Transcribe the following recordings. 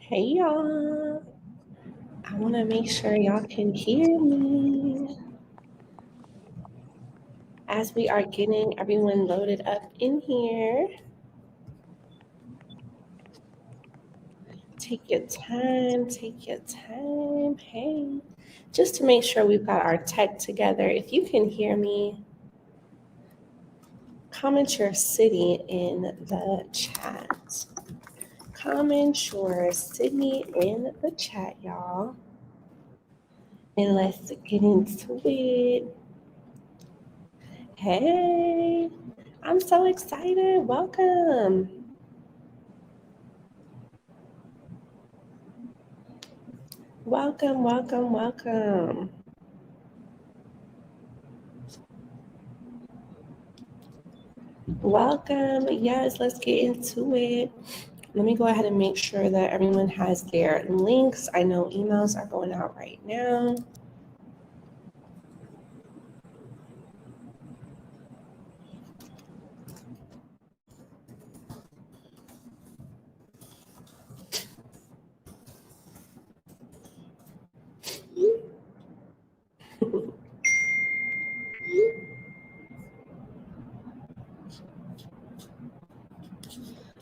Hey y'all, I want to make sure y'all can hear me as we are getting everyone loaded up in here. Take your time, Hey, just to make sure we've got our tech together. If you can hear me, comment your city in the chat. Comment your city in the chat, y'all. And let's get into it. Hey, I'm so excited. Welcome. Welcome. Welcome. Yes, let's get into it. Let me go ahead and make sure that everyone has their links. I know emails are going out right now.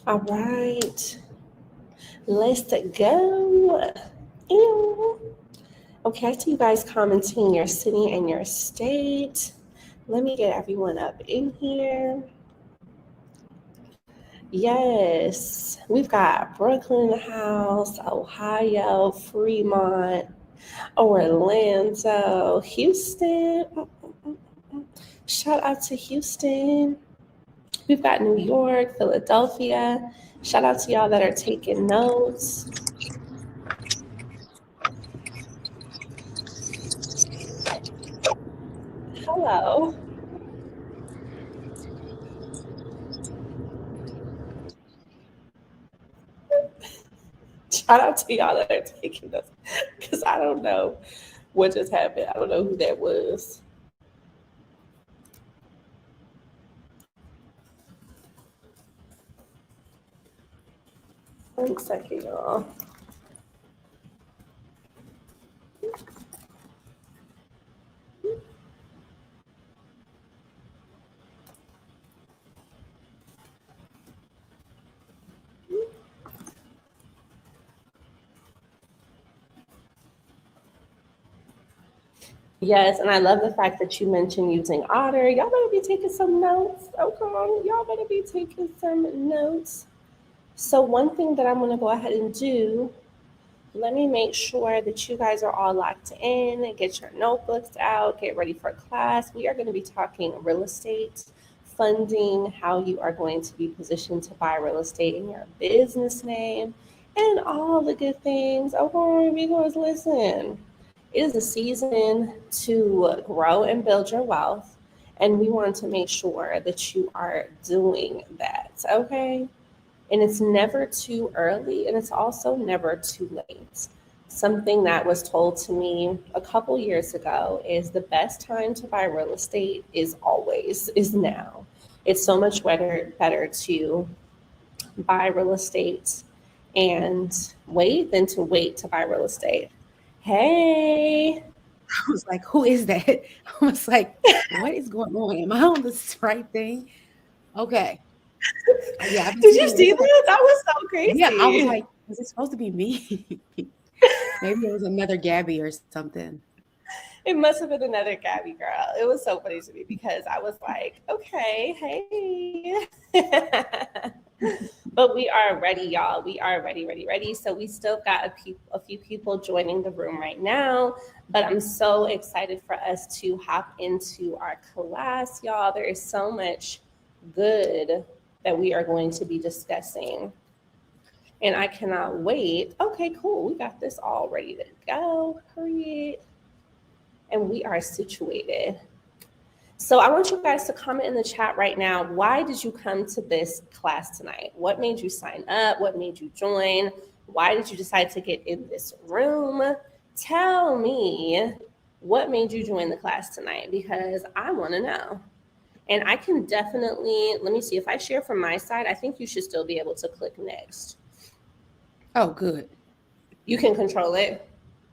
All right, let's go. Ew. Okay, I see you guys commenting your city and your state. Let me get everyone up in here. Yes, we've got Brooklyn in the house, Ohio, Fremont, Orlando, Houston. Shout out to Houston. We've got New York, Philadelphia. Shout out to y'all that are taking notes. Hello. Shout out to y'all that are taking notes because I don't know what just happened. I don't know who that was. One second, y'all. Yes, and I love the fact that you mentioned using Otter. Y'all better be taking some notes. Okay, y'all better be taking some notes. So one thing that I'm going to go ahead and do, let me make sure that you guys are all locked in. Get your notebooks out. Get ready for class. We are going to be talking real estate, funding, how you are going to be positioned to buy real estate in your business name, and all the good things. Okay, because listen, it is a season to grow and build your wealth, and we want to make sure that you are doing that. Okay. And it's never too early, and it's also never too late. Something that was told to me a couple years ago is the best time to buy real estate is now. It's so much better to buy real estate and wait than to wait to buy real estate. Hey. I was like, who is that? I was like, what is going on? Am I on the right thing? Okay. Yeah, I've been Did you seeing see it. that? That was so Yeah, I was crazy. like, is it supposed to be me? Maybe it was another Gabby or something. It must have been another Gabby girl. It was so funny to me because I was like, okay, hey. But we are ready, y'all. We are ready. So we still got a few people joining the room right now, but I'm so excited for us to hop into our class, y'all. There is so much good that we are going to be discussing. And I cannot wait. Okay, cool. We got this all ready to go. Period. And we are situated. So I want you guys to comment in the chat right now. Why did you come to this class tonight? What made you sign up? What made you join? Why did you decide to get in this room? Tell me what made you join the class tonight, because I want to know. And I can definitely, let me see, if I share from my side, I think you should still be able to click next. Oh, good. You can control it.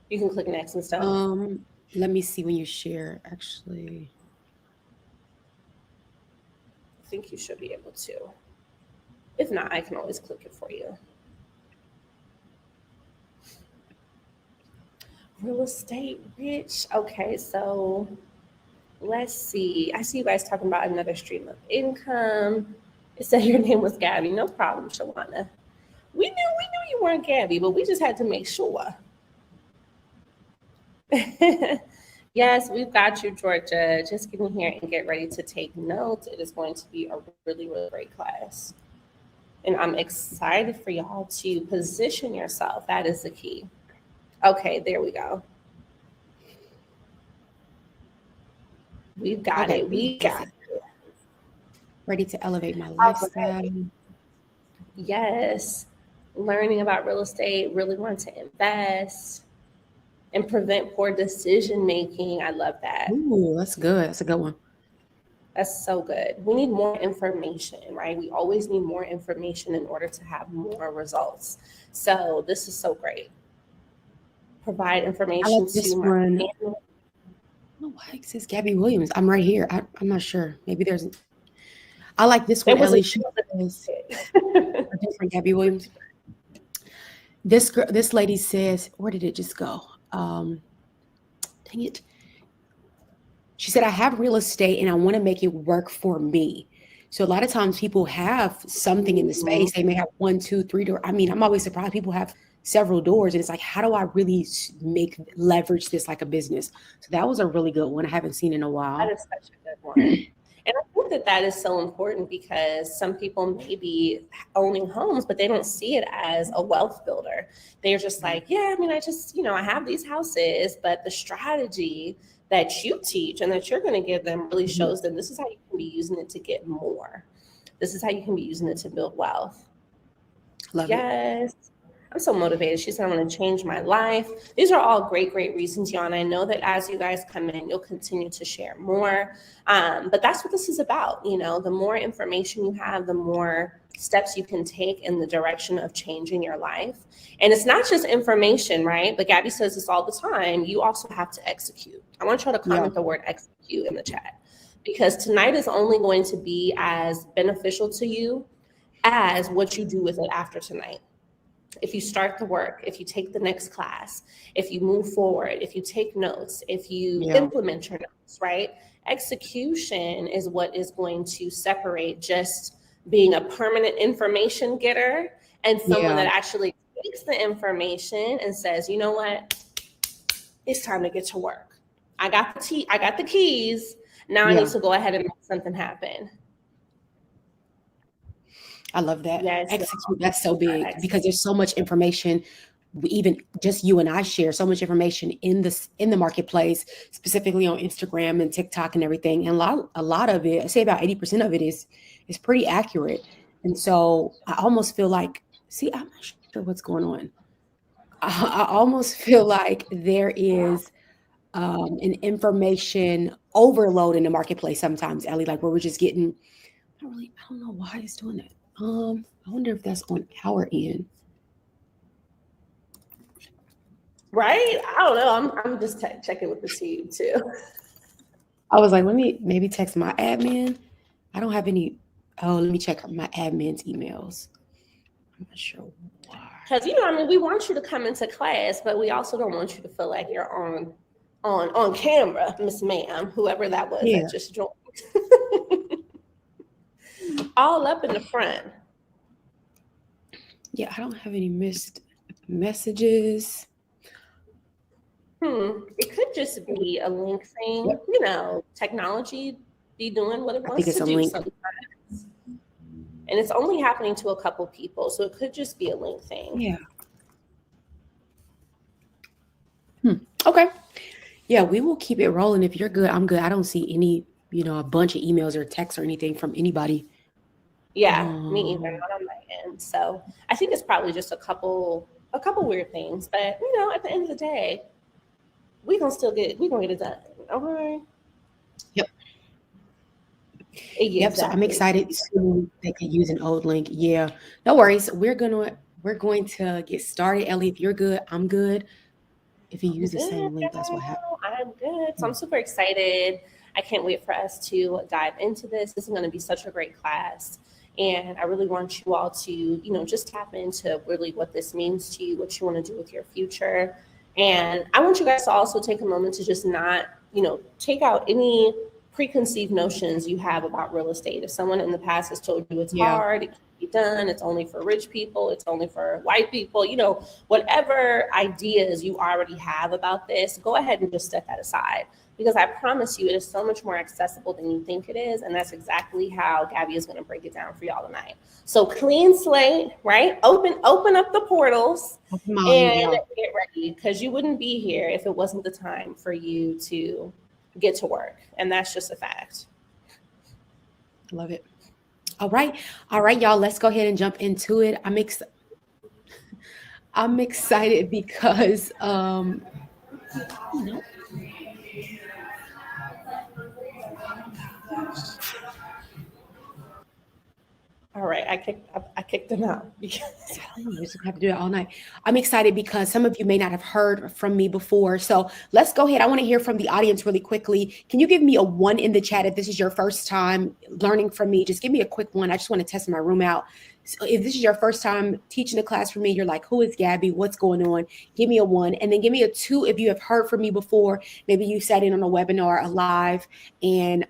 You can click next and stuff. Let me see when you share, actually. I think you should be able to. If not, I can always click it for you. Real estate rich. Okay, so let's see. I see you guys talking about another stream of income. It said your name was Gabby. No problem, Shawana. We knew you weren't Gabby, but we just had to make sure. Yes, we've got you, Georgia. Just get in here and get ready to take notes. It is going to be a really, really great class. And I'm excited for y'all to position yourself. That is the key. Okay, there we go. We've got it. We got it. Ready to elevate my lifestyle. Yes. Learning about real estate, really want to invest and prevent poor decision making. I love that. Ooh, that's good. That's a good one. That's so good. We need more information, right? We always need more information in order to have more results. So this is so great. Provide information I like this to my one. family. I don't know why it says Gabby Williams. I'm right here. I'm not sure. Maybe there's. I like this one, Ellie. She says a different Gabby Williams. This lady says, where did it just go? Dang it. She said, I have real estate and I want to make it work for me. So a lot of times people have something in the space. They may have 1, 2, 3 doors. I mean, I'm always surprised people have several doors. And it's like, how do I really leverage this like a business? So that was a really good one. I haven't seen in a while. That is such a good one. And I think that is so important because some people may be owning homes, but they don't see it as a wealth builder. They're just like, yeah, I mean, I just, I have these houses, but the strategy that you teach and that you're going to give them really shows them this is how you can be using it to get more. This is how you can be using it to build wealth. Love it. I'm so motivated. She said, I want to change my life. These are all great, great reasons, y'all. And I know that as you guys come in, you'll continue to share more. But that's what this is about. The more information you have, the more steps you can take in the direction of changing your life. And it's not just information, right? But Gabby says this all the time. You also have to execute. I want y'all to comment the word execute in the chat, because tonight is only going to be as beneficial to you as what you do with it after tonight. If you start the work, if you take the next class, if you move forward, if you take notes, if you implement your notes, right? Execution is what is going to separate just being a permanent information getter and someone that actually takes the information and says, you know what? It's time to get to work. I got the keys. Now I need to go ahead and make something happen. I love that. Yes, execute. That's so big because there's so much information. Even just you and I share so much information in the marketplace, specifically on Instagram and TikTok and everything. And a lot of it, I say about 80% of it is pretty accurate. And so I almost feel like, I'm not sure what's going on. I almost feel like there is an information overload in the marketplace sometimes, Ellie, like where we're just getting, I don't know why it's doing that. I wonder if that's on our end. Right? I don't know. I'm just checking with the team too. I was like, let me maybe text my admin. I don't have any. Oh, let me check my admin's emails. I'm not sure why. Because we want you to come into class, but we also don't want you to feel like you're on camera, Miss Ma'am, whoever that was that just joined. All up in the front. Yeah, I don't have any missed messages. It could just be a link thing. Technology be doing what it wants to do sometimes. And it's only happening to a couple people, so it could just be a link thing. Yeah. Okay. Yeah, we will keep it rolling. If you're good, I'm good. I don't see any, a bunch of emails or texts or anything from anybody. Yeah, me either, not on my end. So I think it's probably just a couple weird things. But at the end of the day, we're gonna get it done. Okay. Yep. Exactly. So I'm excited to they can use an old link. Yeah. No worries. We're gonna we're going to get started. Ellie, if you're good, I'm good. If you use the Good, same link, that's what happens. I'm good. So I'm super excited. I can't wait for us to dive into this. This is going to be such a great class. And I really want you all to, just tap into really what this means to you, what you want to do with your future. And I want you guys to also take a moment to just not, take out any preconceived notions you have about real estate. If someone in the past has told you it's hard, it can't be done, it's only for rich people, it's only for white people, whatever ideas you already have about this, go ahead and just set that aside. Because I promise you, it is so much more accessible than you think it is. And that's exactly how Gabby is going to break it down for y'all tonight. So clean slate, right? Open up the portals and get ready, because you wouldn't be here if it wasn't the time for you to get to work. And that's just a fact. Love it. All right, y'all, let's go ahead and jump into it. I'm excited because, All right, I kicked them out. We just have to do it all night. I'm excited because some of you may not have heard from me before. So let's go ahead. I want to hear from the audience really quickly. Can you give me a 1 in the chat if this is your first time learning from me? Just give me a quick 1. I just want to test my room out. So if this is your first time teaching a class for me, you're like, who is Gabby? What's going on? Give me a 1. And then give me a 2 if you have heard from me before. Maybe you sat in on a webinar, a live, and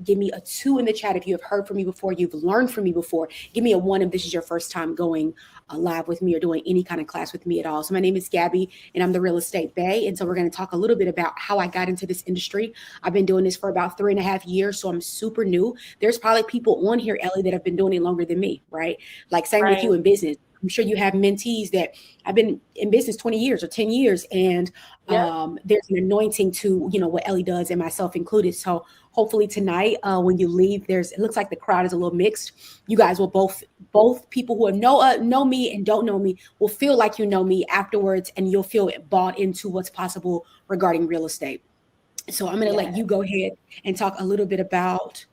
give me a 2 in the chat if you have heard from me before, you've learned from me before. Give me a 1 if this is your first time going live with me or doing any kind of class with me at all. So my name is Gabby, and I'm the Real Estate Bae. And so we're going to talk a little bit about how I got into this industry. I've been doing this for about 3.5 years, so I'm super new. There's probably people on here, Ellie, that have been doing it longer than me, right? Like same with you in business. I'm sure you have mentees that I've been in business 20 years or 10 years. And there's an anointing to, what Ellie does, and myself included. So hopefully tonight, when you leave, it looks like the crowd is a little mixed. You guys will both people who know me and don't know me will feel like you know me afterwards, and you'll feel bought into what's possible regarding real estate. So I'm going to let you go ahead and talk a little bit about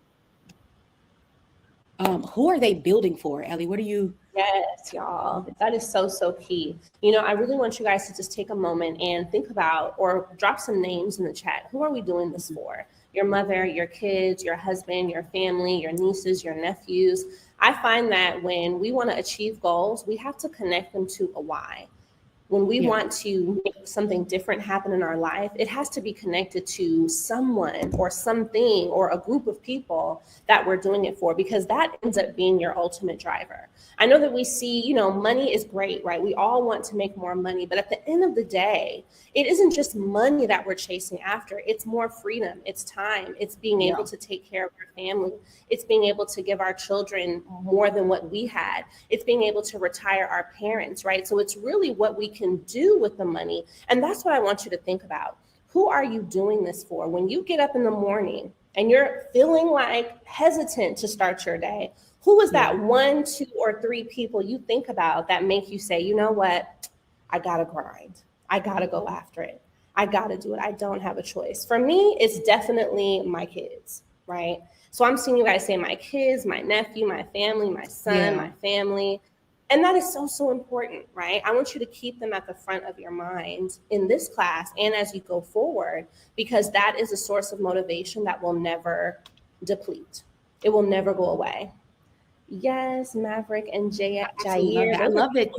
who are they building for, Ellie? What are you? Yes, y'all. That is so, so key. I really want you guys to just take a moment and think about or drop some names in the chat. Who are we doing this for? Your mother, your kids, your husband, your family, your nieces, your nephews. I find that when we want to achieve goals, we have to connect them to a why. When we want to make something different happen in our life, it has to be connected to someone or something or a group of people that we're doing it for, because that ends up being your ultimate driver. I know that we see, money is great, right? We all want to make more money, but at the end of the day, it isn't just money that we're chasing after. It's more freedom. It's time. It's being able to take care of our family. It's being able to give our children more than what we had. It's being able to retire our parents, right? So it's really what we can do with the money. And that's what I want you to think about. Who are you doing this for? When you get up in the morning and you're feeling like hesitant to start your day, who is that 1, 2, or 3 people you think about that make you say, you know what? I got to grind. I got to go after it. I got to do it. I don't have a choice. For me, it's definitely my kids, right? So I'm seeing you guys say my kids, my nephew, my family, my son, my family. And that is so, so important, right? I want you to keep them at the front of your mind in this class and as you go forward, because that is a source of motivation that will never deplete. It will never go away. Yes, Maverick and Jair. I love that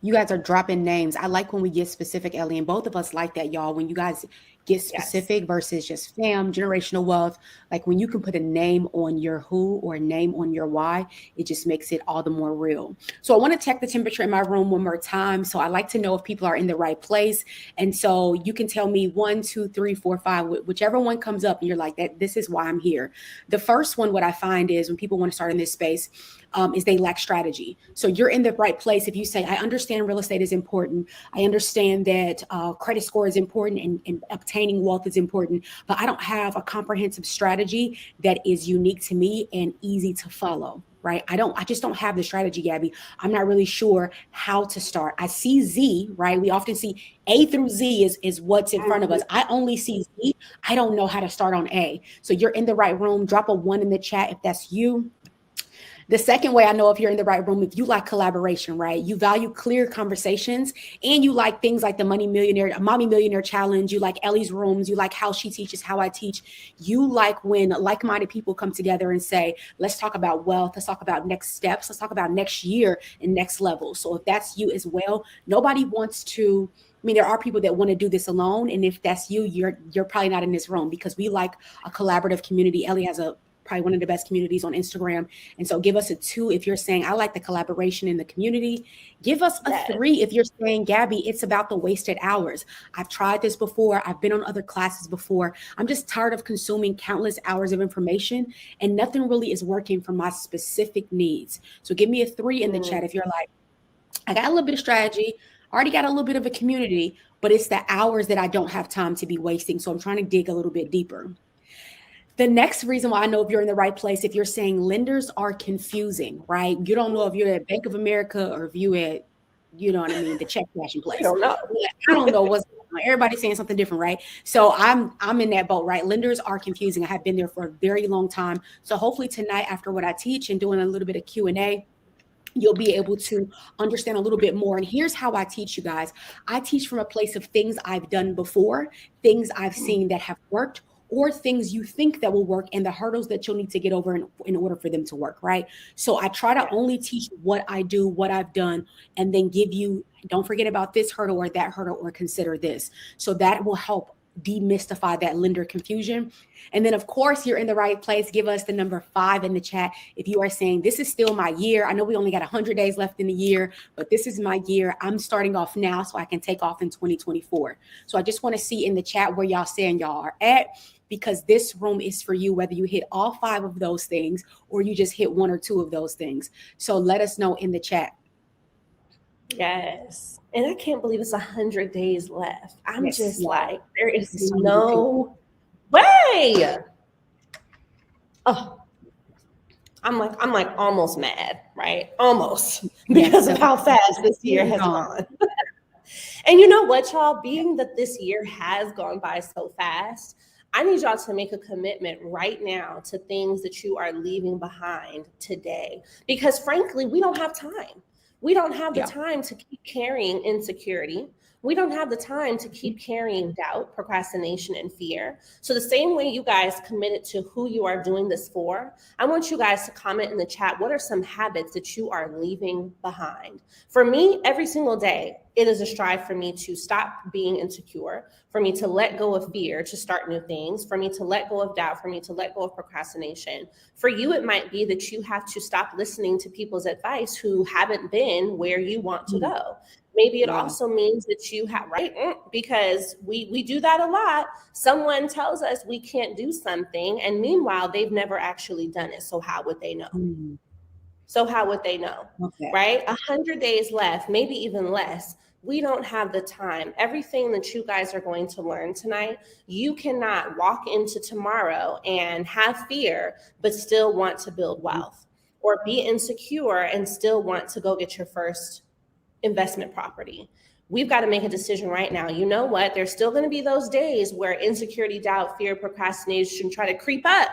you guys are dropping names. I like when we get specific, Ellie, and both of us like that, y'all. When you guys get specific versus just generational wealth, like when you can put a name on your who or a name on your why, it just makes it all the more real. So I want to check the temperature in my room one more time. So I like to know if people are in the right place. And so you can tell me 1, 2, 3, 4, 5, whichever one comes up and you're like, this is why I'm here. The first one, what I find is when people want to start in this space, is they lack strategy. So you're in the right place if you say, I understand real estate is important. I understand that credit score is important and obtaining wealth is important, but I don't have a comprehensive strategy that is unique to me and easy to follow. Right? I just don't have the strategy, Gabby. I'm not really sure how to start. I see Z, right? We often see A through Z is what's in front of us. I only see Z. I don't know how to start on A. So you're in the right room. Drop a 1 in the chat if that's you. The second way I know if you're in the right room, if you like collaboration, right? You value clear conversations, and you like things like the Mommy Millionaire Challenge. You like Ellie's rooms. You like how she teaches, how I teach. You like when like-minded people come together and say, let's talk about wealth. Let's talk about next steps. Let's talk about next year and next level. So if that's you as well, nobody wants to, I mean, there are people that want to do this alone. And if that's you, you're probably not in this room, because we like a collaborative community. Ellie has probably one of the best communities on Instagram. And so give us a 2 if you're saying, I like the collaboration in the community. Give us a 3 if you're saying, Gabby, it's about the wasted hours. I've tried this before. I've been on other classes before. I'm just tired of consuming countless hours of information, and nothing really is working for my specific needs. So give me a 3 in the chat if you're like, I got a little bit of strategy, already got a little bit of a community, but it's the hours that I don't have time to be wasting. So I'm trying to dig a little bit deeper. The next reason why I know if you're in the right place, if you're saying lenders are confusing, right? You don't know if you're at Bank of America or if you at, you know what I mean, the check cashing place. I don't know. I don't know what's going on. Everybody's saying something different, right? So I'm in that boat, right? Lenders are confusing. I have been there for a very long time. So hopefully tonight, after what I teach and doing a little bit of Q&A, you'll be able to understand a little bit more. And here's how I teach you guys. I teach from a place of things I've done before, things I've seen that have worked, or things you think that will work, and the hurdles that you'll need to get over in order for them to work, right? So I try to only teach what I do, what I've done, and then give you, don't forget about this hurdle or that hurdle, or consider this. So that will help demystify that lender confusion. And then, of course, you're in the right place. Give us the number 5 in the chat if you are saying, this is still my year. I know we only got 100 days left in the year, but this is my year. I'm starting off now so I can take off in 2024. So I just want to see in the chat where y'all saying y'all are at, because this room is for you, whether you hit all 5 of those things or you just hit 1 or 2 of those things. So let us know in the chat. Yes. And I can't believe it's 100 days left. I'm just like, there is no way. Oh, I'm like almost mad, right? Almost, because of how fast this year has gone. And you know what, y'all? Being that this year has gone by so fast, I need y'all to make a commitment right now to things that you are leaving behind today. Because frankly, we don't have time. We don't have the time to keep carrying insecurity. We don't have the time to keep carrying doubt, procrastination, and fear. So the same way you guys committed to who you are doing this for, I want you guys to comment in the chat, what are some habits that you are leaving behind? For me, every single day, it is a strive for me to stop being insecure, for me to let go of fear, to start new things, for me to let go of doubt, for me to let go of procrastination. For you, it might be that you have to stop listening to people's advice who haven't been where you want to go. Maybe it also means that you have, right? Because we do that a lot. Someone tells us we can't do something, and meanwhile, they've never actually done it. So how would they know? So how would they know, right? 100 days left, maybe even less. We don't have the time. Everything that you guys are going to learn tonight, you cannot walk into tomorrow and have fear, but still want to build wealth, or be insecure and still want to go get your first investment property. We've got to make a decision right now. You know what? There's still going to be those days where insecurity, doubt, fear, procrastination try to creep up,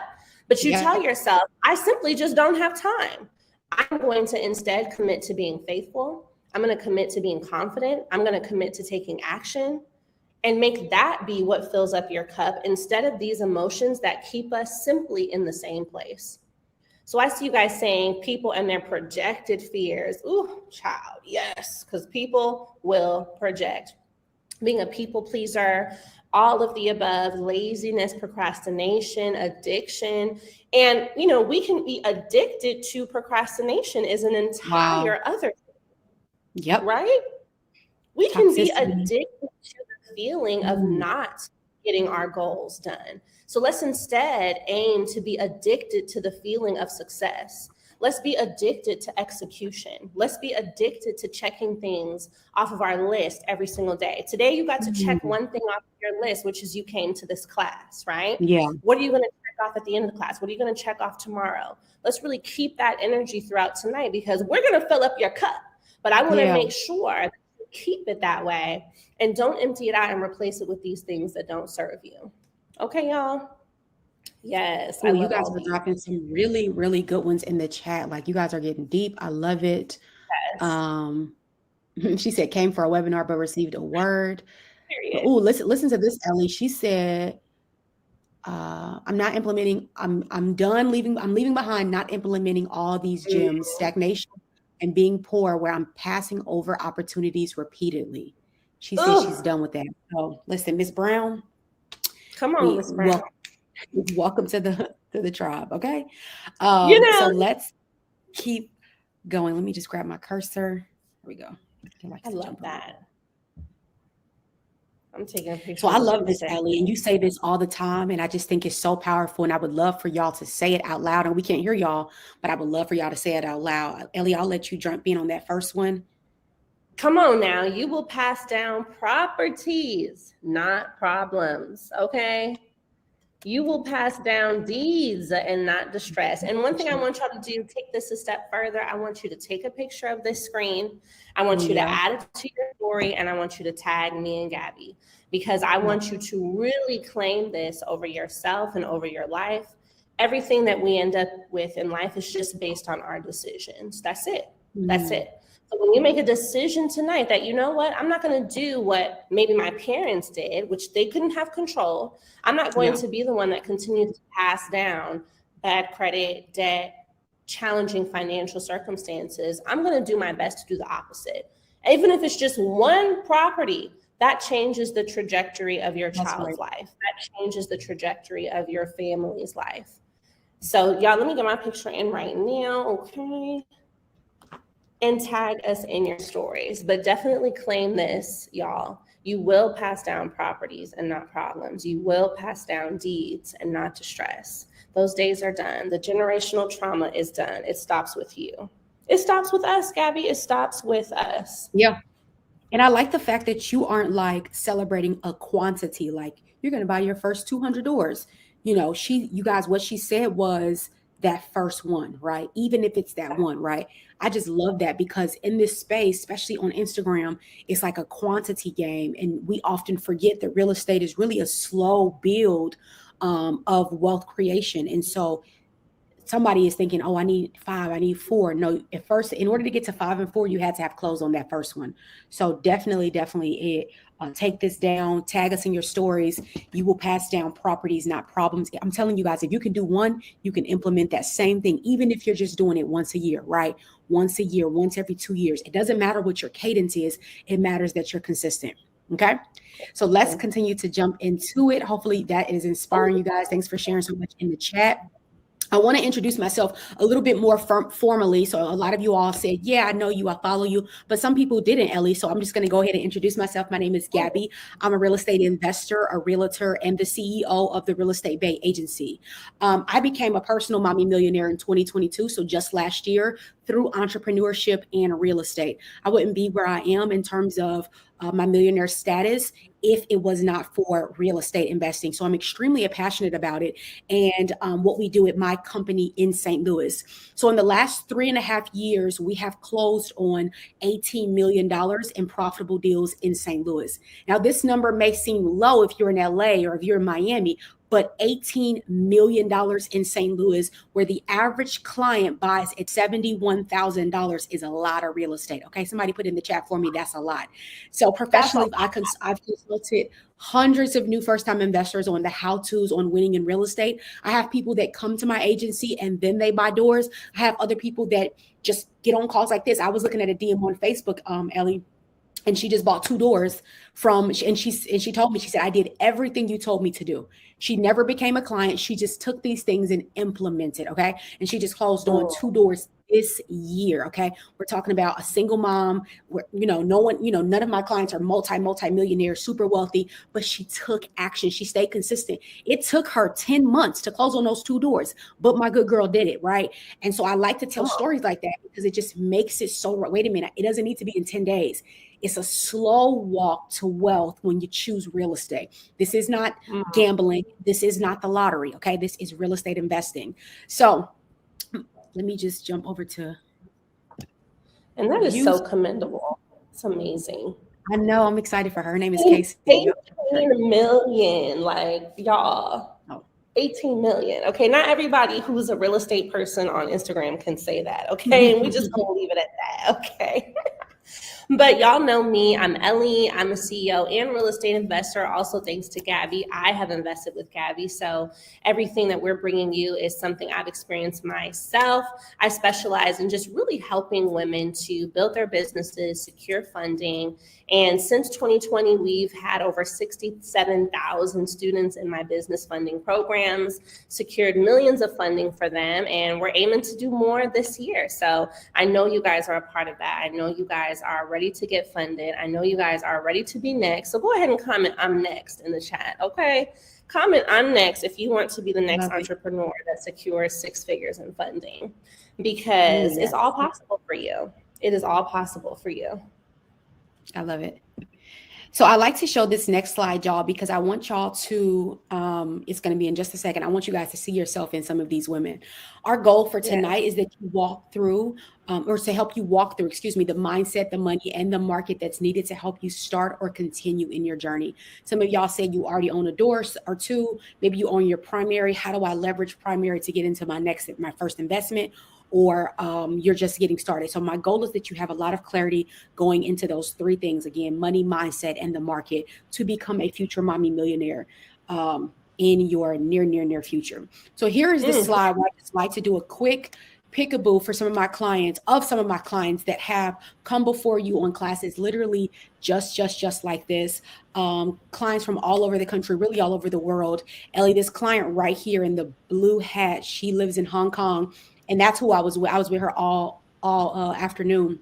but you tell yourself, I simply just don't have time. I'm going to instead commit to being faithful. I'm going to commit to being confident. I'm going to commit to taking action, and make that be what fills up your cup, instead of these emotions that keep us simply in the same place. So I see you guys saying people and their projected fears. Ooh, child, yes, because people will project. Being a people pleaser, all of the above, laziness, procrastination, addiction. And, you know, we can be addicted to procrastination is an entire other thing. Right? We can be addicted to the feeling of not getting our goals done. So let's instead aim to be addicted to the feeling of success. Let's be addicted to execution. Let's be addicted to checking things off of our list every single day. Today, you got to check one thing off your list, which is you came to this class, right? What are you going to check off at the end of the class? What are you going to check off tomorrow? Let's really keep that energy throughout tonight, because we're going to fill up your cup. But I want to make sure that you keep it that way and don't empty it out and replace it with these things that don't serve you. Okay, y'all? Yes, I Oh, you love guys all are these. dropping some really, really good ones in the chat. Like you guys are getting deep. I love it. Yes. She said came for a webinar but received a word. But Period. oh, listen to this, Ellie. She said, I'm not implementing, I'm done leaving, I'm leaving behind not implementing all these gems, stagnation and being poor, where I'm passing over opportunities repeatedly. She says she's done with that. So listen, Miss Brown, Come on, Miss Brown. welcome to the tribe. Okay. You know, So let's keep going. Let me just grab my cursor. Here we go. I love that. I'm taking a picture. So I love this, Ellie, and you say this all the time, and I just think it's so powerful, and I would love for y'all to say it out loud, and we can't hear y'all, but I would love for y'all to say it out loud. Ellie, I'll let you jump in on that first one. Come on now. You will pass down properties, not problems, okay? You will pass down deeds and not distress. And one thing I want y'all to do, take this a step further. I want you to take a picture of this screen. I want you to add it to your story, and I want you to tag me and Gabby, because I want you to really claim this over yourself and over your life. Everything that we end up with in life is just based on our decisions. That's it. That's it. So when you make a decision tonight that, you know what, I'm not going to do what maybe my parents did, which they couldn't have control. I'm not going to be the one that continues to pass down bad credit, debt, challenging financial circumstances. I'm going to do my best to do the opposite. Even if it's just one property, that changes the trajectory of your child's life. That changes the trajectory of your family's life. So y'all, let me get my picture in right now. Okay. And tag us in your stories, but definitely claim this, y'all. You will pass down properties and not problems. You will pass down deeds and not distress. Those days are done. The generational trauma is done. It stops with you. It stops with us, Gabby. It stops with us. Yeah. And I like the fact that you aren't like celebrating a quantity, like you're going to buy your first 200 doors. You know, you guys, what she said was that first one, right? Even if it's that one, right? I just love that, because in this space, especially on Instagram, it's like a quantity game. And we often forget that real estate is really a slow build of wealth creation. And so somebody is thinking, oh, I need 5, I need 4. No, at first, in order to get to 5 and 4, you had to have closed on that first one. So definitely take this down, tag us in your stories. You will pass down properties, not problems. I'm telling you guys, if you can do one, you can implement that same thing, even if you're just doing it once a year, right? Once a year, once every 2 years. It doesn't matter what your cadence is. It matters that you're consistent. Okay. So let's continue to jump into it. Hopefully that is inspiring you guys. Thanks for sharing so much in the chat. I want to introduce myself a little bit more formally. So a lot of you all said, yeah, I know you, I follow you, but some people didn't, Ellie. So I'm just going to go ahead and introduce myself. My name is Gabby. I'm a real estate investor, a realtor, and the CEO of the Real Estate Bay Agency. I became a personal mommy millionaire in 2022. So just last year, through entrepreneurship and real estate. I wouldn't be where I am in terms of my millionaire status if it was not for real estate investing. So I'm extremely passionate about it and what we do at my company in St. Louis. So in the last 3.5 years, we have closed on $18 million in profitable deals in St. Louis. Now, this number may seem low if you're in LA or if you're in Miami, but $18 million in St. Louis, where the average client buys at $71,000, is a lot of real estate. Okay, somebody put in the chat for me, that's a lot. So professionally, I've consulted hundreds of new first-time investors on the how-tos on winning in real estate. I have people that come to my agency and then they buy doors. I have other people that just get on calls like this. I was looking at a DM on Facebook, Ellie, and she just bought 2 doors and she told me, she said, I did everything you told me to do. She never became a client. She just took these things and implemented. Okay. And she just closed on 2 doors this year. Okay. We're talking about a single mom where, none of my clients are multi-millionaires, super wealthy, but she took action. She stayed consistent. It took her 10 months to close on those 2 doors, but my good girl did it. Right. And so I like to tell stories like that because it just makes it so, wait a minute, it doesn't need to be in 10 days. It's a slow walk to wealth when you choose real estate. This is not gambling. This is not the lottery. Okay. This is real estate investing. So let me just jump over to. And that is so commendable. It's amazing. I know. I'm excited for her. Her name is Casey. 18 million. Like, y'all. 18 million. Okay. Not everybody who's a real estate person on Instagram can say that. Okay. And we just gonna leave it at that. Okay. But y'all know me. I'm Ellie. I'm a CEO and real estate investor. Also, thanks to Gabby, I have invested with Gabby. So everything that we're bringing you is something I've experienced myself. I specialize in just really helping women to build their businesses, secure funding. And since 2020, we've had over 67,000 students in my business funding programs, secured millions of funding for them, and we're aiming to do more this year. So I know you guys are a part of that. I know you guys are ready to get funded. I know you guys are ready to be next. So go ahead and comment "I'm next" in the chat, okay? Comment "I'm next" if you want to be the next entrepreneur that secures 6 figures in funding, because it's all possible for you. It is all possible for you. I love it. So I like to show this next slide, y'all, because I want y'all to, it's going to be in just a second. I want you guys to see yourself in some of these women. Our goal for tonight is that you walk through, or to help you walk through, the mindset, the money, and the market that's needed to help you start or continue in your journey. Some of y'all say you already own a door or two. Maybe you own your primary. How do I leverage primary to get into my first investment? Or you're just getting started. So my goal is that you have a lot of clarity going into those 3 things. Again, money, mindset, and the market, to become a future mommy millionaire in your near future. So here is the slide where I just like to do a quick peekaboo for some of my clients that have come before you on classes, literally just like this. Clients from all over the country, really all over the world. Ellie, this client right here in the blue hat, she lives in Hong Kong. And that's who I was with. I was with her all afternoon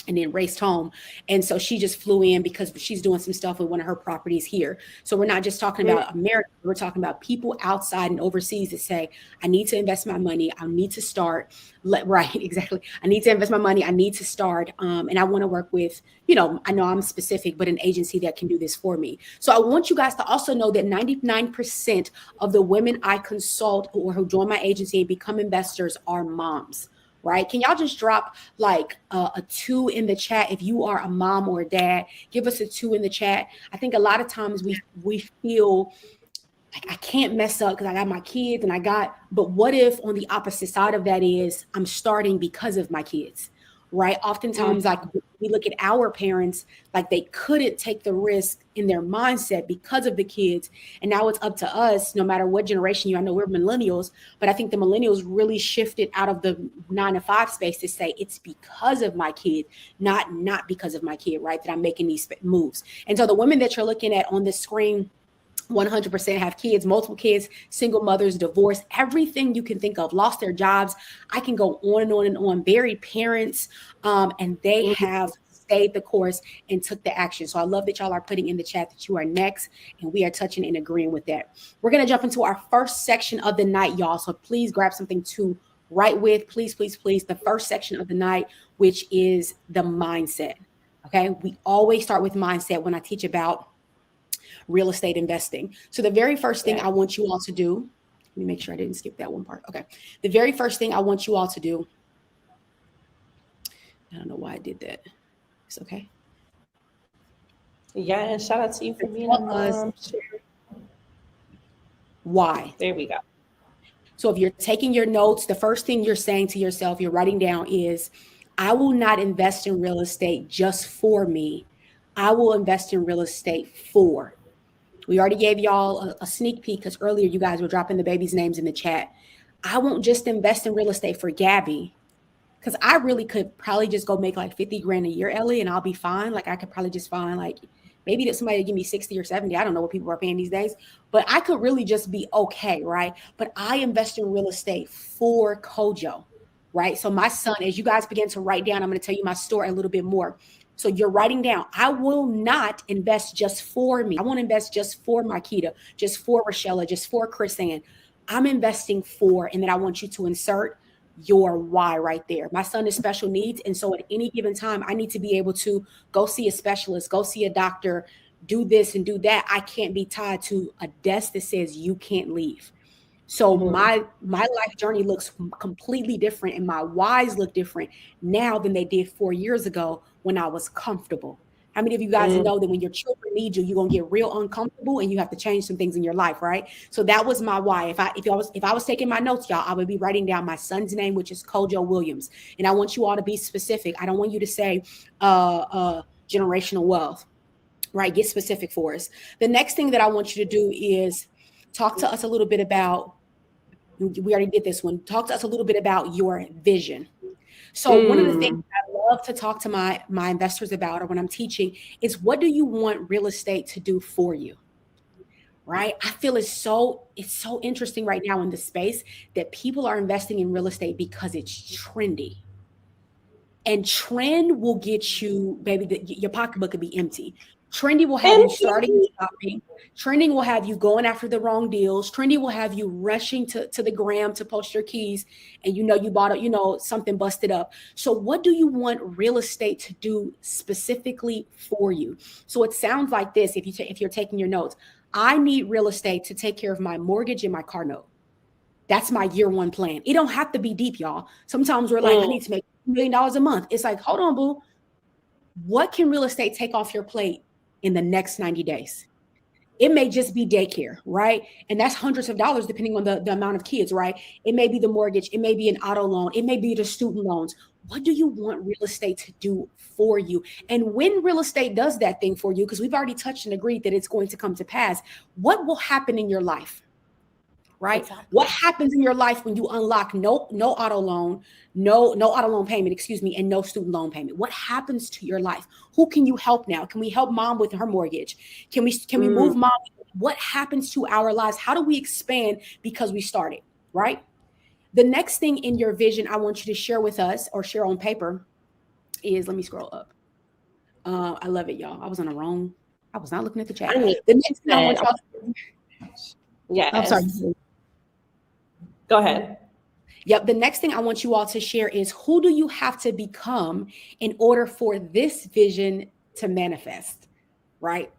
and then raced home. And so she just flew in because she's doing some stuff with one of her properties here. So we're not just talking about America. We're talking about people outside and overseas that say, I need to invest my money. I need to start. Right, exactly. I need to invest my money. I need to start. And I want to work with, I know I'm specific, but an agency that can do this for me. So I want you guys to also know that 99% of the women I consult or who join my agency and become investors are moms. Right? Can y'all just drop like a 2 in the chat if you are a mom or a dad? Give us a 2 in the chat. I think a lot of times we feel like I can't mess up because I got my kids but what if on the opposite side of that is I'm starting because of my kids, right? Oftentimes, like we look at our parents, like they couldn't take the risk in their mindset because of the kids. And now it's up to us, no matter what generation I know we're millennials, but I think the millennials really shifted out of the 9-to-5 space to say it's because of my kid, not because of my kid, right? That I'm making these moves. And so the women that you're looking at on the screen, 100% have kids, multiple kids, single mothers, divorced, everything you can think of, lost their jobs. I can go on and on and on. Buried parents, and they have stayed the course and took the action. So I love that y'all are putting in the chat that you are next, and we are touching and agreeing with that. We're going to jump into our first section of the night, y'all. So please grab something to write with. Please. The first section of the night, which is the mindset. Okay. We always start with mindset when I teach about real estate investing. So the very first thing I want you all to do, let me make sure I didn't skip that one part. Okay. The very first thing I want you all to do, I don't know why I did that. It's okay. Yeah, shout out to you for being a mom. Why? There we go. So if you're taking your notes, the first thing you're saying to yourself, you're writing down is, I will not invest in real estate just for me. I will invest in real estate for. We already gave y'all a sneak peek because earlier you guys were dropping the babies' names in the chat. I won't just invest in real estate for Gabby because I really could probably just go make like 50 grand a year, Ellie, and I'll be fine. Like I could probably just find like maybe that somebody would give me 60 or 70. I don't know what people are paying these days, but I could really just be okay, right? But I invest in real estate for Kojo, right? So my son, as you guys begin to write down, I'm going to tell you my story a little bit more. So you're writing down, I will not invest just for me. I won't invest just for Marquita, just for Rochella, just for Chris Ann. I'm investing for, and then I want you to insert your why right there. My son is special needs. And so at any given time, I need to be able to go see a specialist, go see a doctor, do this and do that. I can't be tied to a desk that says you can't leave. So my life journey looks completely different and my whys look different now than they did 4 years ago when I was comfortable. How many of you guys know that when your children need you, you're gonna get real uncomfortable and you have to change some things in your life, right? So that was my why. If I was taking my notes, y'all, I would be writing down my son's name, which is Kojo Williams. And I want you all to be specific. I don't want you to say generational wealth, right? Get specific for us. The next thing that I want you to do is talk to us a little bit about, we already did this one. Talk to us a little bit about your vision. So one of the things I love to talk to my investors about, or when I'm teaching, is what do you want real estate to do for you? Right? I feel it's so interesting right now in the space that people are investing in real estate because it's trendy. And trend will get you, baby, your pocketbook could be empty. Trendy will have you starting shopping. Trending will have you going after the wrong deals. Trendy will have you rushing to the gram to post your keys, and you bought something busted up. So what do you want real estate to do specifically for you? So it sounds like this, if you're taking your notes. I need real estate to take care of my mortgage and my car note. That's my year one plan. It don't have to be deep, y'all. Sometimes we're like, I need to make $1 million a month. It's like, hold on, boo. What can real estate take off your plate in the next 90 days? It may just be daycare, right? And that's hundreds of dollars depending on the amount of kids, right? It may be the mortgage. It may be an auto loan. It may be the student loans. What do you want real estate to do for you? And when real estate does that thing for you, because we've already touched and agreed that it's going to come to pass, what will happen in your life? Right? Exactly. What happens in your life when you unlock no auto loan, no auto loan payment, excuse me, and no student loan payment? What happens to your life? Who can you help now? Can we help mom with her mortgage? Can we move mom? What happens to our lives? How do we expand because we started, right? The next thing in your vision I want you to share with us, or share on paper, is, let me scroll up. I love it, y'all. I was not looking at the chat. The next thing I want y'all yeah. I'm sorry. Go ahead. Yep. The next thing I want you all to share is, who do you have to become in order for this vision to manifest, right?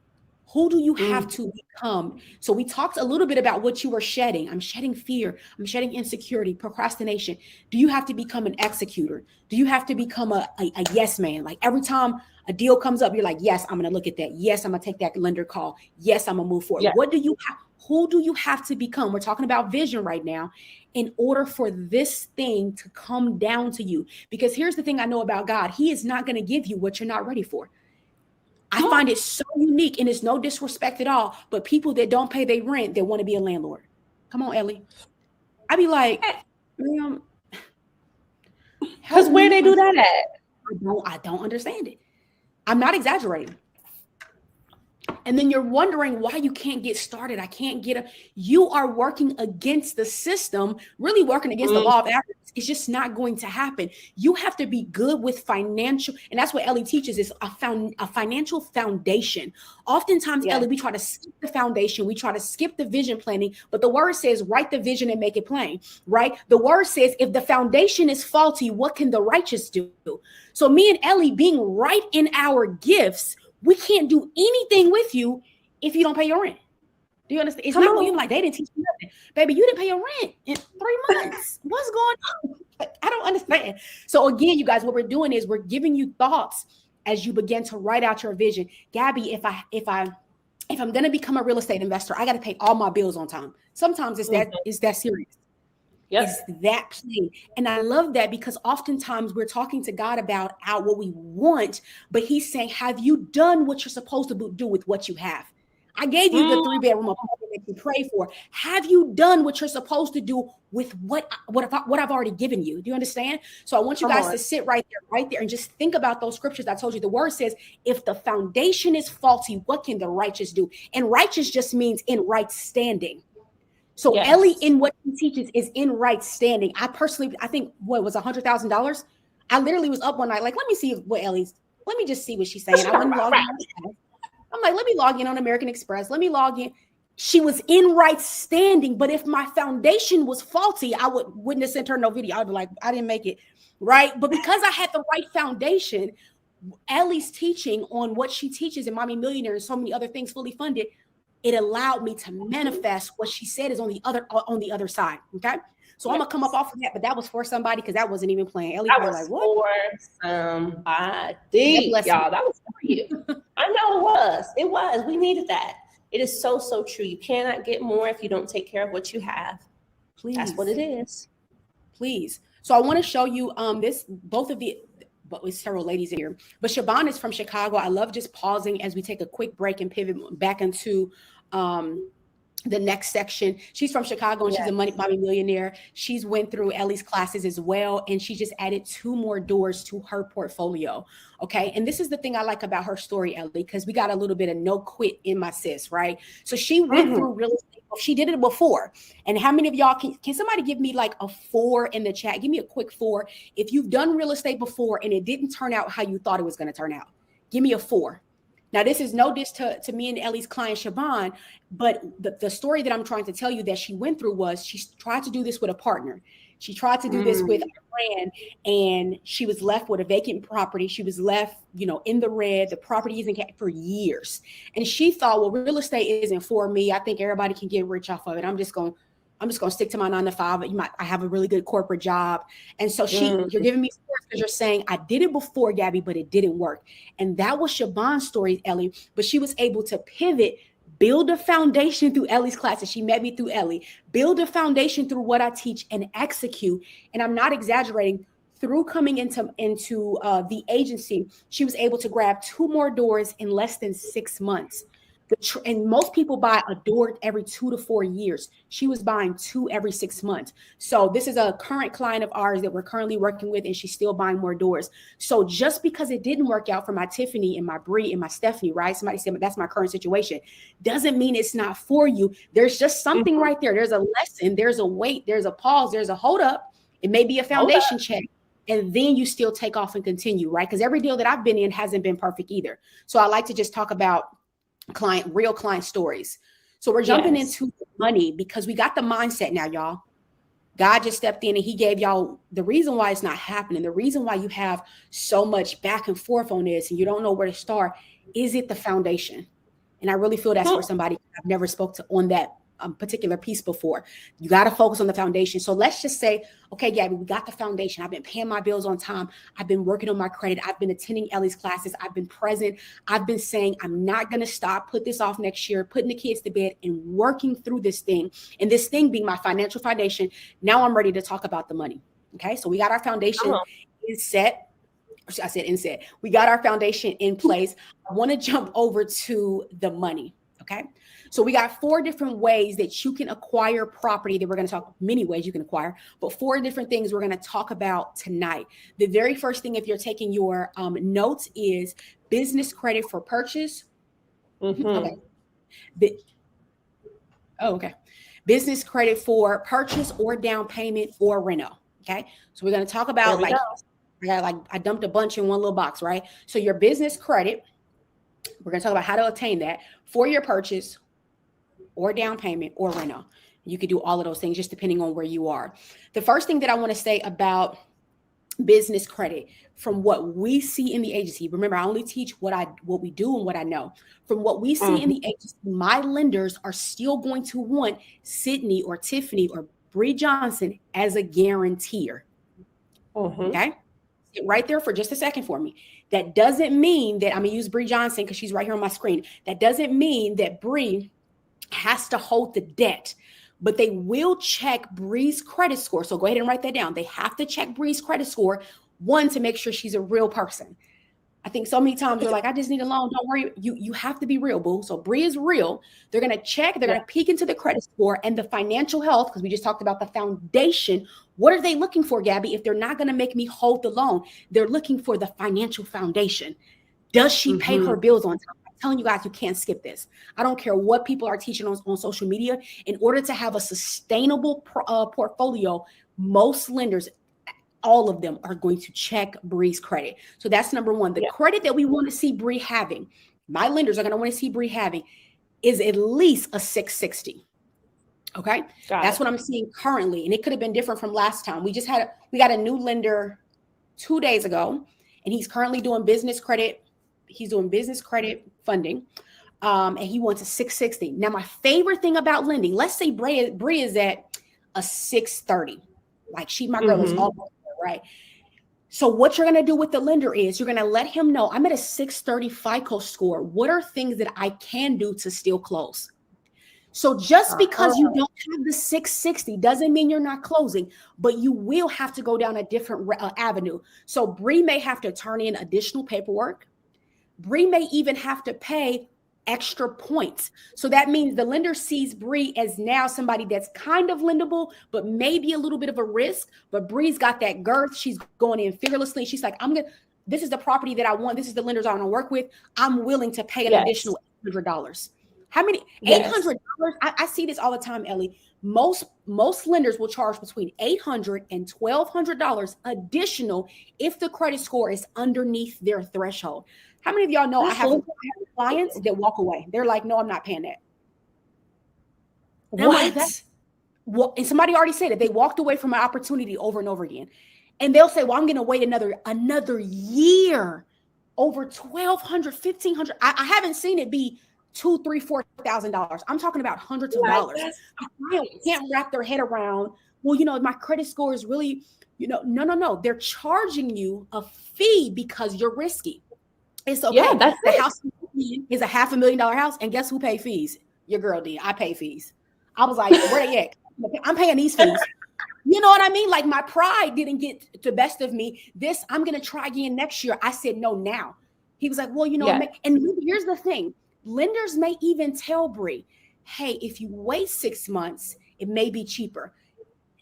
Who do you have to become? So we talked a little bit about what you were shedding. I'm shedding fear. I'm shedding insecurity, procrastination. Do you have to become an executor? Do you have to become a yes man? Like every time a deal comes up, you're like, yes, I'm going to look at that. Yes, I'm going to take that lender call. Yes, I'm going to move forward. Yeah. What do you have? Who do you have to become? We're talking about vision right now, in order for this thing to come down to you. Because here's the thing I know about God. He is not going to give you what you're not ready for. I find it so unique, and it's no disrespect at all, but people that don't pay their rent, they want to be a landlord. Come on, Ellie. I be like, ma'am, because where they do that at? I don't understand it. I'm not exaggerating. And then you're wondering why you can't get started. I can't get you are working against the system, really working against the law of averages. It's just not going to happen. You have to be good with financial, and that's what Ellie teaches, is a financial foundation. Oftentimes, Ellie, we try to skip the foundation. We try to skip the vision planning, but the word says, write the vision and make it plain, right? The word says, if the foundation is faulty, what can the righteous do? So me and Ellie being right in our gifts, we can't do anything with you if you don't pay your rent. Do you understand? It's not even like they didn't teach you nothing. Baby, you didn't pay your rent in 3 months. What's going on? I don't understand. So again, you guys, what we're doing is we're giving you thoughts as you begin to write out your vision. Gabby, if I'm going to become a real estate investor, I got to pay all my bills on time. Sometimes it's that serious. It's that plain. And I love that, because oftentimes we're talking to God about what we want, but he's saying, have you done what you're supposed to do with what you have? I gave you the 3-bedroom apartment that you pray for. Have you done what you're supposed to do with what I've already given you? Do you understand? So I want you guys to sit right there and just think about those scriptures I told you. The word says, if the foundation is faulty, what can the righteous do? And righteous just means in right standing. So Ellie, in what she teaches, is in right standing. I think what was $100,000. I literally was up one night, like, let me just see what she's saying. I went and logged in. I'm like, let me log in on American Express. Let me log in. She was in right standing, but if my foundation was faulty, I wouldn't have sent her no video. I'd be like, I didn't make it, right? But because I had the right foundation, Ellie's teaching on what she teaches in Mommy Millionaire and so many other things, Fully Funded, it allowed me to manifest what she said is on the other side. Okay. So I'm gonna come up off of that, but that was for somebody, because that wasn't even playing. Ellie was like, what? For somebody. Y'all, that was for you. I know it was. It was. We needed that. It is so, so true. You cannot get more if you don't take care of what you have. Please. That's what it is. Please. So I want to show you but with several ladies in here. But Siobhan is from Chicago. I love just pausing as we take a quick break and pivot back into the next section. She's from Chicago and she's a money millionaire. She's went through Ellie's classes as well. And she just added 2 more doors to her portfolio. Okay. And this is the thing I like about her story, Ellie, because we got a little bit of no quit in my sis, right? So she went through real estate. She did it before. And how many of y'all can somebody give me like a 4 in the chat? Give me a quick 4. If you've done real estate before and it didn't turn out how you thought it was going to turn out, give me a 4. Now, this is no diss to me and Ellie's client, Siobhan, but the story that I'm trying to tell you that she went through was she tried to do this with a partner. She tried to do this with a friend, and she was left with a vacant property. She was left, in the red. The property isn't kept for years. And she thought, well, real estate isn't for me. I think everybody can get rich off of it. I'm just going to stick to my 9 to 5. I have a really good corporate job. And so you're giving me stories because you're saying I did it before, Gabby, but it didn't work. And that was Siobhan's story, Ellie, but she was able to pivot, build a foundation through Ellie's classes. She met me through Ellie, build a foundation through what I teach and execute. And I'm not exaggerating. Through coming into the agency, she was able to grab 2 more doors in less than 6 months. And most people buy a door every 2 to 4 years. She was buying 2 every 6 months. So this is a current client of ours that we're currently working with, and she's still buying more doors. So just because it didn't work out for my Tiffany and my Bree and my Stephanie, right? Somebody said, that's my current situation. Doesn't mean it's not for you. There's just something right there. There's a lesson. There's a wait. There's a pause. There's a hold up. It may be a foundation check. And then you still take off and continue, right? Because every deal that I've been in hasn't been perfect either. So I like to just talk about real client stories. So we're jumping into money because we got the mindset now, y'all. God just stepped in and he gave y'all the reason why it's not happening. The reason why you have so much back and forth on this and you don't know where to start. Is it the foundation? And I really feel that's for somebody I've never spoke to on that particular piece before. You got to focus on the foundation. So let's just say, okay, Gabby, we got the foundation. I've been paying my bills on time. I've been working on my credit. I've been attending Ellie's classes. I've been present. I've been saying, I'm not going to stop, put this off next year, putting the kids to bed and working through this thing. And this thing being my financial foundation. Now I'm ready to talk about the money. Okay. So we got our foundation set. I said inset. We got our foundation in place. I want to jump over to the money. Okay. So we got 4 different ways that you can acquire property that we're going to talk, many ways you can acquire, but 4 different things we're going to talk about tonight. The very first thing, if you're taking your notes, is business credit for purchase. Okay. Okay. Business credit for purchase or down payment or reno. Okay. So we're going to talk about I dumped a bunch in one little box, right? So your business credit, we're going to talk about how to obtain that for your purchase or down payment or reno. You could do all of those things just depending on where you are. The first thing that I want to say about business credit, from what we see in the agency, remember, I only teach what we do and what I know. From what we see in the agency, my lenders are still going to want Sydney or Tiffany or Bree Johnson as a guarantor. Okay. Sit right there for just a second for me. That doesn't mean that I'm going to use Bree Johnson because she's right here on my screen. That doesn't mean that Bree has to hold the debt, but they will check Bree's credit score. So go ahead and write that down. They have to check Bree's credit score, one, to make sure she's a real person. I think so many times you're like, I just need a loan. Don't worry. You have to be real, boo. So Bree is real. They're going to check. They're going to peek into the credit score and the financial health, because we just talked about the foundation. What are they looking for, Gabby? If they're not going to make me hold the loan, they're looking for the financial foundation. Does she pay her bills on time? Telling you guys, you can't skip this. I don't care what people are teaching on social media. In order to have a sustainable portfolio, most lenders, all of them, are going to check Bree's credit. So that's number one. The credit that we want to see Bree having, my lenders are going to want to see Bree having, is at least a 660. Okay. That's what I'm seeing currently. And it could have been different from last time. We got a new lender 2 days ago, and he's currently doing business credit. He's doing business credit funding, and he wants a 660. Now, my favorite thing about lending, let's say Bree is at a 630. Like my girl is almost there, right? So what you're going to do with the lender is you're going to let him know, I'm at a 630 FICO score. What are things that I can do to still close? So just because you don't have the 660 doesn't mean you're not closing, but you will have to go down a different avenue. So Bree may have to turn in additional paperwork. Bree may even have to pay extra points. So that means the lender sees Bree as now somebody that's kind of lendable, but maybe a little bit of a risk. But Bree's got that girth. She's going in fearlessly. She's like, this is the property that I want. This is the lenders I want to work with. I'm willing to pay an additional $800. How many? $800. I see this all the time, Ellie. Most lenders will charge between $800 and $1,200 additional if the credit score is underneath their threshold. How many of y'all know I have clients that walk away? They're like, no, I'm not paying that. What? And somebody already said it. They walked away from an opportunity over and over again. And they'll say, well, I'm going to wait another year, over $1,200, $1,500. I haven't seen it be $2,000, $3,000, $4,000. I'm talking about hundreds of dollars. I can't wrap their head around, well, my credit score is really, no. They're charging you a fee because you're risky. It's okay. Yeah, the house is a $500,000 house. And guess who paid fees? Your girl did. I pay fees. I was like, where they at? I'm paying these fees. You know what I mean? Like my pride didn't get the best of me. I'm going to try again next year. I said, no, now. He was like, well, and here's the thing. Lenders may even tell Bree, hey, if you wait 6 months, it may be cheaper.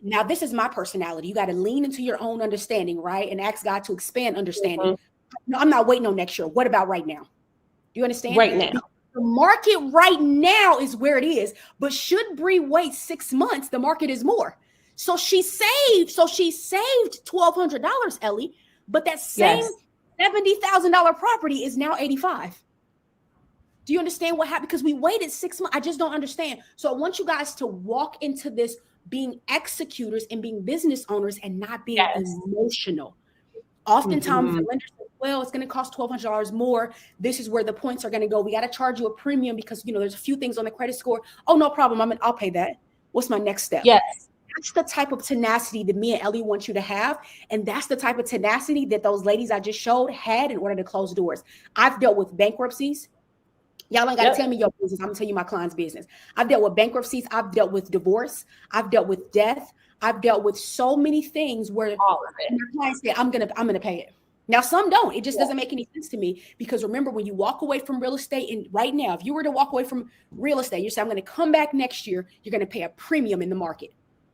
Now, this is my personality. You got to lean into your own understanding, right? And ask God to expand understanding. Mm-hmm. No, I'm not waiting on next year. What about right now? Do you understand? Right now. The market right now is where it is. But should Bree wait 6 months, the market is more. So she saved $1,200, Ellie. But that same $70,000 property is now $85,000. Do you understand what happened? Because we waited 6 months. I just don't understand. So I want you guys to walk into this being executors and being business owners and not being emotional. Oftentimes, the lender says, well, it's going to cost $1,200 more. This is where the points are going to go. We got to charge you a premium because, there's a few things on the credit score. Oh, no problem. I'll pay that. What's my next step? Yes. That's the type of tenacity that me and Ellie want you to have. And that's the type of tenacity that those ladies I just showed had in order to close doors. I've dealt with bankruptcies. Y'all ain't got to tell me your business. I'm going to tell you my client's business. I've dealt with bankruptcies. I've dealt with divorce. I've dealt with death. I've dealt with so many things where your client said, I'm going to pay it. Now, some don't. It just doesn't make any sense to me because remember, when you walk away from real estate, and right now, if you were to walk away from real estate, you say, I'm going to come back next year. You're going to pay a premium in the market.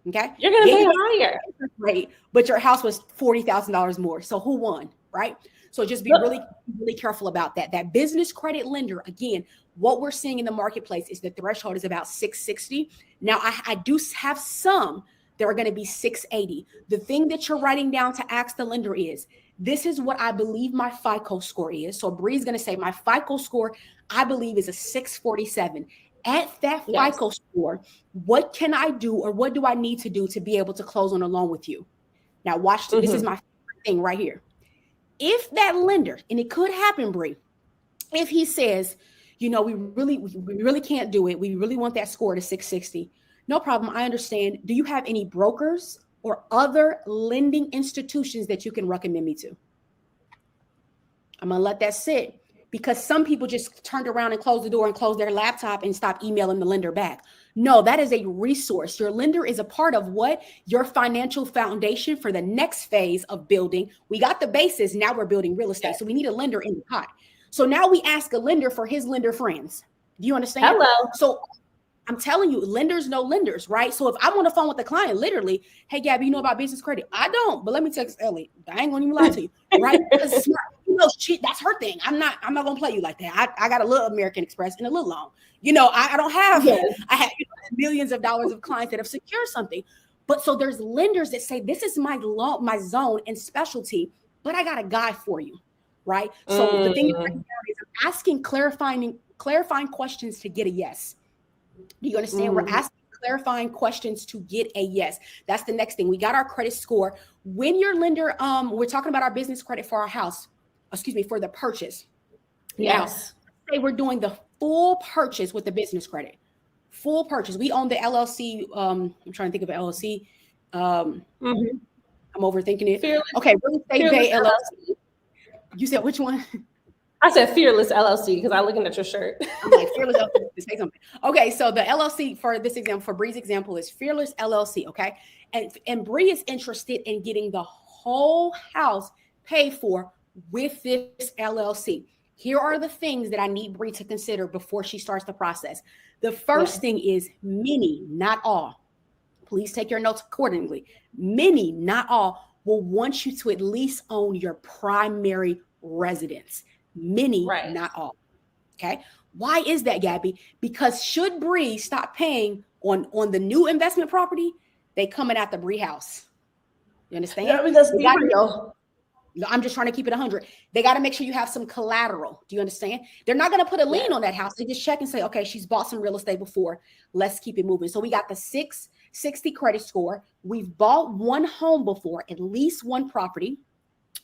Okay. You're going to pay higher. Right. But your house was $40,000 more. So who won? Right. So just be really, really careful about that. That business credit lender, again, what we're seeing in the marketplace is the threshold is about 660. Now, I do have some that are going to be 680. The thing that you're writing down to ask the lender is, this is what I believe my FICO score is. So Bree's going to say my FICO score, I believe, is a 647. At that FICO score, what can I do or what do I need to do to be able to close on a loan with you? Now, watch this. This is my thing right here. If that lender, and it could happen, Bree, if he says, we really can't do it. We really want that score to 660. No problem. I understand. Do you have any brokers or other lending institutions that you can recommend me to? I'm going to let that sit because some people just turned around and closed the door and closed their laptop and stopped emailing the lender back. No, that is a resource. Your lender is a part of what? Your financial foundation for the next phase of building. We got the basis. Now we're building real estate. So we need a lender in the pot. So now we ask a lender for his lender friends. Do you understand? Hello. So I'm telling you, lenders know lenders, right? So if I'm on the phone with the client, literally, hey, Gabby, you know about business credit? I don't, but let me text Ellie. I ain't gonna even lie to you, right? Because that's her thing. I'm not gonna play you like that. I got a little American Express and a little loan. I don't have. I have millions of dollars of clients that have secured something. But so there's lenders that say this is my zone and specialty, but I got a guy for you, right? So the thing is asking clarifying questions to get a yes. Do you understand? We're asking clarifying questions to get a yes. That's the next thing. We got our credit score. When your lender, we're talking about our business credit for our house, for the purchase. Yes. Now, say we're doing the full purchase with the business credit. Full purchase. We own the LLC. I'm trying to think of an LLC. I'm overthinking it. Fearless, Okay, Real Estate Bay LLC. LLC. You said which one? I said Fearless LLC because I'm looking at your shirt. I'm like, Fearless LLC, say something. Okay, so the LLC for this example, for Bree's example, is Fearless LLC, okay? And Bree is interested in getting the whole house paid for with this LLC. Here are the things that I need Bree to consider before she starts the process. The first thing is many, not all. Please take your notes accordingly. Many, not all, will want you to at least own your primary residence. Many, not all. Okay. Why is that, Gabby? Because should Bree stop paying on the new investment property, they coming at the Bree house. You understand? Yeah, let's be real. I'm just trying to keep it 100. They got to make sure you have some collateral. Do you understand? They're not going to put a lien on that house. They just check and say, okay, she's bought some real estate before. Let's keep it moving. So we got the 660 credit score. We've bought one home before, at least one property.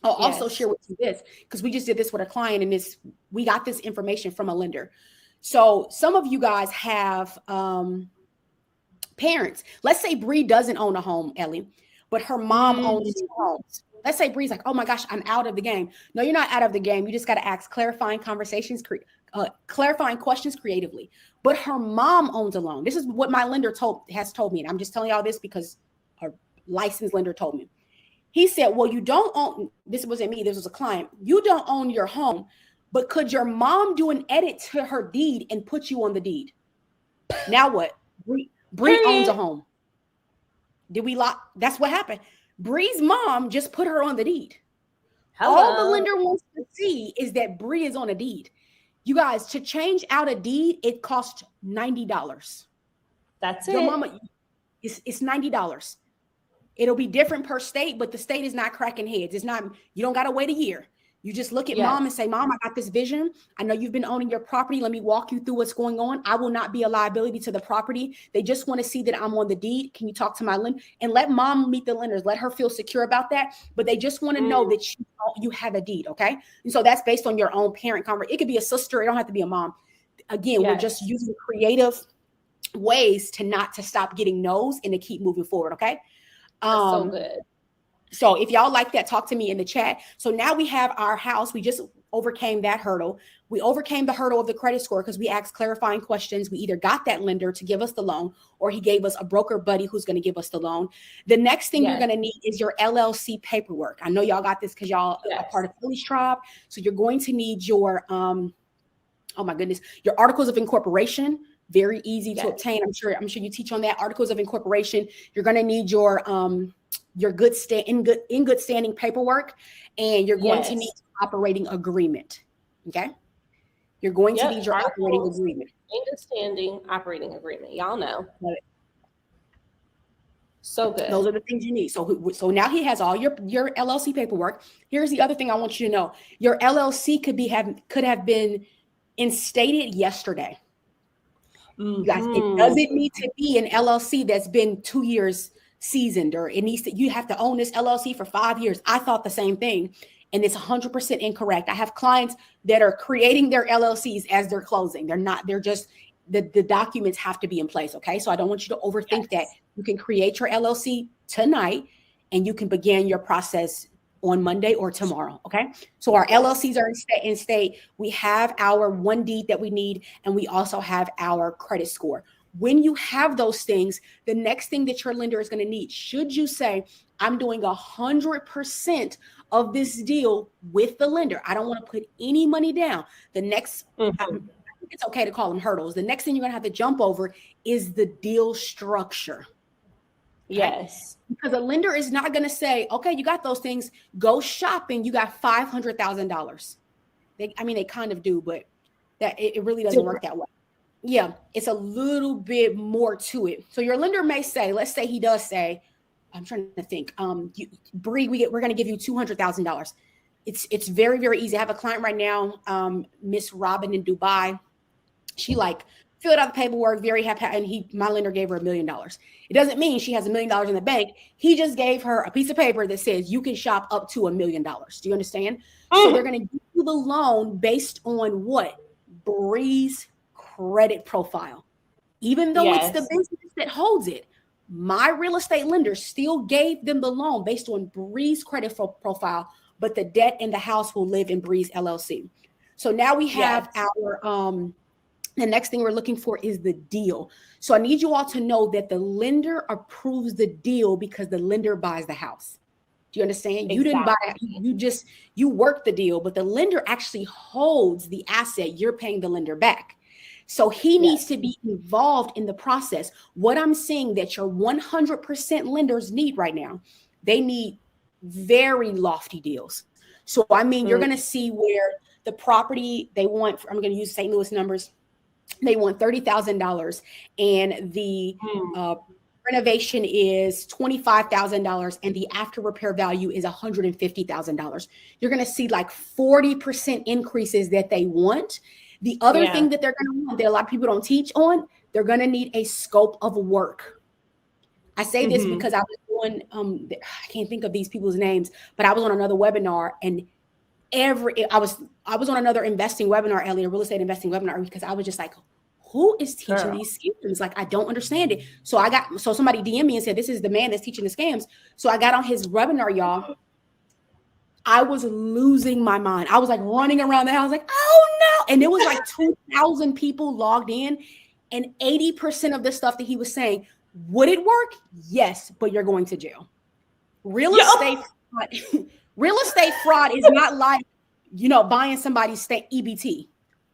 I'll also share with you this because we just did this with a client and we got this information from a lender. So some of you guys have parents. Let's say Bree doesn't own a home, Ellie, but her mom owns 2 homes. Let's say Bree's like, oh my gosh, I'm out of the game. No, you're not out of the game. You just got to ask clarifying questions creatively. But her mom owns a loan. This is what my lender has told me. And I'm just telling y'all this because a licensed lender told me. He said, well, you don't own, this wasn't me, this was a client. You don't own your home, but could your mom do an edit to her deed and put you on the deed? Now what? Bree owns a home. Did we lock? That's what happened. Bree's mom just put her on the deed. Hello. All the lender wants to see is that Bree is on a deed. You guys, to change out a deed, it costs $90. That's Your it. mama, it's $90. It'll be different per state, but the state is not cracking heads. It's not, you don't got to wait a year. You just look at mom and say, Mom, I got this vision. I know you've been owning your property. Let me walk you through what's going on. I will not be a liability to the property. They just want to see that I'm on the deed. Can you talk to my lender? And let mom meet the lenders. Let her feel secure about that. But they just want to know that you have a deed, okay? And so that's based on your own parent conversation. It could be a sister. It don't have to be a mom. Again, we're just using creative ways to stop getting no's and to keep moving forward, okay? So good. So if y'all like that, talk to me in the chat. So now we have our house. We just overcame that hurdle. We overcame the hurdle of the credit score because we asked clarifying questions. We either got that lender to give us the loan or he gave us a broker buddy who's going to give us the loan. The next thing you're going to need is your LLC paperwork. I know y'all got this because y'all are part of Philly's Tribe. So you're going to need your, oh my goodness, your articles of incorporation. Very easy to obtain. I'm sure you teach on that. Articles of incorporation. You're going to need your good standing paperwork, and you're going to need operating agreement. Okay. You're going to need your operating agreement. In good standing operating agreement. Y'all know. So good. Those are the things you need. So now he has all your LLC paperwork. Here's the other thing I want you to know. Your LLC could have been instated yesterday. You guys, it doesn't need to be an LLC that's been 2 years seasoned, or you have to own this LLC for 5 years. I thought the same thing, and it's 100% incorrect. I have clients that are creating their LLCs as they're closing. They're just, the documents have to be in place. Okay. So I don't want you to overthink that. You can create your LLC tonight and you can begin your process on Monday or tomorrow. Okay. So our LLCs are in state. We have our one deed that we need, and we also have our credit score. When you have those things, the next thing that your lender is going to need, should you say, I'm doing 100% of this deal with the lender, I don't want to put any money down. The next, I think it's okay to call them hurdles. The next thing you're going to have to jump over is the deal structure. Okay? Yes. Because a lender is not going to say, okay, you got those things, go shopping. You got $500,000. They kind of do, but it really doesn't work that way. Yeah, it's a little bit more to it. So your lender may say, let's say he does say, I'm trying to think, Bree, we're going to give you $200,000. It's very, very easy. I have a client right now, Miss Robin in Dubai. She filled out the paperwork, very happy, and my lender gave her $1 million. It doesn't mean she has $1 million in the bank. He just gave her a piece of paper that says you can shop up to $1 million. Do you understand? So they're going to give you the loan based on what? Bree's credit profile. Even though it's the business that holds it, My real estate lender still gave them the loan based on Bree's credit profile, but the debt in the house will live in Bree's LLC. So now we have our, the next thing we're looking for is the deal. So I need you all to know that the lender approves the deal because the lender buys the house. Do you understand? You didn't buy it. You work the deal, but the lender actually holds the asset. You're paying the lender back. So he needs to be involved in the process. What I'm saying that your 100% lenders need right now, they need very lofty deals. So, I mean, you're going to see where the property they want, I'm going to use St. Louis numbers. They want $30,000 and the renovation is $25,000 and the after repair value is $150,000. You're going to see like 40% increases that they want. The other thing that they're going to want that a lot of people don't teach on, they're going to need a scope of work. I say this because I was doing, I can't think of these people's names, but I was on another webinar and I was on another investing webinar, Ellie, a real estate investing webinar, because I was just like, who is teaching these scams? Like, I don't understand it. So somebody DM'd me and said, this is the man that's teaching the scams. So I got on his webinar, y'all. I was losing my mind. I was like running around the house like, oh no. And there was like 2,000 people logged in and 80% of the stuff that he was saying, would it work? Yes, but you're going to jail. Real estate fraud is not like, buying somebody's EBT.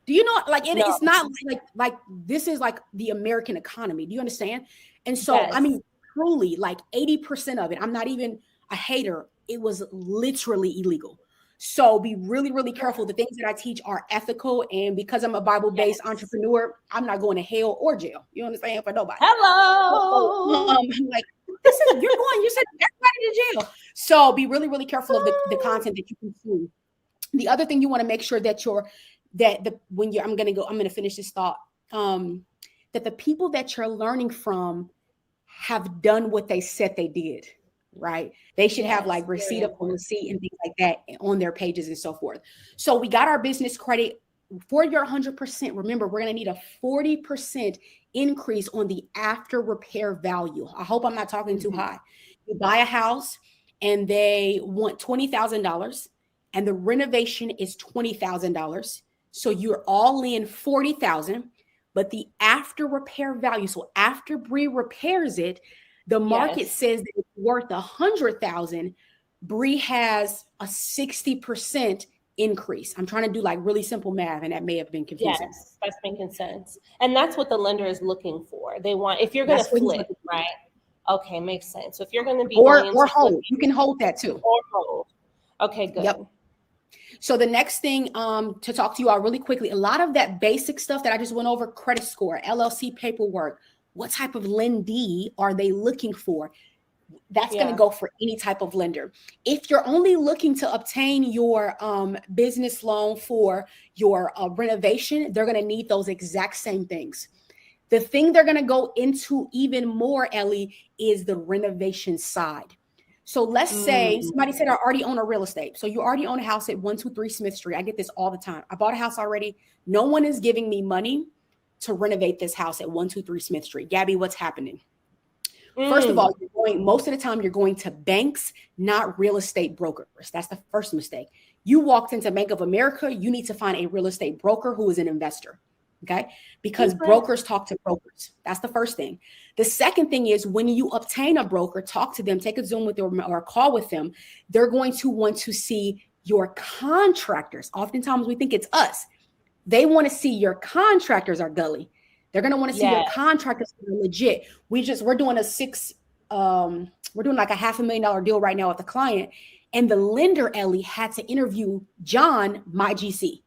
Do you know, like, it's not like this is like the American economy. Do you understand? And so, I mean, truly, like 80% of it, I'm not even a hater. It was literally illegal. So be really, really careful. The things that I teach are ethical. And because I'm a Bible-based entrepreneur, I'm not going to hell or jail. You understand? For nobody. Hello. Like, you're sending everybody to jail. So be really, really careful of the content that you consume. The other thing you want to make sure that I'm going to finish this thought, that the people that you're learning from have done what they said they did, right? They should have like receipt upon receipt and things like that on their pages and so forth. So we got our business credit for your 100%. Remember, we're going to need a 40% increase on the after repair value. I hope I'm not talking too high. You buy a house and they want $20,000 and the renovation is $20,000. So you're all in $40,000, but the after repair value. So after Bree repairs it, the market says that it's worth $100,000. Bree has a 60% increase. I'm trying to do like really simple math, and that may have been confusing. Yes, that's making sense. And that's what the lender is looking for. They want, if you're going to flip, right? Okay, makes sense. So if you're going to be or hold, you can hold that too. Or hold. Okay, good. Yep. So the next thing to talk to you all really quickly, a lot of that basic stuff that I just went over, credit score, LLC paperwork, what type of lendee are they looking for? That's going to go for any type of lender. If you're only looking to obtain your business loan for your renovation, they're going to need those exact same things. The thing they're going to go into even more, Ellie, is the renovation side. So let's say somebody said, I already own a real estate. So you already own a house at 123 Smith Street. I get this all the time. I bought a house already. No one is giving me money to renovate this house at 123 Smith Street. Gabby, what's happening? First of all, most of the time you're going to banks, not real estate brokers. That's the first mistake. You walked into Bank of America, you need to find a real estate broker who is an investor. Okay. Because brokers talk to brokers. That's the first thing. The second thing is when you obtain a broker, talk to them, take a Zoom with them or a call with them. They're going to want to see your contractors. Oftentimes we think it's us. They want to see your contractors are gully. They're going to want to see your contractors are legit. We're doing we're doing like a $500,000 deal right now with the client. And the lender, Ellie, had to interview John, my GC.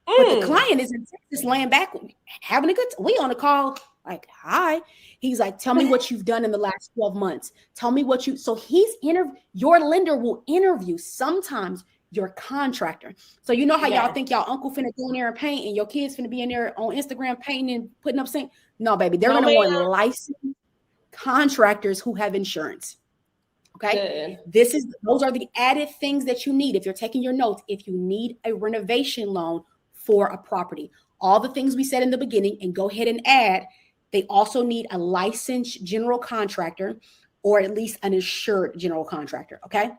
But the client is in Texas laying back, having a good time. We on the call, like, hi. He's like, tell me what you've done in the last 12 months. Tell me what so your lender will interview sometimes your contractor. So you know how y'all think y'all uncle finna go in there and paint and your kids finna be in there on Instagram painting and putting up saying, no, baby, they're gonna want licensed contractors who have insurance. Okay. Good. Those are the added things that you need. If you're taking your notes, if you need a renovation loan for a property, all the things we said in the beginning, and go ahead and add They also need a licensed general contractor or at least an insured general contractor. Okay.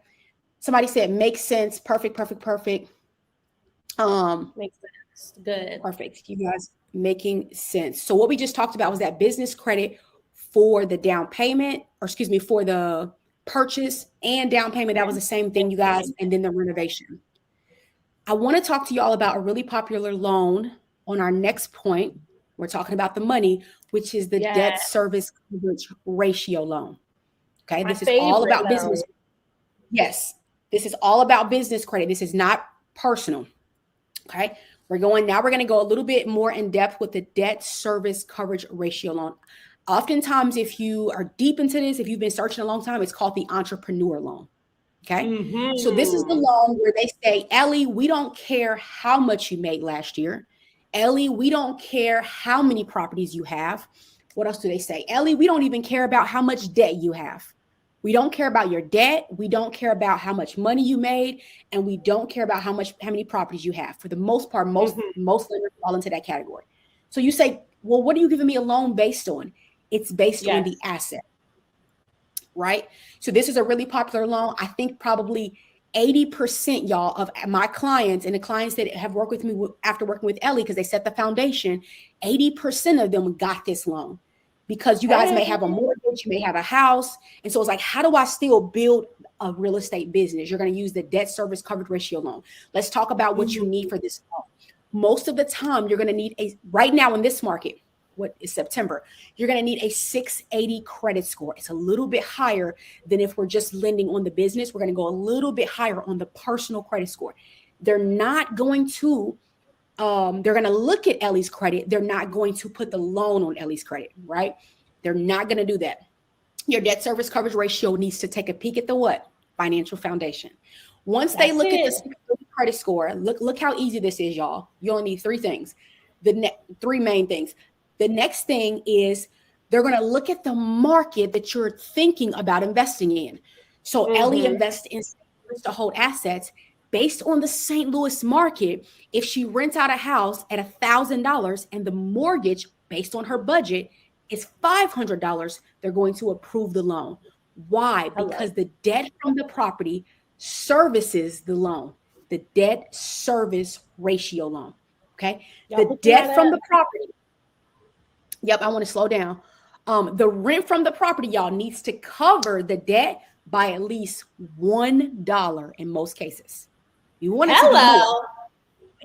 Somebody said, makes sense. Perfect. Makes sense. Good. Perfect. You guys making sense. So what we just talked about was that business credit for the down payment, or excuse me, for the purchase and down payment. That was the same thing, you guys. And then the renovation. I want to talk to y'all about a really popular loan on our next point. We're talking about the money, which is the debt service coverage ratio loan. Okay. This is all about business. Yes. This is all about business credit. This is not personal. Okay. We're going to go a little bit more in depth with the debt service coverage ratio loan. Oftentimes, if you are deep into this, if you've been searching a long time, it's called the entrepreneur loan. Okay. So this is the loan where they say, Ellie, we don't care how much you made last year. Ellie, we don't care how many properties you have. What else do they say? Ellie, we don't even care about how much debt you have. We don't care about your debt. We don't care about how much money you made. And we don't care about how many properties you have. For the most part, most lenders fall into that category. So you say, well, what are you giving me a loan based on? It's based on the asset, right? So this is a really popular loan. I think probably 80%, y'all, of my clients and the clients that have worked with me after working with Ellie, because they set the foundation, 80% of them got this loan. Because you guys may have a mortgage, you may have a house. And so it's like, how do I still build a real estate business? You're going to use the debt service coverage ratio loan. Let's talk about what you need for this loan. Most of the time, you're going to need right now in this market, what is September, you're going to need a 680 credit score. It's a little bit higher than if we're just lending on the business. We're going to go a little bit higher on the personal credit score. They're not going to they're going to look at Ellie's credit. They're not going to put the loan on Ellie's credit, right? They're not going to do that. Your debt service coverage ratio needs to take a peek at the what? Financial foundation. Once they look at the credit score, look how easy this is, y'all. You only need three things. Three main things. The next thing is they're going to look at the market that you're thinking about investing in. So Ellie invests in to hold assets. Based on the St. Louis market, if she rents out a house at $1,000 and the mortgage based on her budget is $500, they're going to approve the loan. Why? Because the debt from the property services the loan, the debt service ratio loan. Okay. The debt from the property. Yep. I want to slow down. The rent from the property, y'all, needs to cover the debt by at least $1 in most cases. You want it to be more.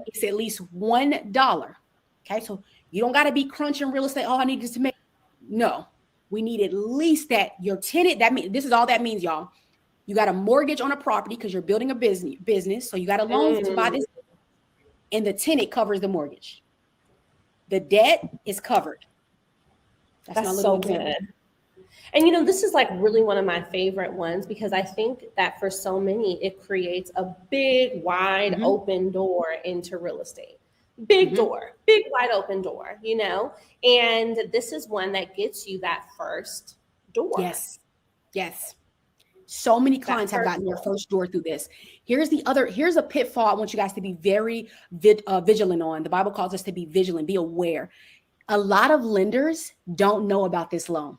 It's at least $1. Okay, so you don't got to be crunching real estate. Oh, I need this to make. No, we need at least that. Your tenant. That means this is all that means, y'all. You got a mortgage on a property because you're building a business. So you got a loan to buy this, and the tenant covers the mortgage. The debt is covered. That's so good. And, you know, this is like really one of my favorite ones because I think that for so many, it creates a big, wide open door into real estate. Big door, big, wide open door, you know, and this is one that gets you that first door. Yes. Yes. So many clients have gotten their first door through this. Here's a pitfall I want you guys to be very vigilant on. The Bible calls us to be vigilant, be aware. A lot of lenders don't know about this loan.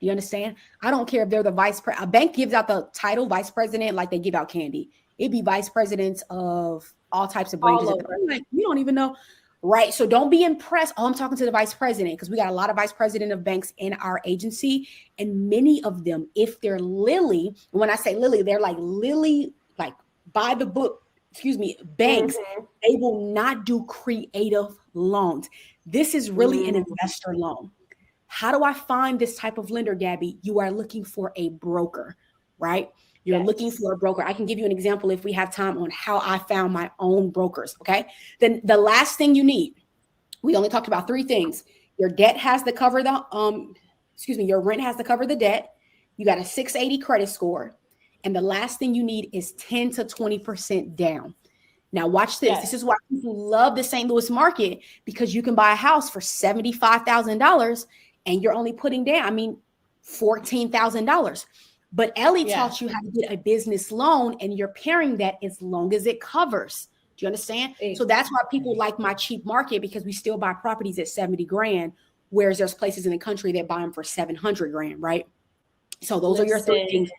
You understand? I don't care if they're the vice president. A bank gives out the title vice president like they give out candy. It'd be vice presidents of all types of branches. Like, you don't even know. Right. So don't be impressed. Oh, I'm talking to the vice president because we got a lot of vice president of banks in our agency. And many of them, if they're Lily, when I say Lily, they're like Lily, like by the book, banks, they will not do creative loans. This is really an investor loan. How do I find this type of lender, Gabby? You are looking for a broker, right? You're looking for a broker. I can give you an example if we have time on how I found my own brokers, okay? Then the last thing you need, we only talked about three things. Your debt has to cover your rent has to cover the debt. You got a 680 credit score. And the last thing you need is 10 to 20% down. Now watch this. This is why people love the St. Louis market because you can buy a house for $75,000 and you're only putting down, $14,000. But Ellie taught you how to get a business loan and you're pairing that as long as it covers. Do you understand? So that's why people like my cheap market because we still buy properties at 70 grand. whereas there's places in the country that buy them for 700 grand, right? So those are your three things.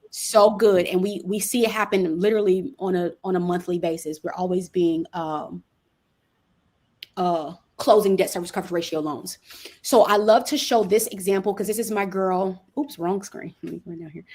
So good. And we see it happen literally on a monthly basis. We're always being closing debt service coverage ratio loans. So I love to show this example because this is my girl. Oops, wrong screen. Let me go down here.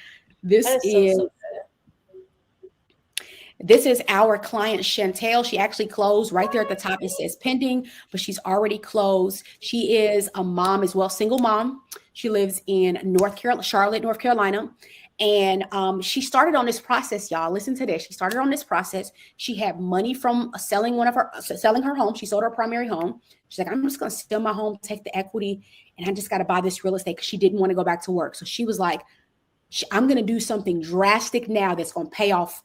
This is our client Chantel. She actually closed right there at the top. It says pending, but she's already closed. She is a mom as well, single mom. She lives in Charlotte, North Carolina. And she started on this process, y'all. Listen to this. She started on this process. She had money from selling her home. She sold her primary home. She's like, I'm just going to sell my home, take the equity, and I just got to buy this real estate because she didn't want to go back to work. So she was like, I'm going to do something drastic now that's going to pay off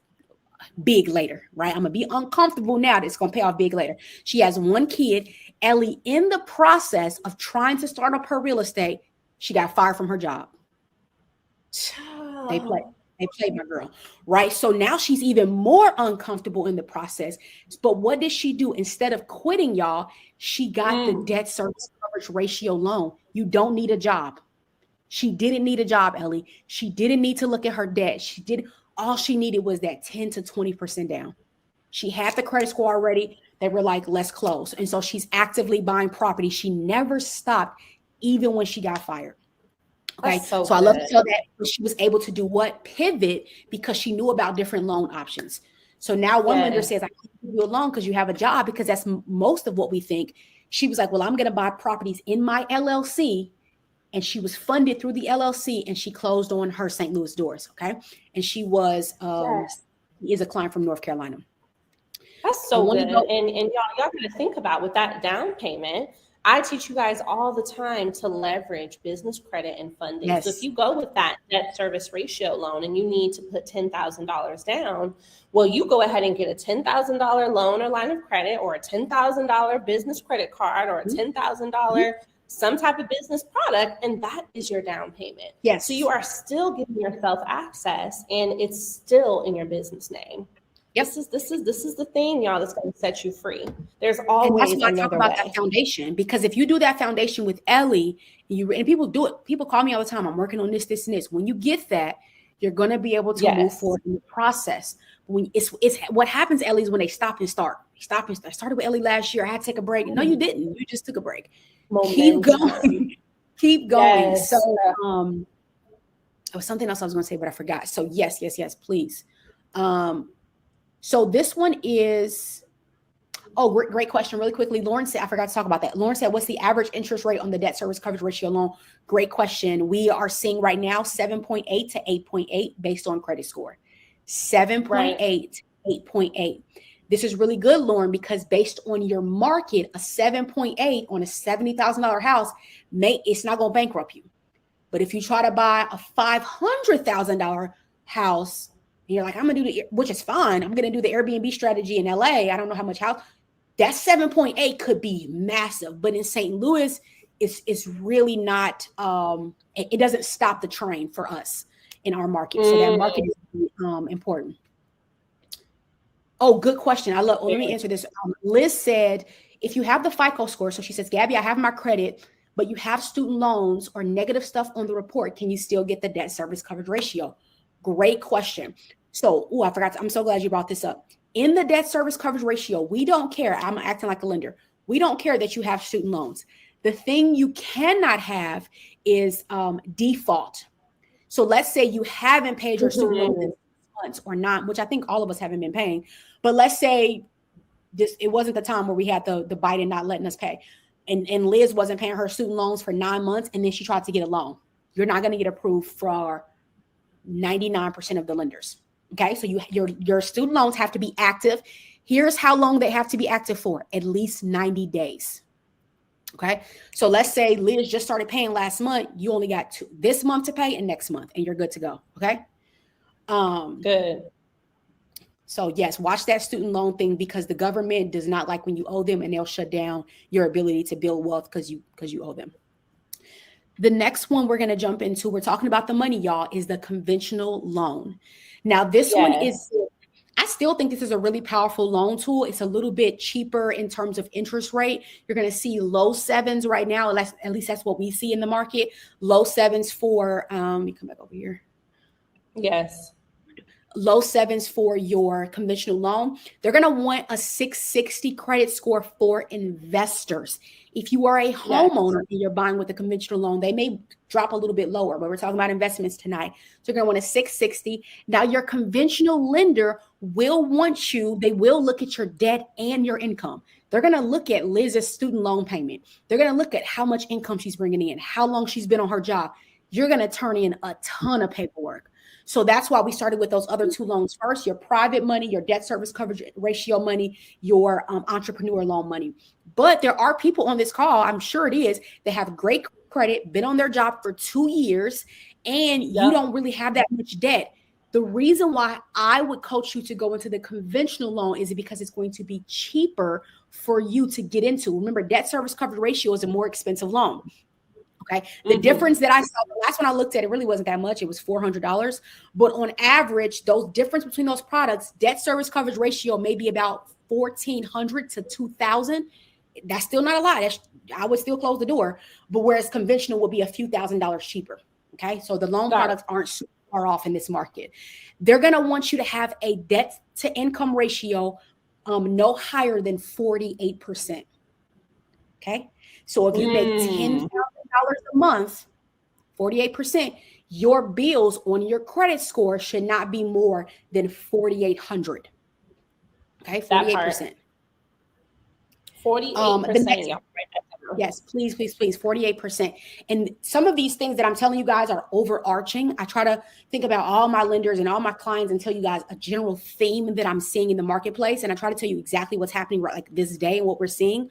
big later, right? I'm going to be uncomfortable now that's going to pay off big later. She has one kid. Ellie, in the process of trying to start up her real estate, she got fired from her job. They played my girl, right? So now she's even more uncomfortable in the process. But what did she do? Instead of quitting, y'all, she got the debt service coverage ratio loan. You don't need a job. She didn't need a job, Ellie. She didn't need to look at her debt. All she needed was that 10 to 20% down. She had the credit score already. They were like, let's close. And so she's actively buying property. She never stopped, even when she got fired. Okay. So I love to tell that she was able to do what? Pivot, because she knew about different loan options. So now one lender says, I can't give you a loan because you have a job, because that's most of what we think. She was like, well, I'm going to buy properties in my LLC. And she was funded through the LLC, and she closed on her St. Louis doors. Okay. And she was, is a client from North Carolina. That's so good. And y'all got to think about with that down payment. I teach you guys all the time to leverage business credit and funding. Yes. So if you go with that debt service ratio loan and you need to put $10,000 down, well, you go ahead and get a $10,000 loan or line of credit, or a $10,000 business credit card, or a $10,000 some type of business product, and that is your down payment. Yes. So you are still giving yourself access, and it's still in your business name. Yep. This is the thing, y'all, that's going to set you free. There's always another way. That's why I talk about that foundation, because if you do that foundation with Ellie, and people do it, people call me all the time, I'm working on this, this, and this. When you get that, you're going to be able to move forward in the process. When it's what happens, Ellie, is when they stop and start. I started with Ellie last year. I had to take a break. No, you didn't. You just took a break. Keep going. Keep going. Yes. So there was something else I was going to say, but I forgot. So yes, please. So this one is, great question. Really quickly, Lauren said, I forgot to talk about that. Lauren said, what's the average interest rate on the debt service coverage ratio loan? Great question. We are seeing right now 7.8 to 8.8 based on credit score. 7.8 to 8.8. This is really good, Lauren, because based on your market, a 7.8 on a $70,000 house, it's not going to bankrupt you. But if you try to buy a $500,000 house, and you're like, I'm going to do which is fine. I'm going to do the Airbnb strategy in LA. I don't know how much house. That 7.8 could be massive. But in St. Louis, it's really not, it doesn't stop the train for us in our market. So that market is really, important. Oh, good question. Let me answer this. Liz said, if you have the FICO score, so she says, Gabby, I have my credit, but you have student loans or negative stuff on the report, can you still get the debt service coverage ratio? Great question. So, I forgot. I'm so glad you brought this up. In the debt service coverage ratio, we don't care. I'm acting like a lender. We don't care that you have student loans. The thing you cannot have is default. So let's say you haven't paid your student loans in 6 months or not, which I think all of us haven't been paying. But let's say it wasn't the time where we had the Biden not letting us pay. And Liz wasn't paying her student loans for 9 months, and then she tried to get a loan. You're not going to get approved for 99% of the lenders. Okay. So your student loans have to be active. Here's how long they have to be active for: at least 90 days. Okay. So let's say Liz just started paying last month. You only got this month to pay and next month, and you're good to go. Okay. Good. So yes, watch that student loan thing, because the government does not like when you owe them, and they'll shut down your ability to build wealth because you owe them. The next one we're going to jump into, we're talking about the money, y'all, is the conventional loan. Now, this one is, I still think this is a really powerful loan tool. It's a little bit cheaper in terms of interest rate. You're going to see low sevens right now. At least that's what we see in the market. Low sevens for, let me come back over here. Yes. Low sevens for your conventional loan. They're going to want a 660 credit score for investors. If you are a homeowner and you're buying with a conventional loan, they may drop a little bit lower, but we're talking about investments tonight. So you're going to want a 660. Now your conventional lender will want you, they will look at your debt and your income. They're going to look at Liz's student loan payment. They're going to look at how much income she's bringing in, how long she's been on her job. You're going to turn in a ton of paperwork. So that's why we started with those other two loans first, your private money, your debt service coverage ratio money, your entrepreneur loan money. But there are people on this call, I'm sure it is, that have great credit, been on their job for 2 years, and you don't really have that much debt. The reason why I would coach you to go into the conventional loan is because it's going to be cheaper for you to get into. Remember, debt service coverage ratio is a more expensive loan. Okay. The difference that I saw, the last one I looked at, it really wasn't that much. It was $400. But on average, those difference between those products, debt service coverage ratio may be about $1,400 to $2,000. That's still not a lot. I would still close the door. But whereas conventional would be a few $1,000s cheaper. Okay. So the loan products aren't super far off in this market. They're going to want you to have a debt to income ratio no higher than 48%. Okay. So if you make $10,000 a month, 48%, your bills on your credit score should not be more than 4,800. Okay, 48%. 48%. Yes, please, 48%. And some of these things that I'm telling you guys are overarching. I try to think about all my lenders and all my clients and tell you guys a general theme that I'm seeing in the marketplace. And I try to tell you exactly what's happening right like this day and what we're seeing.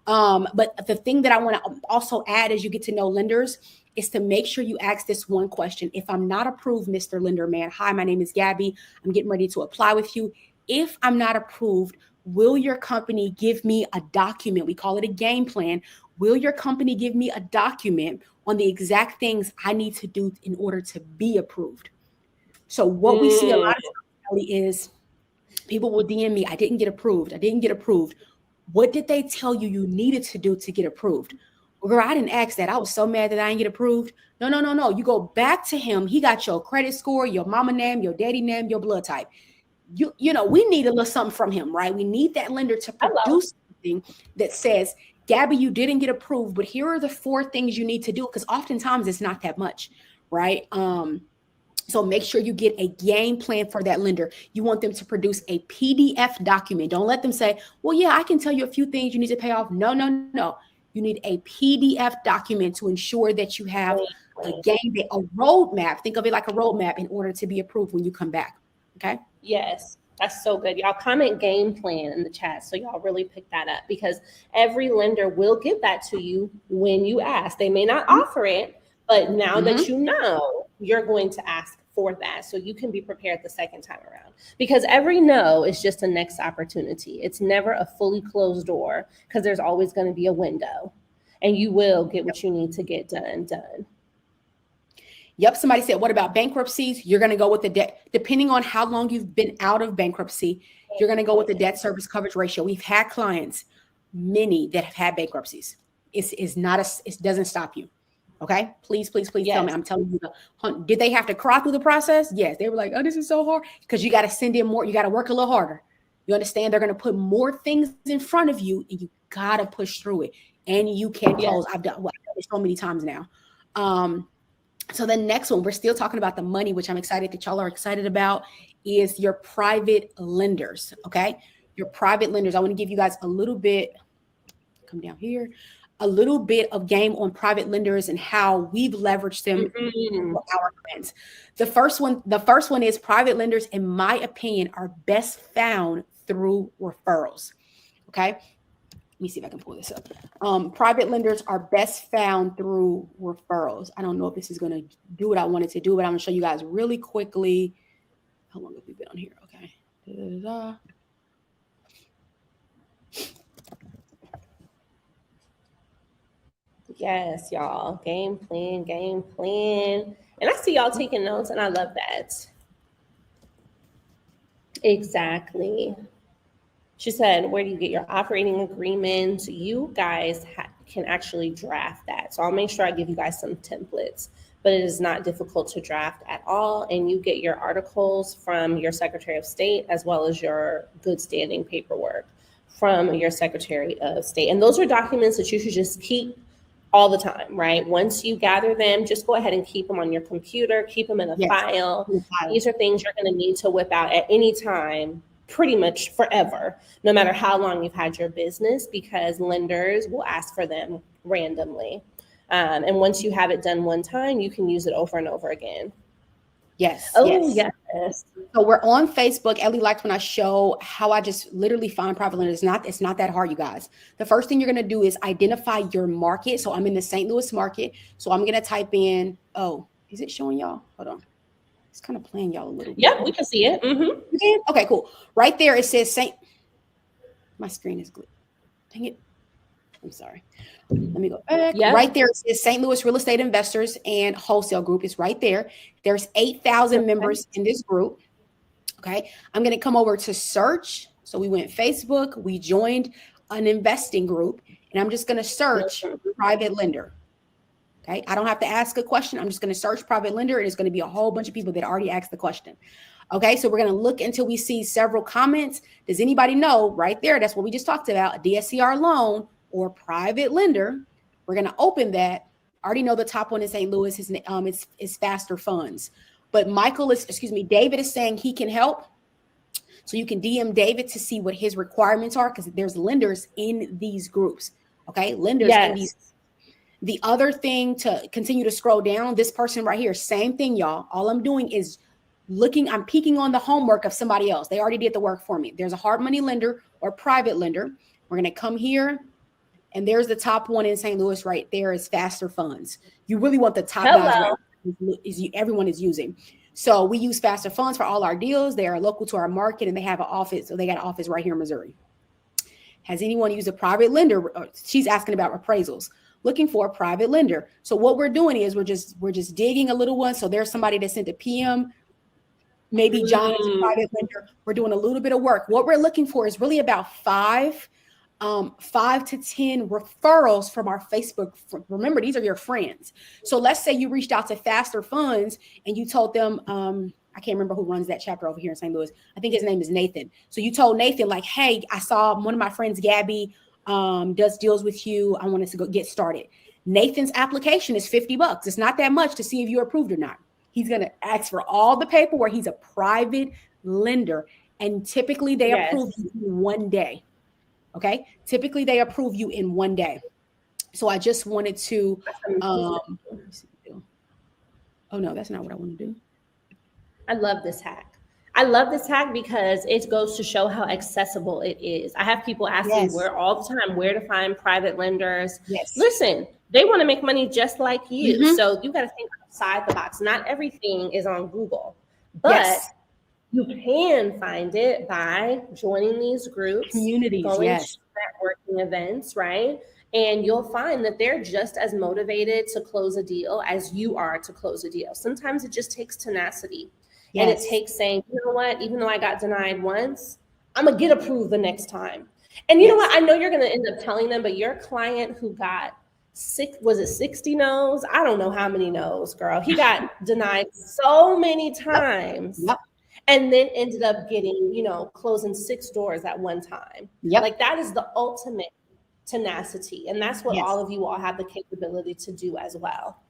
But the thing that I want to also add as you get to know lenders is to make sure you ask this one question. If I'm not approved, Mr. Lender Man, hi, my name is Gabby. I'm getting ready to apply with you. If I'm not approved, will your company give me a document? We call it a game plan. Will your company give me a document on the exact things I need to do in order to be approved? So what we see a lot of times is people will DM me, I didn't get approved. What did they tell you you needed to do to get approved? Well, girl, I didn't ask that. I was so mad that I didn't get approved. No. You go back to him. He got your credit score, your mama name, your daddy name, your blood type. You know, we need a little something from him, right? We need that lender to produce something that says, Gabby, you didn't get approved, but here are the 4 things you need to do. Because oftentimes it's not that much, right? So make sure you get a game plan for that lender. You want them to produce a PDF document. Don't let them say, well, yeah, I can tell you a few things you need to pay off. No. You need a PDF document to ensure that you have a roadmap. Think of it like a roadmap in order to be approved when you come back. Okay. Yes. That's so good. Y'all comment game plan in the chat. So y'all really pick that up because every lender will give that to you when you ask. They may not offer it, but now that you know, you're going to ask for that. So you can be prepared the second time around because every no is just a next opportunity. It's never a fully closed door because there's always going to be a window and you will get what you need to get done. Yep. Somebody said, what about bankruptcies? You're going to go with the debt. Depending on how long you've been out of bankruptcy, you're going to go with the debt service coverage ratio. We've had clients, many that have had bankruptcies. It doesn't stop you. Okay. Please tell me. I'm telling you, did they have to crawl through the process? Yes. They were like, oh, this is so hard because you got to send in more. You got to work a little harder. You understand? They're going to put more things in front of you and you got to push through it and you can close. I've done it so many times now. So the next one, we're still talking about the money, which I'm excited that y'all are excited about, is your private lenders. Okay. Your private lenders. I want to give you guys a little bit, come down here, a little bit of game on private lenders and how we've leveraged them for our clients. The first one is private lenders, in my opinion, are best found through referrals. Okay. Let me see if I can pull this up. Private lenders are best found through referrals. I don't know if this is going to do what I wanted to do, but I'm going to show you guys really quickly. How long have we been on here? Okay. Yes, y'all. Game plan. And I see y'all taking notes and I love that. Exactly. She said, where do you get your operating agreement? You guys can actually draft that. So I'll make sure I give you guys some templates, but it is not difficult to draft at all. And you get your articles from your Secretary of State as well as your good standing paperwork from your Secretary of State. And those are documents that you should just keep all the time, right? Once you gather them, just go ahead and keep them on your computer, keep them in a file. These are things you're going to need to whip out at any time, pretty much forever, no matter how long you've had your business, because lenders will ask for them randomly. And once you have it done one time, you can use it over and over again. Yes. Oh, yes. So we're on Facebook. Ellie liked when I show how I just literally find private lenders. It's not that hard, you guys. The first thing you're going to do is identify your market. So I'm in the St. Louis market. So I'm going to type in, oh, is it showing y'all? Hold on. It's kind of playing y'all a little bit. Yep, we can see it. Mm-hmm. You can? Okay, cool. Right there, it says my screen is glitched. Dang it. I'm sorry. Let me go back. Yep. Right there, it says St. Louis Real Estate Investors and Wholesale Group. It's right there. There's 8,000 members in this group. Okay. I'm going to come over to search. So we went Facebook. We joined an investing group. And I'm just going to search private lender. Okay. I don't have to ask a question. I'm just going to search private lender. And it's going to be a whole bunch of people that already asked the question. Okay. So we're going to look until we see several comments. Does anybody know right there? That's what we just talked about. A DSCR loan or private lender. We're going to open that. I already know the top one in St. Louis is Faster Funds. But David is saying he can help. So you can DM David to see what his requirements are, because there's lenders in these groups. Okay. Lenders in these. The other thing, to continue to scroll down, this person right here, same thing, y'all. All I'm doing is I'm peeking on the homework of somebody else. They already did the work for me. There's a hard money lender or private lender. We're going to come here. And there's the top one in St. Louis right there is Faster Funds. You really want the top guys everyone is using. So we use Faster Funds for all our deals. They are local to our market and they have an office. So they got an office right here in Missouri. Has anyone used a private lender? She's asking about appraisals, looking for a private lender. So what we're doing is we're just digging a little one. So there's somebody that sent a PM. Maybe John is a private lender. We're doing a little bit of work. What we're looking for is really about 5 to 10 referrals from our Facebook. Remember, these are your friends. So let's say you reached out to Faster Funds and you told them, I can't remember who runs that chapter over here in St. Louis. I think his name is Nathan. So you told Nathan, like, hey, I saw one of my friends, Gabby, does deals with you. I wanted to go get started. Nathan's application is $50. It's not that much to see if you're approved or not. He's going to ask for all the paperwork. He's a private lender. And typically they approve you in one day. Okay. Typically they approve you in one day. So I just wanted to, oh no, that's not what I want to do. I love this hack. I love this hack because it goes to show how accessible it is. I have people asking all the time where to find private lenders. Yes. Listen, they want to make money just like you. Mm-hmm. So you got to think outside the box. Not everything is on Google, but you can find it by joining these groups, communities, going to networking events, right? And you'll find that they're just as motivated to close a deal as you are to close a deal. Sometimes it just takes tenacity. And it takes saying, you know what, even though I got denied once, I'm going to get approved the next time. And you know what, I know you're going to end up telling them, but your client who got 60 no's? I don't know how many no's, girl. He got denied so many times. And then ended up getting, closing 6 doors at one time. Like that is the ultimate tenacity. And that's what all of you all have the capability to do as well.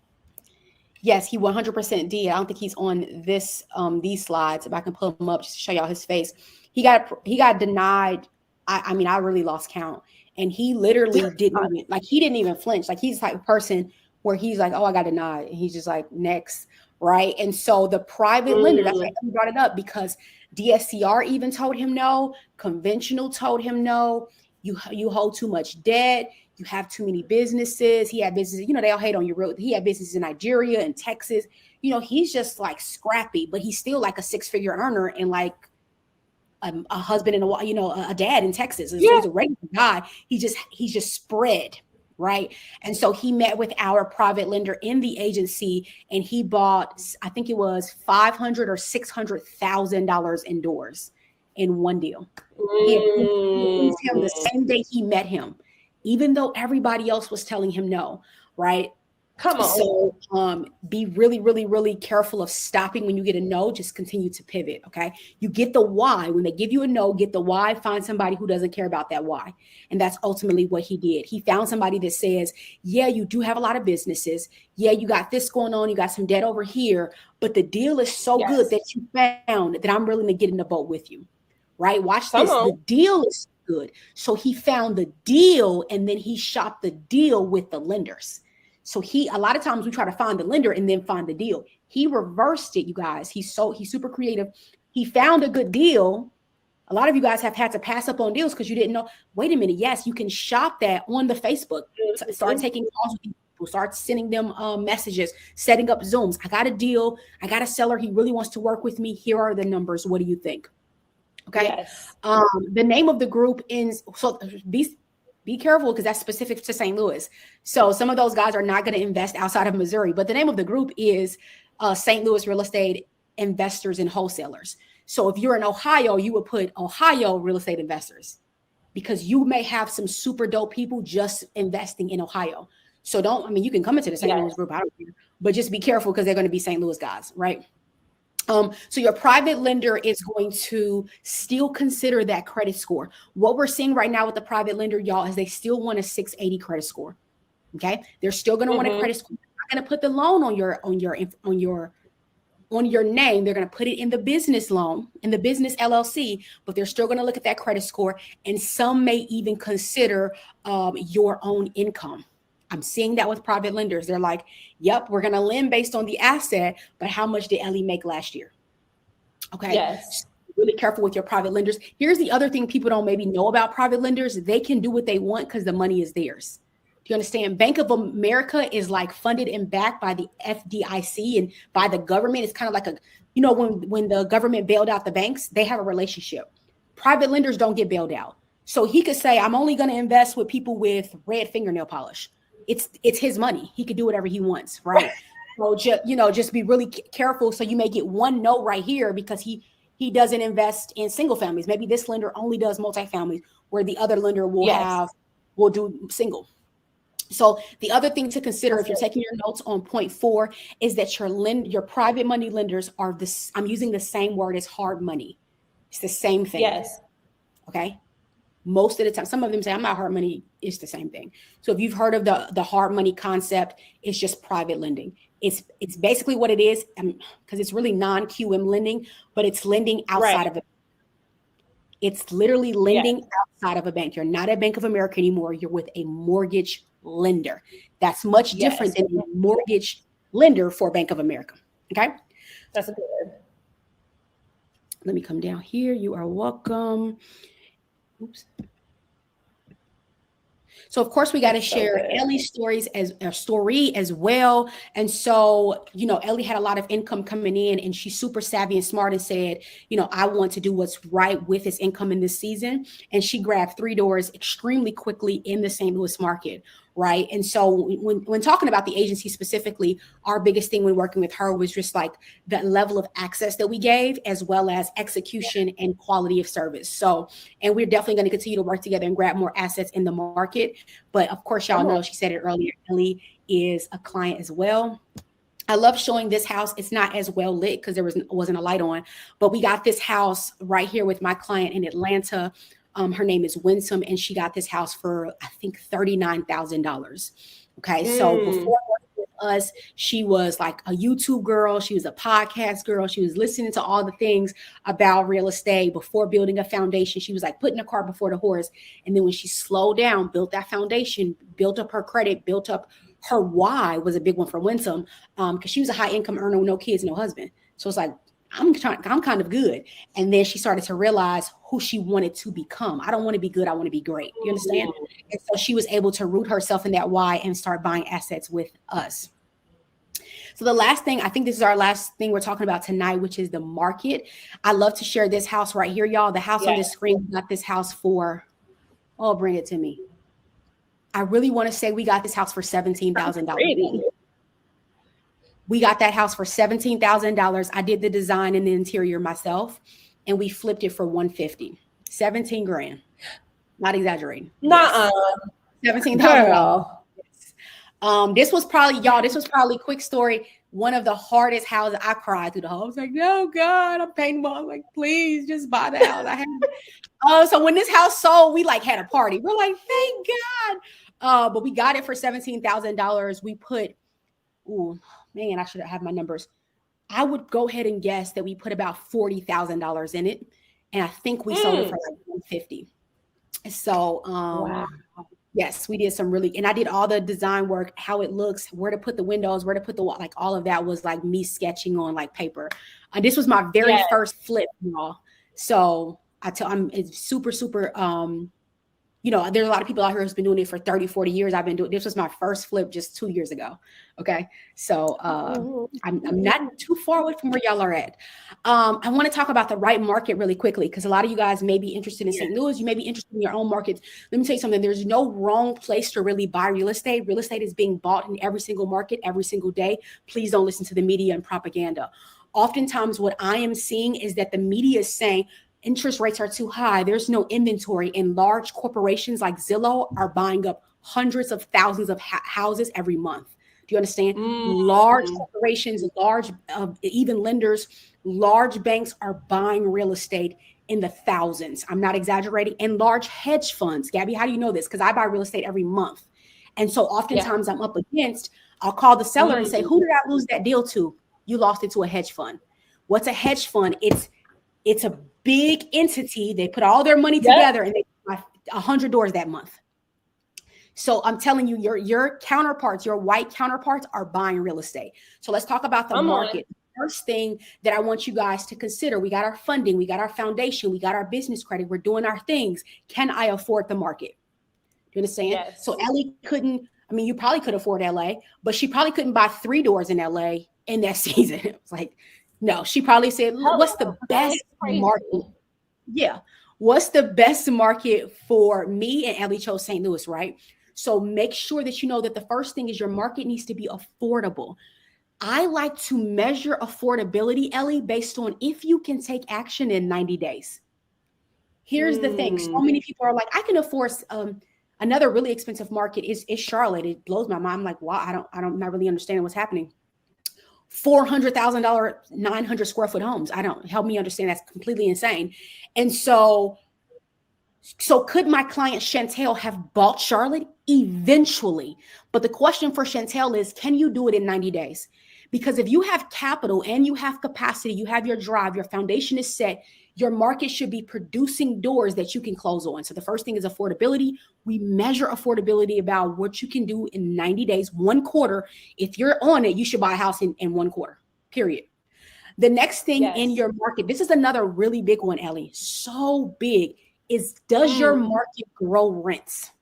Yes, he 100% did. I don't think he's on this, these slides. If I can pull him up just to show y'all his face. He got denied. I mean, I really lost count. And he literally he didn't even flinch. Like he's the type of person where he's like, oh, I got denied. And he's just like, next. Right. And so the private lender, that's why he brought it up, because DSCR even told him no. Conventional told him no. You hold too much debt. You have too many businesses. He had businesses, they all hate on you. He had businesses in Nigeria and Texas. He's just like scrappy, but he's still like a 6-figure earner and like a husband and a dad in Texas. So he's a regular guy. He's just spread. Right. And so he met with our private lender in the agency and he bought, I think it was $500,000 or $600,000 in doors. in one deal. He approved him the same day he met him, even though everybody else was telling him no, right? Come on. So be really, really, really careful of stopping when you get a no. Just continue to pivot, okay? You get the why. When they give you a no, get the why. Find somebody who doesn't care about that why. And that's ultimately what he did. He found somebody that says, yeah, you do have a lot of businesses. Yeah, you got this going on. You got some debt over here. But the deal is so good that you found that I'm willing to get in the boat with you, right? Watch this. The deal is good. So he found the deal, and then he shopped the deal with the lenders. So a lot of times we try to find the lender and then find the deal. He reversed it, you guys. He's super creative. He found a good deal. A lot of you guys have had to pass up on deals because you didn't know, wait a minute. Yes, you can shop that on the Facebook. Start taking calls with people, start sending them messages, setting up Zooms. I got a deal. I got a seller. He really wants to work with me. Here are the numbers. What do you think? Okay. Yes. The name of the group is, so be careful because that's specific to St. Louis. So some of those guys are not going to invest outside of Missouri, but the name of the group is St. Louis Real Estate Investors and Wholesalers. So if you're in Ohio, you would put Ohio Real Estate Investors because you may have some super dope people just investing in Ohio. So you can come into the St. Louis group, I don't care, but just be careful because they're going to be St. Louis guys, right? So your private lender is going to still consider that credit score. What we're seeing right now with the private lender, y'all, is they still want a 680 credit score. Okay. They're still going to want a credit score. They're not going to put the loan on your name. They're going to put it in the business loan, in the business LLC, but they're still going to look at that credit score. And some may even consider your own income. I'm seeing that with private lenders. They're like, yep, we're going to lend based on the asset, but how much did Ellie make last year? Okay. Yes. So really careful with your private lenders. Here's the other thing people don't maybe know about private lenders. They can do what they want because the money is theirs. Do you understand? Bank of America is like funded and backed by the FDIC and by the government. It's kind of like when the government bailed out the banks, they have a relationship. Private lenders don't get bailed out. So he could say, I'm only going to invest with people with red fingernail polish. It's his money. He could do whatever he wants, right? So just be really careful. So you may get one no right here because he doesn't invest in single families. Maybe this lender only does multifamilies, where the other lender will do single. So the other thing to consider, if you're taking your notes on point 4, is that your private money lenders are this. I'm using the same word as hard money. It's the same thing. Yes. Okay. Most of the time, some of them say, I'm not hard money. It's the same thing. So if you've heard of the hard money concept, it's just private lending. It's basically what it is, because it's really non-QM lending, but it's lending outside of it. It's literally lending outside of a bank. You're not at Bank of America anymore. You're with a mortgage lender. That's much different than a mortgage lender for Bank of America. Okay. That's good. Let me come down here. You are welcome. Oops. So of course we got to share Ellie's story as well. And so, Ellie had a lot of income coming in, and she's super savvy and smart and said, I want to do what's right with this income in this season. And she grabbed 3 doors extremely quickly in the St. Louis market. Right. And so when talking about the agency specifically, our biggest thing when working with her was just like that level of access that we gave, as well as execution and quality of service. So, and we're definitely going to continue to work together and grab more assets in the market. But of course, y'all know, she said it earlier, Ellie is a client as well. I love showing this house. It's not as well lit because there wasn't a light on, but we got this house right here with my client in Atlanta. Her name is Winsome, and she got this house for, I think, $39,000. Okay. So before working with us, she was like a YouTube girl. She was a podcast girl. She was listening to all the things about real estate before building a foundation. She was like putting the cart before the horse. And then when she slowed down, built that foundation, built up her credit, built up her why was a big one for Winsome, because she was a high income earner with no kids, no husband. So it's like, I'm kind of good. And then she started to realize who she wanted to become. I don't want to be good. I want to be great. You understand? And so she was able to root herself in that why and start buying assets with us. So the last thing, I think this is our last thing we're talking about tonight, which is the market. I love to share this house right here, y'all. The house on this screen, we got this house for, bring it to me. I really want to say we got this house for $17,000. We got that house for $17,000. I did the design and the interior myself. and we flipped it for 150. 17 grand. Not exaggerating. Nuh-uh. Yes. $17,000. This was probably quick story. One of the hardest houses. I cried through the whole. I was like, no, God, I'm paying more. I'm like, please just buy the house. So when this house sold, we like had a party. We're like, thank God. But we got it for $17,000. We put, oh man, I should have my numbers. I would go ahead and guess that we put about $40,000 in it. And I think we sold it for like $150. So, wow. Yes, we did some really, and I did all the design work, how it looks, where to put the windows, where to put the wall, like all of that was like me sketching on like paper. And this was my very first flip, y'all. So it's super, super, there's a lot of people out here who's been doing it for 30, 40 years. I've been doing, this was my first flip just 2 years ago. Okay. So I'm not too far away from where y'all are at. I want to talk about the right market really quickly, because a lot of you guys may be interested in St. Louis. You may be interested in your own markets. Let me tell you something. There's no wrong place to really buy real estate. Real estate is being bought in every single market, every single day. Please don't listen to the media and propaganda. Oftentimes what I am seeing is that the media is saying, interest rates are too high. There's no inventory, and large corporations like Zillow are buying up hundreds of thousands of houses every month. Do you understand? Large corporations, even lenders, large banks are buying real estate in the thousands. I'm not exaggerating. And large hedge funds. Gabby, how do you know this? Because I buy real estate every month. And so oftentimes I'm up against, I'll call the seller and say, who did I lose that deal to? You lost it to a hedge fund. What's a hedge fund? It's a big entity. They put all their money together and they buy 100 doors that month. So I'm telling you, your counterparts, your white counterparts are buying real estate. So let's talk about the market. First thing that I want you guys to consider, we got our funding, we got our foundation, we got our business credit, we're doing our things. Can I afford the market? Do you understand? Yes. So Ellie you probably could afford LA, but she probably couldn't buy 3 doors in LA in that season. It was like, no, she probably said, what's the best market? Yeah. What's the best market for me? And Ellie chose St. Louis, right? So make sure that you know that the first thing is your market needs to be affordable. I like to measure affordability, Ellie, based on if you can take action in 90 days. Here's the thing. So many people are like, I can afford another really expensive market is Charlotte. It blows my mind. I'm like, wow, I'm not really understanding what's happening. $400,000, 900 square foot homes. Help me understand. That's completely insane. And so could my client Chantel have bought Charlotte? Eventually. But the question for Chantel is, can you do it in 90 days? Because if you have capital and you have capacity, you have your drive, your foundation is set, your market should be producing doors that you can close on. So the first thing is affordability. We measure affordability about what you can do in 90 days, 1 quarter. If you're on it, you should buy a house in 1 quarter, period. The next thing in your market, this is another really big one, Ellie, so big, is does your market grow rents?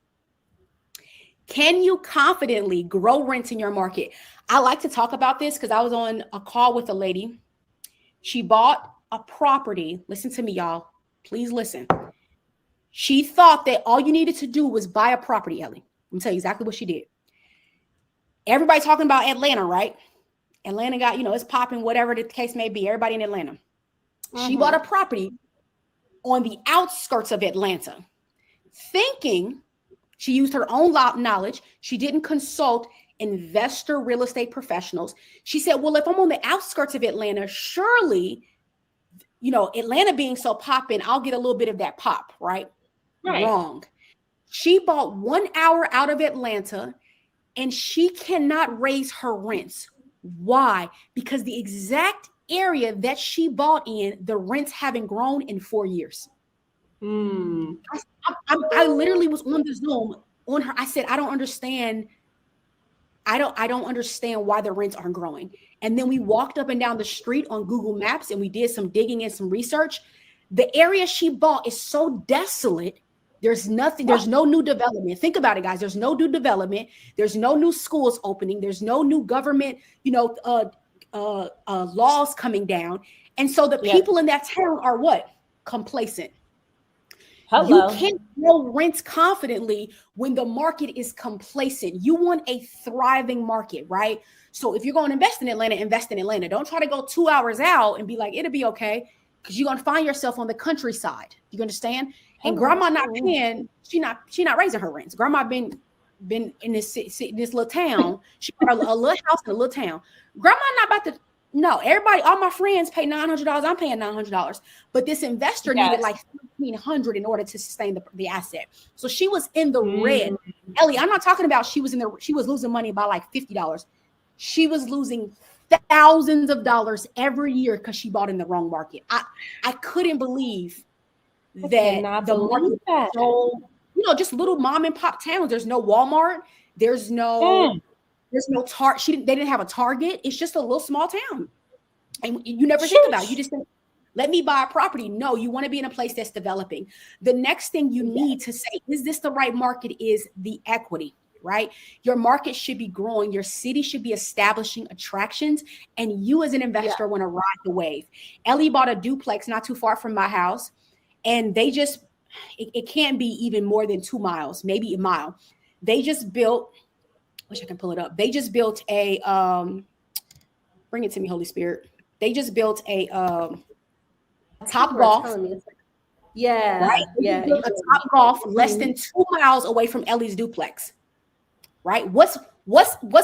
Can you confidently grow rents in your market? I like to talk about this because I was on a call with a lady. She bought a property. Listen to me, y'all. Please listen. She thought that all you needed to do was buy a property, Ellie. Let me tell you exactly what she did. Everybody talking about Atlanta, right? Atlanta got, it's popping, whatever the case may be. Everybody in Atlanta. She bought a property on the outskirts of Atlanta, thinking she used her own knowledge. She didn't consult investor real estate professionals. She said, well, if I'm on the outskirts of Atlanta, surely, Atlanta being so popping, I'll get a little bit of that pop, right? Wrong. She bought 1 hour out of Atlanta and she cannot raise her rents. Why? Because the exact area that she bought in, the rents haven't grown in 4 years. I literally was on the Zoom on her. I said, I don't understand. I don't understand why the rents aren't growing. And then we walked up and down the street on Google Maps and we did some digging and some research. The area she bought is so desolate. There's nothing. There's no new development. Think about it, guys. There's no new development. There's no new schools opening. There's no new government, laws coming down. And so the people in that town are what? Complacent. Hello. You can't grow rents confidently when the market is complacent. You want a thriving market, right? So if you're going to invest in Atlanta, invest in Atlanta. Don't try to go 2 hours out and be like, it'll be okay. because you're gonna find yourself on the countryside. You understand? And grandma not paying, she not raising her rents. Grandma been in this little town. She got a little house in a little town. Grandma not about to. No, everybody, all my friends pay $900. I'm paying $900, but this investor needed like $1,500 in order to sustain the asset. So she was in the red. Ellie, I'm not talking about she was losing money by like $50. She was losing thousands of dollars every year because she bought in the wrong market. I couldn't believe that the market was so, just little mom and pop towns. There's no Walmart. There's no Target. They didn't have a Target. It's just a little small town. And you never think about it. You just think, let me buy a property. No, you want to be in a place that's developing. The next thing you need to say, is this the right market, is the equity, right? Your market should be growing. Your city should be establishing attractions. And you as an investor want to ride the wave. Ellie bought a duplex not too far from my house. And they just, it can't be even more than 2 miles, maybe a mile. They just built, wish I can pull it up. They just built a, bring it to me, Holy Spirit. They just built a Top Golf. Yeah. Right? Yeah. A Top Golf less than 2 miles away from Ellie's duplex. Right? What's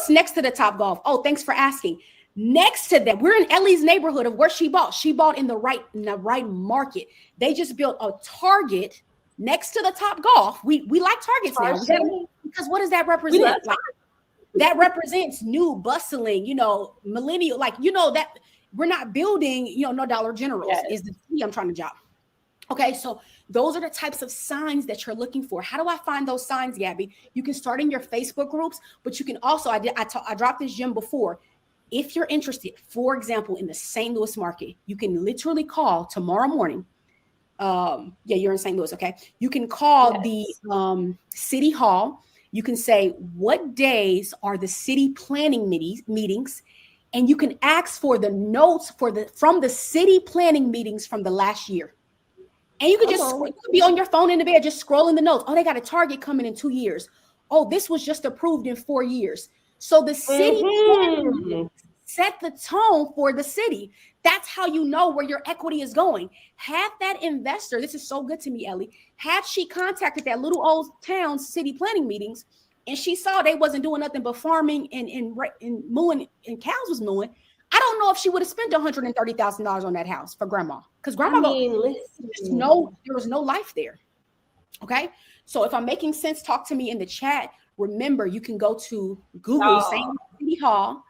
next to the Top Golf? Oh, thanks for asking. Next to that, we're in Ellie's neighborhood of where she bought. She bought in the right market. They just built a Target next to the Top Golf. We like Targets now. Because what does that represent? Like, that represents new, bustling, millennial, that we're not building, no Dollar Generals is the key I'm trying to drop. Okay, so those are the types of signs that you're looking for. How do I find those signs, Gabby? You can start in your Facebook groups, but you can also, I dropped this gem before. If you're interested, for example, in the St. Louis market, you can literally call tomorrow morning. You're in St. Louis, okay? You can call the city hall. You can say, what days are the city planning meetings? And you can ask for the notes from the city planning meetings from the last year. And you could you could be on your phone in the bed, just scrolling the notes. Oh, they got a Target coming in 2 years. Oh, this was just approved in 4 years. So the city planning meetings set the tone for the city. That's how you know where your equity is going. Have that investor, this is so good to me, Ellie, had she contacted that little old town city planning meetings and she saw they wasn't doing nothing but farming and mooing and cows was mooing, I don't know if she would have spent $130,000 on that house for grandma. Because grandma, there was no life there. Okay. So if I'm making sense, talk to me in the chat. Remember, you can go to Google St. City Hall.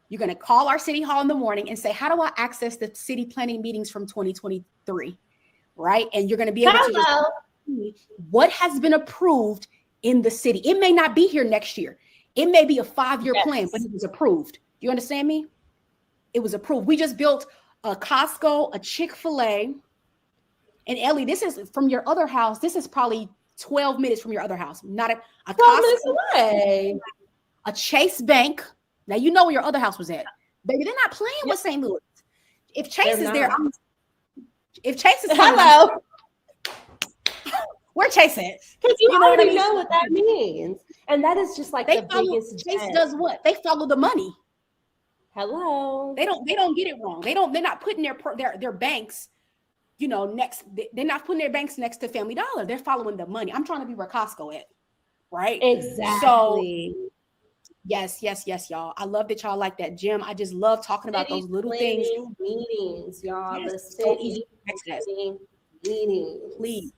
You're going to call our city hall in the morning and say, how do I access the city planning meetings from 2023? Right. And you're going to be able to just see what has been approved in the city. It may not be here next year. It may be a 5-year plan, but it was approved. Do you understand me? It was approved. We just built a Costco, a Chick-fil-A. And Ellie, this is from your other house. This is probably 12 minutes from your other house. Not a Costco away. A Chase Bank. Now, you know where your other house was at. Baby, they're not playing with St. Louis. If Chase is there, if Chase is hello. Where Chase at? Because you already know what that means. And that is just like the biggest Chase does what? They follow the money. Hello. They don't get it wrong. They're not putting their banks, next. They're not putting their banks next to Family Dollar. They're following the money. I'm trying to be where Costco at. Right? Exactly. So yes, y'all. I love that y'all like that, Jim. I just love talking about those little things. Meetings, y'all. Yes, the so easy meetings. Please.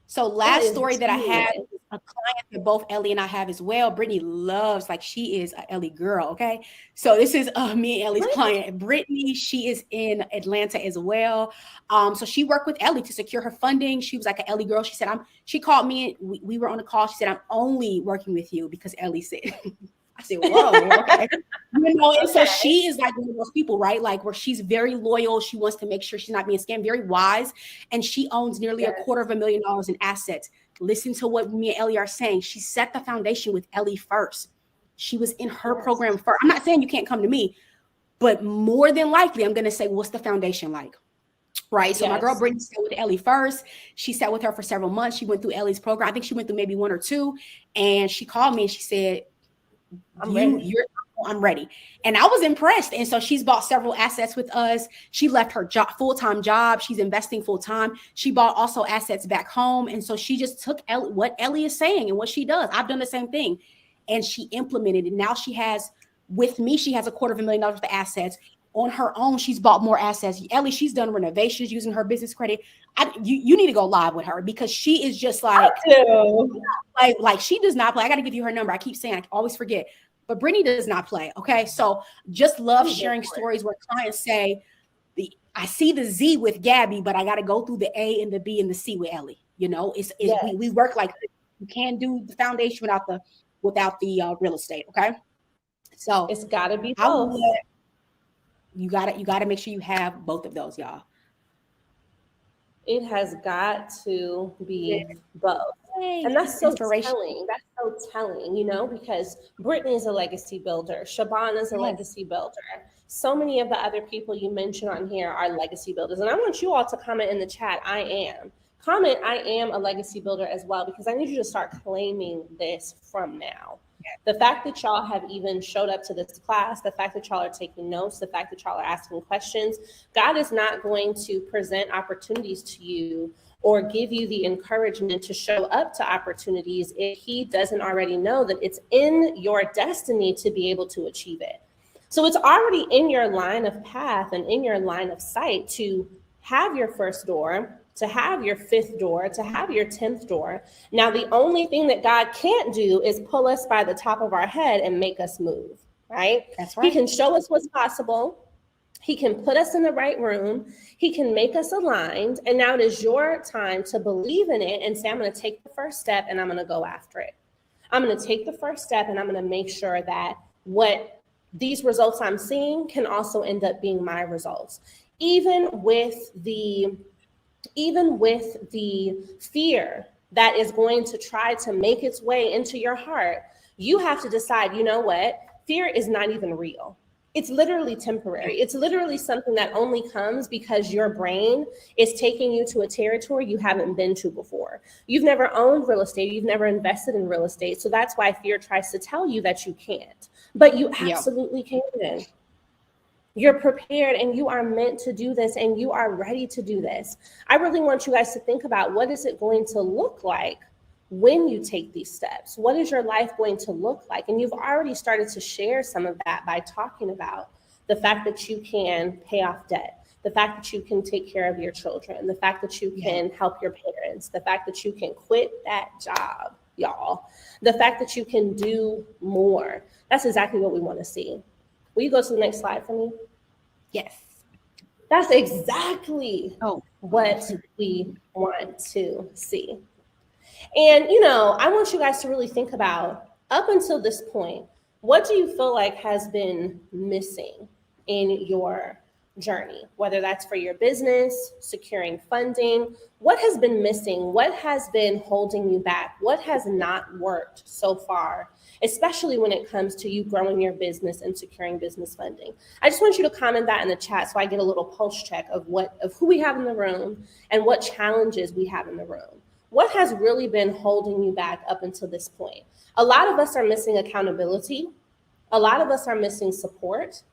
So last story that I have is a client that both Ellie and I have as well. Brittany loves, she is an Ellie girl, okay? So this is me and Ellie's client, Brittany. She is in Atlanta as well. So she worked with Ellie to secure her funding. She was like an Ellie girl. She said, she called me and we were on a call. She said, I'm only working with you because Ellie said. I said, whoa, okay. And so she is like one of those people, right? Like where she's very loyal. She wants to make sure she's not being scammed, very wise. And she owns nearly $250,000 in assets. Listen to what me and Ellie are saying. She set the foundation with Ellie first. She was in her program first. I'm not saying you can't come to me, but more than likely, I'm going to say, what's the foundation like? Right. So my girl Brittany sat with Ellie first. She sat with her for several months. She went through Ellie's program. I think she went through maybe 1 or 2. And she called me and she said, you're I'm ready. And I was impressed. And so she's bought several assets with us. She left her job, full-time job. She's investing full-time. She bought also assets back home. And so she just took what Ellie is saying and what she does. I've done the same thing. And she implemented it. Now she has, with me, she has $250,000 worth of assets. On her own, she's bought more assets. Ellie, she's done renovations using her business credit. You need to go live with her because she is just like she does not play. I got to give you her number. I keep saying, I always forget. But Brittany does not play. Okay. So just love sharing stories where clients say, I see the Z with Gabby, but I got to go through the A and the B and the C with Ellie. You know, we work like this. You can't do the foundation without the real estate. Okay. So it's got to be both. You gotta make sure you have both of those, y'all. It has got to be both. And that's so telling. That's so telling, you know, because Brittany is a legacy builder. Shabana is a legacy builder. So many of the other people you mentioned on here are legacy builders. And I want you all to comment in the chat, I am. Comment, I am a legacy builder as well, because I need you to start claiming this from now. The fact that y'all have even showed up to this class, the fact that y'all are taking notes, the fact that y'all are asking questions, God is not going to present opportunities to you or give you the encouragement to show up to opportunities if he doesn't already know that it's in your destiny to be able to achieve it. So it's already in your line of path and in your line of sight to have your first door, to have your 5th door, to have your 10th door. Now, the only thing that God can't do is pull us by the top of our head and make us move, right? That's right. He can show us what's possible. He can put us in the right room. He can make us aligned. And now it is your time to believe in it and say, I'm going to take the first step and I'm going to go after it. I'm going to take the first step and I'm going to make sure that what these results I'm seeing can also end up being my results. Even with the fear that is going to try to make its way into your heart, you have to decide, you know what? Fear is not even real. It's literally temporary. It's literally something that only comes because your brain is taking you to a territory you haven't been to before. You've never owned real estate. You've never invested in real estate. So that's why fear tries to tell you that you can't, but you absolutely can. You're prepared and you are meant to do this and you are ready to do this. I really want you guys to think about, what is it going to look like when you take these steps? What is your life going to look like? And you've already started to share some of that by talking about the fact that you can pay off debt, the fact that you can take care of your children, the fact that you can help your parents, the fact that you can quit that job, y'all, the fact that you can do more. That's exactly what we want to see. Will you go to the next slide for me? Yes. That's exactly what we want to see. And, you know, I want you guys to really think about, up until this point, what do you feel like has been missing in your journey, whether that's for your business, securing funding? What has been missing? What has been holding you back? What has not worked so far, especially when it comes to you growing your business and securing business funding? I just want you to comment that in the chat so I get a little pulse check of who we have in the room and what challenges we have in the room. What has really been holding you back up until this point? A lot of us are missing accountability. A lot of us are missing support.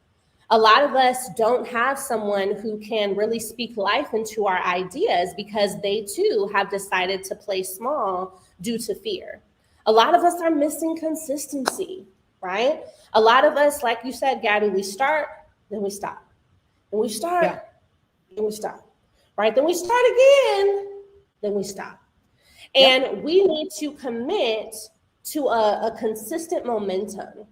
A lot of us don't have someone who can really speak life into our ideas because they too have decided to play small due to fear. A lot of us are missing consistency, right? A lot of us, like you said, Gabby, we start, then we stop. Then we start, then we stop, right? Then we start again, then we stop. And we need to commit to a consistent momentum.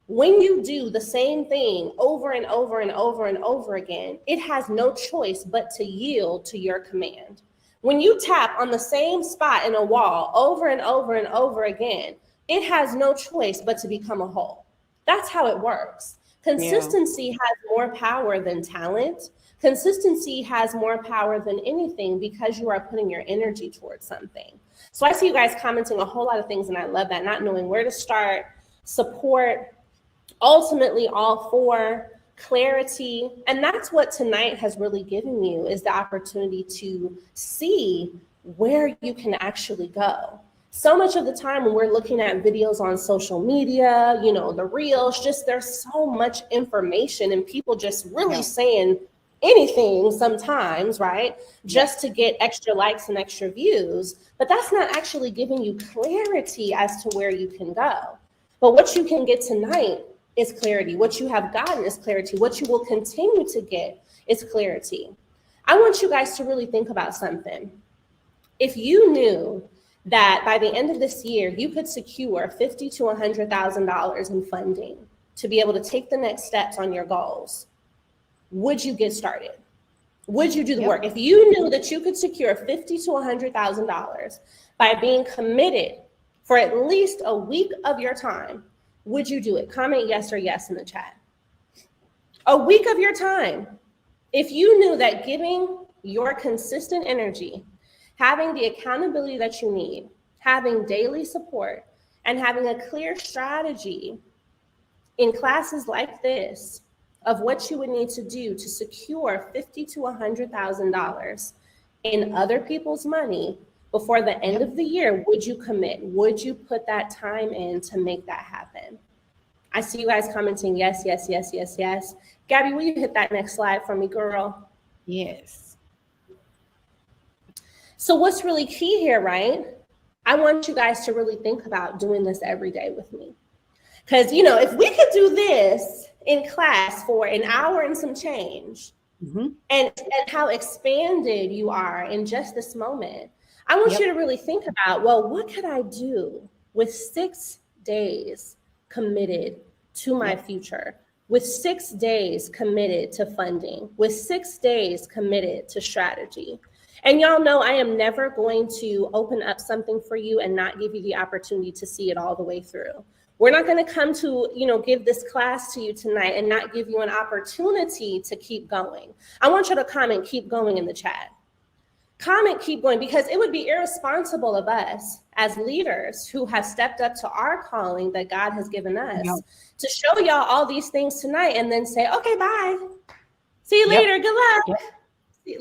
When you do the same thing over and over and over and over again, it has no choice but to yield to your command. When you tap on the same spot in a wall over and over and over again, it has no choice but to become a whole. That's how it works. Consistency has more power than talent. Consistency has more power than anything because you are putting your energy towards something. So I see you guys commenting a whole lot of things, and I love that, not knowing where to start, support, ultimately all for clarity. And that's what tonight has really given you, is the opportunity to see where you can actually go. So much of the time when we're looking at videos on social media, you know, the reels, just there's so much information and people just really saying anything sometimes, right? Just to get extra likes and extra views. But that's not actually giving you clarity as to where you can go. But what you can get tonight is clarity. What you have gotten is clarity. What you will continue to get is clarity. I want you guys to really think about something. If you knew that by the end of this year, you could secure $50,000 to $100,000 in funding to be able to take the next steps on your goals, would you get started? Would you do the work? If you knew that you could secure $50,000 to $100,000 by being committed for at least a week of your time, would you do it? Comment yes or yes in the chat. A week of your time. If you knew that giving your consistent energy, having the accountability that you need, having daily support, and having a clear strategy in classes like this of what you would need to do to secure $50,000 to $100,000 in other people's money before the end of the year, would you commit? Would you put that time in to make that happen? I see you guys commenting yes, yes, yes, yes, yes. Gabby, will you hit that next slide for me, girl? Yes. So what's really key here, right? I want you guys to really think about doing this every day with me. Because, you know, if we could do this in class for an hour and some change, and how expanded you are in just this moment, I want you to really think about, well, what could I do with 6 days committed to my future, with 6 days committed to funding, with 6 days committed to strategy? And y'all know I am never going to open up something for you and not give you the opportunity to see it all the way through. We're not going to come to, you know, give this class to you tonight and not give you an opportunity to keep going. I want you to comment, keep going in the chat. Comment, keep going, because it would be irresponsible of us as leaders who have stepped up to our calling that God has given us to show y'all all these things tonight and then say, okay, bye. See you later. Good luck.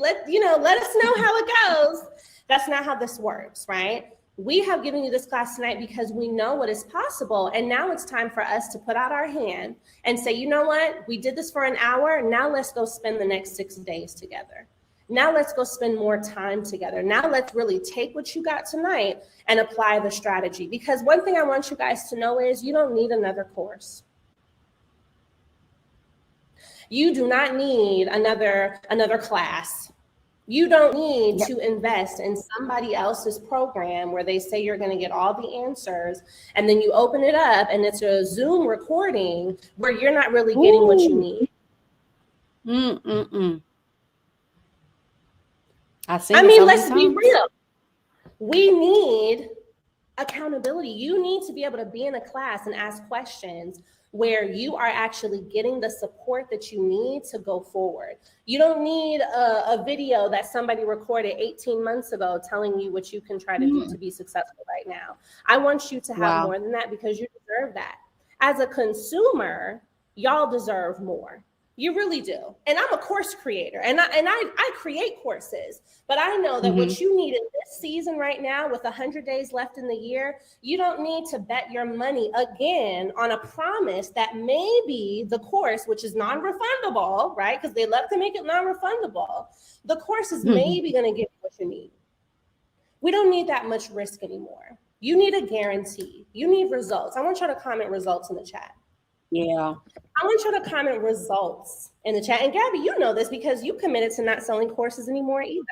Let us know how it goes. That's not how this works, right? We have given you this class tonight because we know what is possible. And now it's time for us to put out our hand and say, you know what? We did this for an hour. Now let's go spend the next 6 days together. Now let's go spend more time together. Now let's really take what you got tonight and apply the strategy. Because one thing I want you guys to know is you don't need another course. You do not need another class. You don't need to invest in somebody else's program where they say you're going to get all the answers, and then you open it up and it's a Zoom recording where you're not really getting what you need. I mean, let's be real. We need accountability. You need to be able to be in a class and ask questions where you are actually getting the support that you need to go forward. You don't need a video that somebody recorded 18 months ago telling you what you can try to do to be successful right now. I want you to have more than that because you deserve that. As a consumer, y'all deserve more. You really do. And I'm a course creator and I create courses, but I know that what you need in this season right now with 100 days left in the year, you don't need to bet your money again on a promise that maybe the course, which is non-refundable, right? Because they love to make it non-refundable. The course is maybe going to give you what you need. We don't need that much risk anymore. You need a guarantee. You need results. I want you to comment results in the chat. Yeah. I want you to comment results in the chat. And Gabby, you know this because you committed to not selling courses anymore either.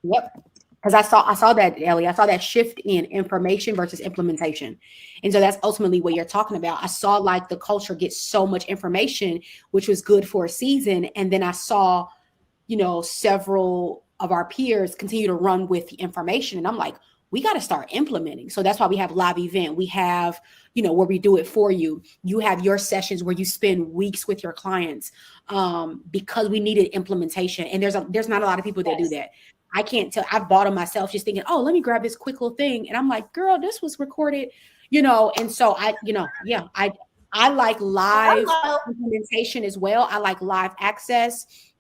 Yep. Because I saw that, Ellie. I saw that shift in information versus implementation. And so that's ultimately what you're talking about. I saw like the culture get so much information, which was good for a season. And then I saw, you know, several of our peers continue to run with the information. And I'm like, we got to start implementing. So that's why we have live event. We have, you know, where we do it for you. You have your sessions where you spend weeks with your clients because we needed implementation. And there's not a lot of people that do that. I can't tell. I've bought them myself just thinking, oh, let me grab this quick little thing. And I'm like, girl, this was recorded, you know? And so I like live implementation as well. I like live access.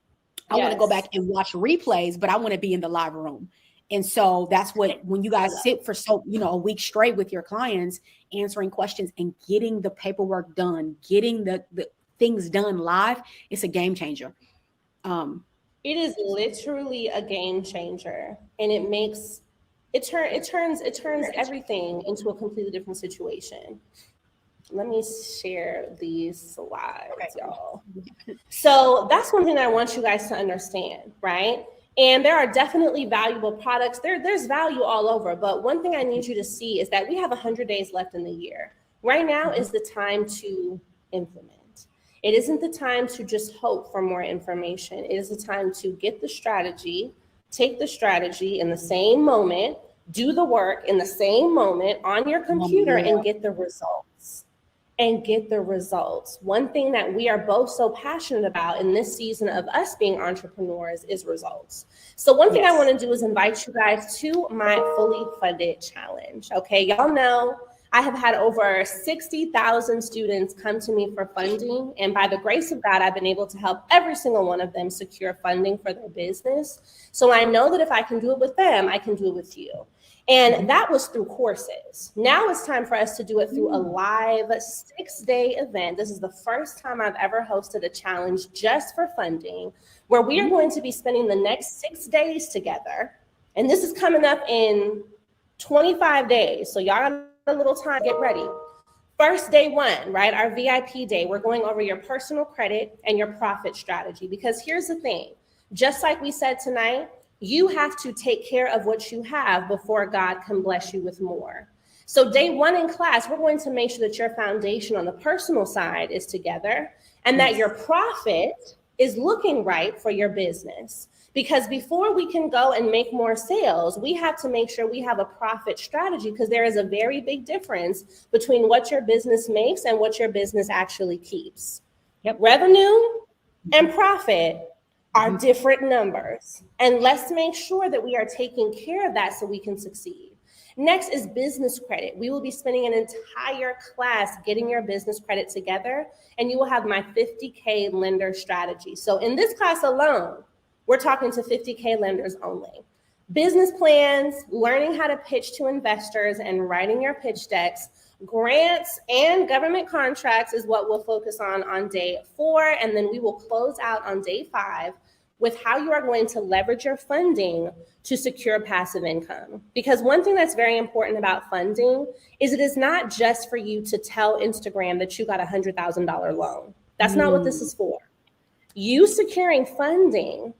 I want to go back and watch replays, but I want to be in the live room. And so that's what, when you guys sit for a week straight with your clients, answering questions and getting the paperwork done, getting the things done live, it's a game changer. It is literally a game changer, and it turns everything into a completely different situation. Let me share these slides, y'all. So that's one thing I want you guys to understand, right? And there are definitely valuable products. There's value all over. But one thing I need you to see is that we have 100 days left in the year. Right now is the time to implement. It isn't the time to just hope for more information. It is the time to get the strategy, take the strategy in the same moment, do the work in the same moment on your computer, and get the results. One thing that we are both so passionate about in this season of us being entrepreneurs is results. So one thing I want to do is invite you guys to my Fully Funded Challenge. Okay, y'all know I have had over 60,000 students come to me for funding. And by the grace of God, I've been able to help every single one of them secure funding for their business. So I know that if I can do it with them, I can do it with you. And that was through courses. Now it's time for us to do it through a live 6-day event. This is the first time I've ever hosted a challenge just for funding, where we are going to be spending the next 6 days together. And this is coming up in 25 days. So y'all got a little time to get ready. First, day one, right? Our VIP day, we're going over your personal credit and your profit strategy. Because here's the thing, just like we said tonight, you have to take care of what you have before God can bless you with more. So day one in class, we're going to make sure that your foundation on the personal side is together and that your profit is looking right for your business. Because before we can go and make more sales, we have to make sure we have a profit strategy, because there is a very big difference between what your business makes and what your business actually keeps. Revenue and profit are different numbers. And let's make sure that we are taking care of that so we can succeed. Next is business credit. We will be spending an entire class getting your business credit together, and you will have my 50K lender strategy. So in this class alone, we're talking to 50K lenders only. Business plans, learning how to pitch to investors and writing your pitch decks, grants and government contracts is what we'll focus on day 4. And then we will close out on day 5 with how you are going to leverage your funding to secure passive income. Because one thing that's very important about funding is it is not just for you to tell Instagram that you got a $100,000 loan. That's not what this is for. You securing funding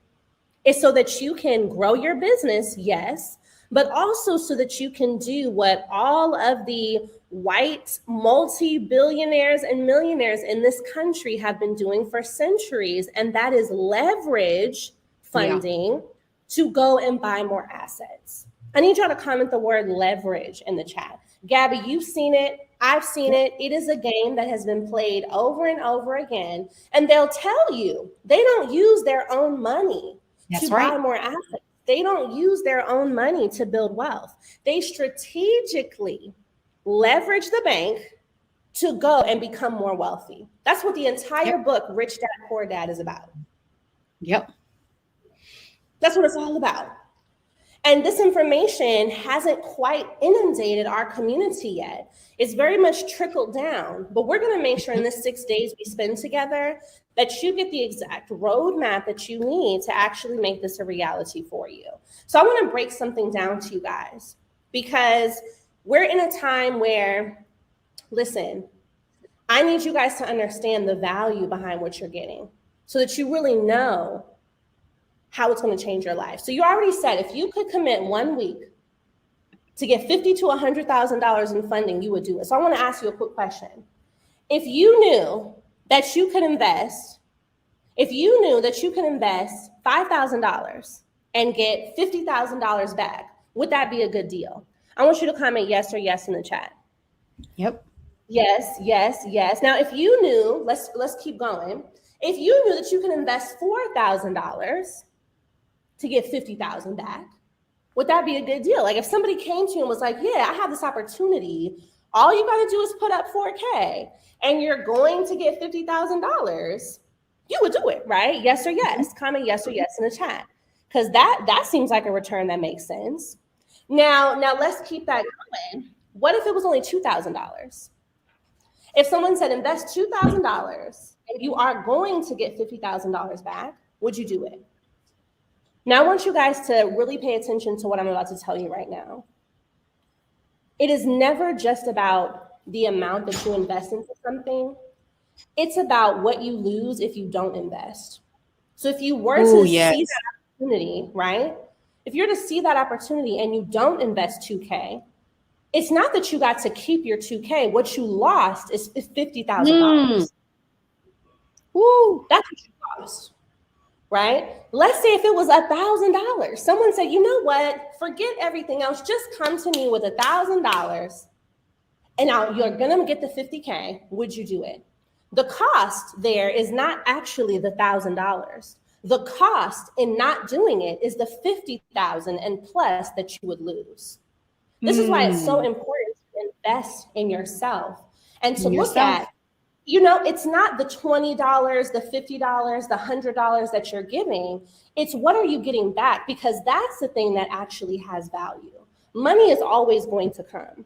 is so that you can grow your business, yes, but also so that you can do what all of the white multi-billionaires and millionaires in this country have been doing for centuries, and that is leverage funding to go and buy more assets. I need y'all to comment the word leverage in the chat. Gabby, you've seen it. I've seen it. It is a game that has been played over and over again, and they'll tell you they don't use their own money to buy more assets. They don't use their own money to build wealth. They strategically leverage the bank to go and become more wealthy. That's what the entire book, Rich Dad, Poor Dad, is about. That's what it's all about. And this information hasn't quite inundated our community yet. It's very much trickled down, but we're going to make sure in the 6 days we spend together that you get the exact roadmap that you need to actually make this a reality for you. So I want to break something down to you guys, because we're in a time where, listen, I need you guys to understand the value behind what you're getting so that you really know how it's going to change your life. So you already said if you could commit 1 week to get $50,000 to $100,000 in funding, you would do it. So I want to ask you a quick question. If you knew that you could invest, $5,000 and get $50,000 back, would that be a good deal? I want you to comment yes or yes in the chat. Yes. Now, if you knew, let's keep going. If you knew that you could invest $4,000 to get $50,000 back, would that be a good deal? Like if somebody came to you and was like, yeah, I have this opportunity. All you got to do is put up $4K and you're going to get $50,000. You would do it, right? Yes or yes. Comment yes or yes in the chat. because that seems like a return that makes sense. Now let's keep that going. What if it was only $2,000? If someone said invest $2,000 and you are going to get $50,000 back, would you do it? Now I want you guys to really pay attention to what I'm about to tell you right now. It is never just about the amount that you invest into something. It's about what you lose if you don't invest. So if you were to see that opportunity, right? If you're to see that opportunity and you don't invest $2K, it's not that you got to keep your $2K. What you lost is $50,000. Woo, that's what you lost, right? Let's say if it was $1,000, someone said, you know what? Forget everything else. Just come to me with $1,000, and now you're gonna get the $50K. Would you do it? The cost there is not actually the $1,000. The cost in not doing it is the $50,000 and plus that you would lose. This is why it's so important to invest in yourself and to look at, you know, it's not the $20, the $50, the $100 that you're giving. It's what are you getting back? Because that's the thing that actually has value. Money is always going to come.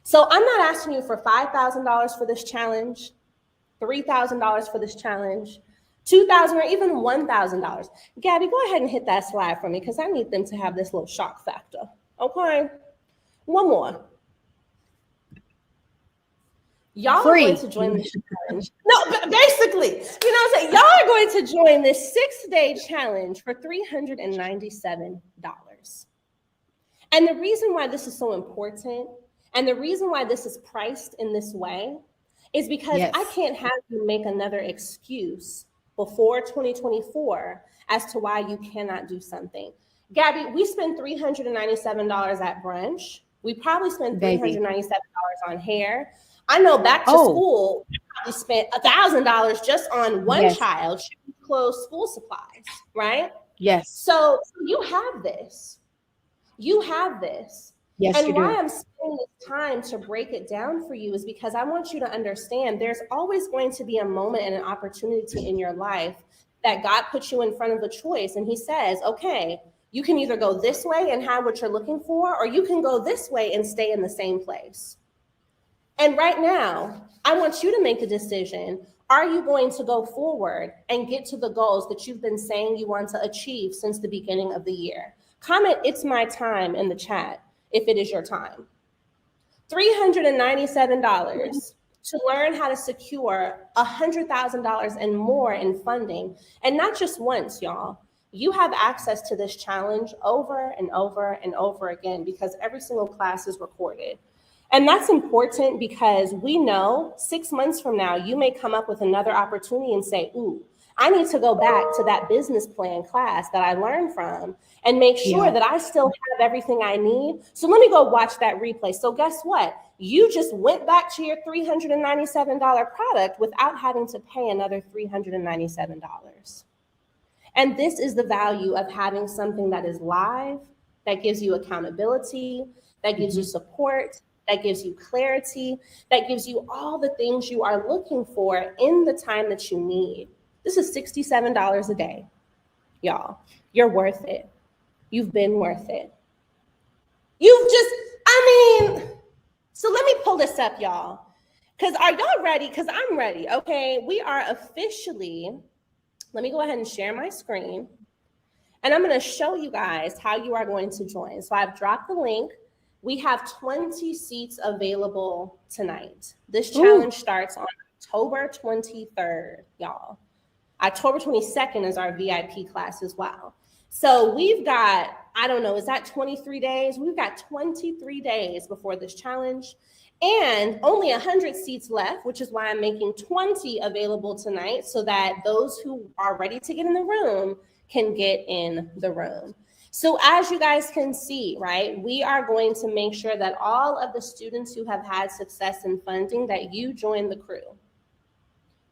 So I'm not asking you for $5,000 for this challenge, $3,000 for this challenge, $2,000 or even $1,000. Gabby, go ahead and hit that slide for me because I need them to have this little shock factor. Okay. One more. Y'all are going to join this challenge. No, basically, you know what I'm saying? Y'all are going to join this 6-day challenge for $397. And the reason why this is so important and the reason why this is priced in this way is because I can't have you make another excuse before 2024 as to why you cannot do something. Gabby, we spend $397 at brunch. We probably spent $397 on hair. I know back to school, we spent $1,000 just on one child, shoes, clothes, school supplies, right? Yes. So you have this. You have this. Yes, and why I'm spending this time to break it down for you is because I want you to understand there's always going to be a moment and an opportunity in your life that God puts you in front of a choice. And he says, okay, you can either go this way and have what you're looking for, or you can go this way and stay in the same place. And right now, I want you to make the decision. Are you going to go forward and get to the goals that you've been saying you want to achieve since the beginning of the year? Comment, it's my time in the chat if it is your time. $397 to learn how to secure $100,000 and more in funding. And not just once, y'all. You have access to this challenge over and over and over again because every single class is recorded. And that's important because we know 6 months from now, you may come up with another opportunity and say, ooh, I need to go back to that business plan class that I learned from and make sure that I still have everything I need. So let me go watch that replay. So guess what? You just went back to your $397 product without having to pay another $397. And this is the value of having something that is live, that gives you accountability, that gives you support, that gives you clarity, that gives you all the things you are looking for in the time that you need. This is $67 a day, y'all. You're worth it. You've been worth it. So let me pull this up, y'all. Because are y'all ready? Because I'm ready, okay? We are officially, let me go ahead and share my screen. And I'm going to show you guys how you are going to join. So I've dropped the link. We have 20 seats available tonight. This challenge starts on October 23rd, y'all. October 22nd is our VIP class as well. So we've got, I don't know, is that 23 days? We've got 23 days before this challenge and only 100 seats left, which is why I'm making 20 available tonight so that those who are ready to get in the room can get in the room. So as you guys can see, right, we are going to make sure that all of the students who have had success in funding, that you join the crew.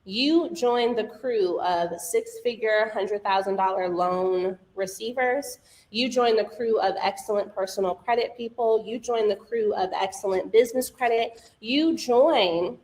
You join the crew of six-figure, $100,000 loan receivers. You join the crew of excellent personal credit people. You join the crew of excellent business credit. You join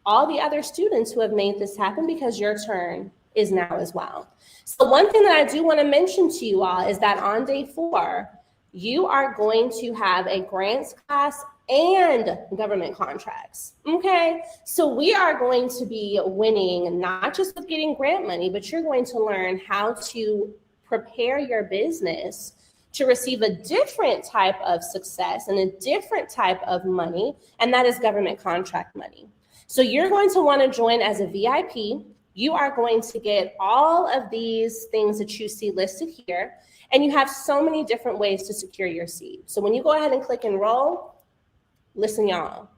all the other students who have made this happen because your turn is now as well. So one thing that I do want to mention to you all is that on day 4, you are going to have a grants class and government contracts, okay? So we are going to be winning, not just with getting grant money, but you're going to learn how to prepare your business to receive a different type of success and a different type of money, and that is government contract money. So you're going to want to join as a VIP. You are going to get all of these things that you see listed here, and you have so many different ways to secure your seed. So when you go ahead and click enroll, listen, y'all,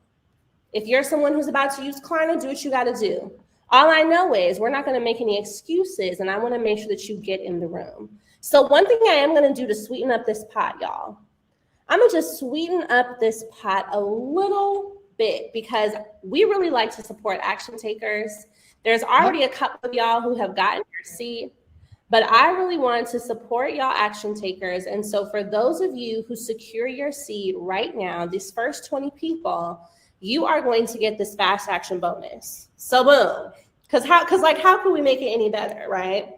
if you're someone who's about to use Klarna, do what you got to do. All I know is we're not going to make any excuses, and I want to make sure that you get in the room. So one thing I am going to do to sweeten up this pot, y'all, I'm going to just sweeten up this pot a little bit because we really like to support action takers. There's already a couple of y'all who have gotten your seat, but I really want to support y'all action takers. And so for those of you who secure your seat right now, these first 20 people, you are going to get this fast action bonus. So boom, because how can we make it any better, right?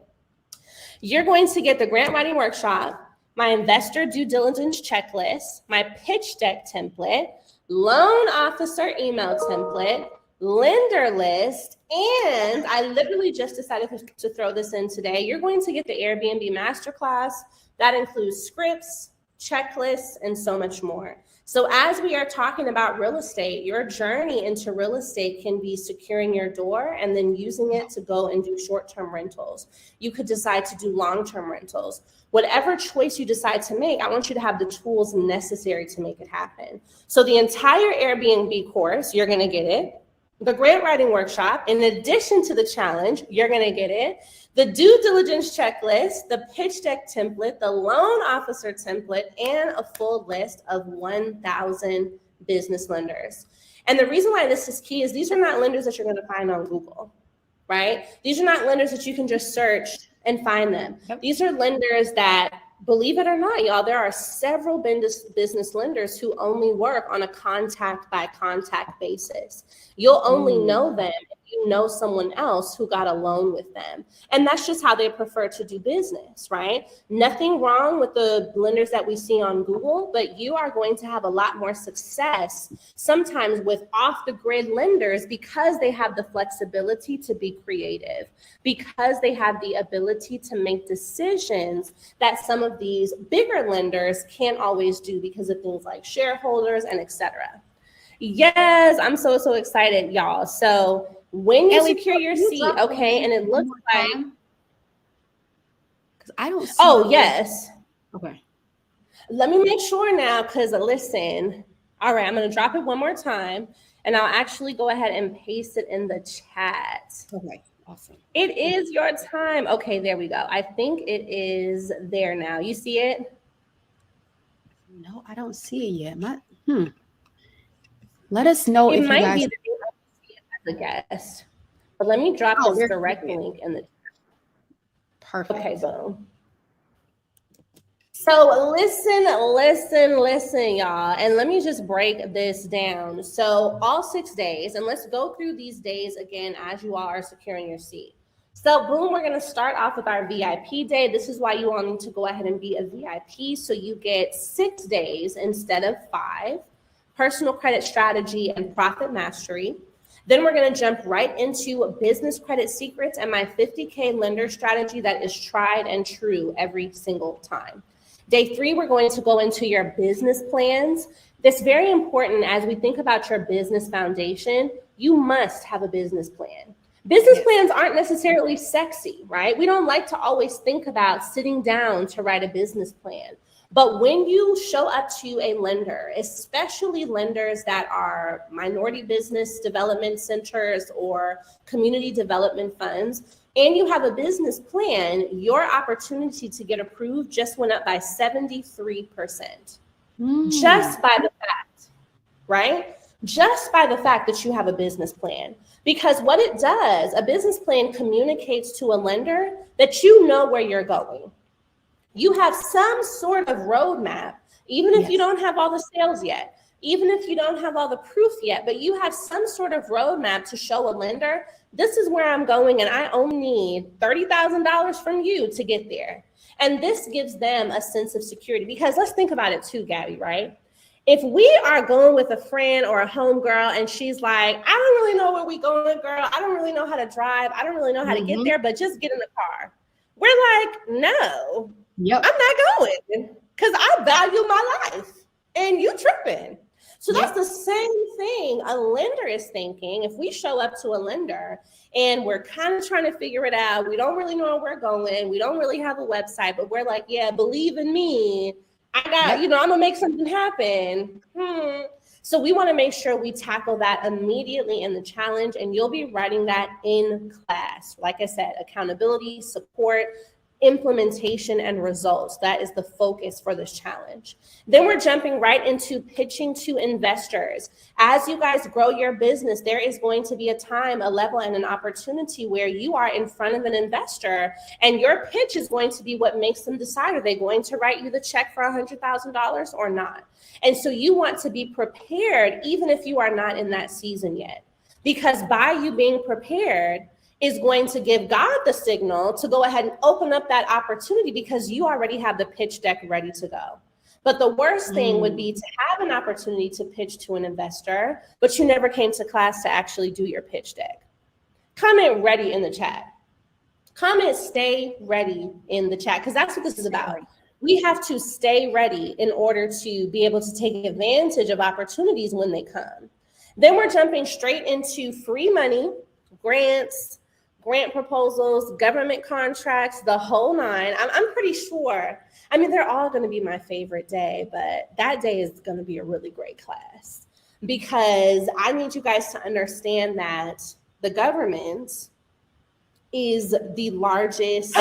You're going to get the grant writing workshop, my investor due diligence checklist, my pitch deck template, loan officer email template, lender list, and I literally just decided to throw this in today. You're going to get the AIRBNB masterclass. That includes scripts, checklists, and so much more. So as we are talking about real estate, your journey into real estate can be securing your door and then using it to go and do short-term rentals. You could decide to do long-term rentals. Whatever choice you decide to make, I want you to have the tools necessary to make it happen. So the entire AIRBNB course, you're going to get it. The grant writing workshop, in addition to the challenge, you're going to get it. The due diligence checklist, the pitch deck template, the loan officer template, and a full list of 1,000 business lenders. And the reason why this is key is these are not lenders that you're going to find on Google, right? These are not lenders that you can just search and find them. Yep. These are lenders that, believe it or not, y'all, there are several business lenders who only work on a contact by contact basis. You'll only know them if you know someone else who got a loan with them. And that's just how they prefer to do business, right? Nothing wrong with the lenders that we see on Google, but you are going to have a lot more success sometimes with off the grid lenders because they have the flexibility to be creative, because they have the ability to make decisions that some of these bigger lenders can't always do because of things like shareholders and etc. Yes, I'm so excited, y'all. So when you secure your seat, okay, and it looks like, because I don't see. Oh, yes. Okay. Let me make sure now, because listen, all right, I'm going to drop it one more time, and I'll actually go ahead and paste it in the chat. Okay, awesome. It is your time. Okay, there we go. I think it is there now. You see it? No, I don't see it yet. Let us know if you guys. It might be that you don't see it as a guest. But let me drop this direct link in the chat. Perfect. Okay, boom. So listen, y'all. And let me just break this down. So all 6 days, and let's go through these days again as you all are securing your seat. So boom, we're going to start off with our VIP day. This is why you all need to go ahead and be a VIP. So you get 6 days instead of 5. Personal credit strategy and profit mastery. Then we're going to jump right into business credit secrets and my 50K lender strategy that is tried and true every single time. Day 3, we're going to go into your business plans. That's very important as we think about your business foundation. You must have a business plan. Business plans aren't necessarily sexy, right? We don't like to always think about sitting down to write a business plan. But when you show up to a lender, especially lenders that are minority business development centers or community development funds, and you have a business plan, your opportunity to get approved just went up by 73%. Just by the fact, right? Just by the fact that you have a business plan. Because what it does, a business plan communicates to a lender that you know where you're going. You have some sort of roadmap, even if you don't have all the sales yet, even if you don't have all the proof yet, but you have some sort of roadmap to show a lender This is where I'm going, and I only need $30,000 from you to get there. And this gives them a sense of security, because let's think about it too, Gabby, right? If we are going with a friend or a homegirl and she's like, I don't really know where we going, girl. I don't really know how to drive. I don't really know how to get there, but just get in the car. We're like, no, I'm not going, because I value my life and you tripping. So that's the same thing a lender is thinking. If we show up to a lender and we're kind of trying to figure it out, we don't really know where we're going, we don't really have a website, but we're like, yeah, believe in me. I got, I'm gonna make something happen. So we want to make sure we tackle that immediately in the challenge, and you'll be writing that in class. Like I said, accountability, support, implementation, and results. That is the focus for this challenge. Then we're jumping right into pitching to investors. As you guys grow your business, there is going to be a time, a level, and an opportunity where you are in front of an investor, and your pitch is going to be what makes them decide, are they going to write you the check for $100,000 or not? And so you want to be prepared, even if you are not in that season yet, because by you being prepared is going to give God the signal to go ahead and open up that opportunity, because you already have the pitch deck ready to go. But the worst thing would be to have an opportunity to pitch to an investor, but you never came to class to actually do your pitch deck. Comment ready in the chat. Comment stay ready in the chat, because that's what this is about. We have to stay ready in order to be able to take advantage of opportunities when they come. Then we're jumping straight into free money, grants, grant proposals, government contracts, the whole nine. I'm pretty sure. I mean, they're all going to be my favorite day, but that day is going to be a really great class, because I need you guys to understand that the government is the largest,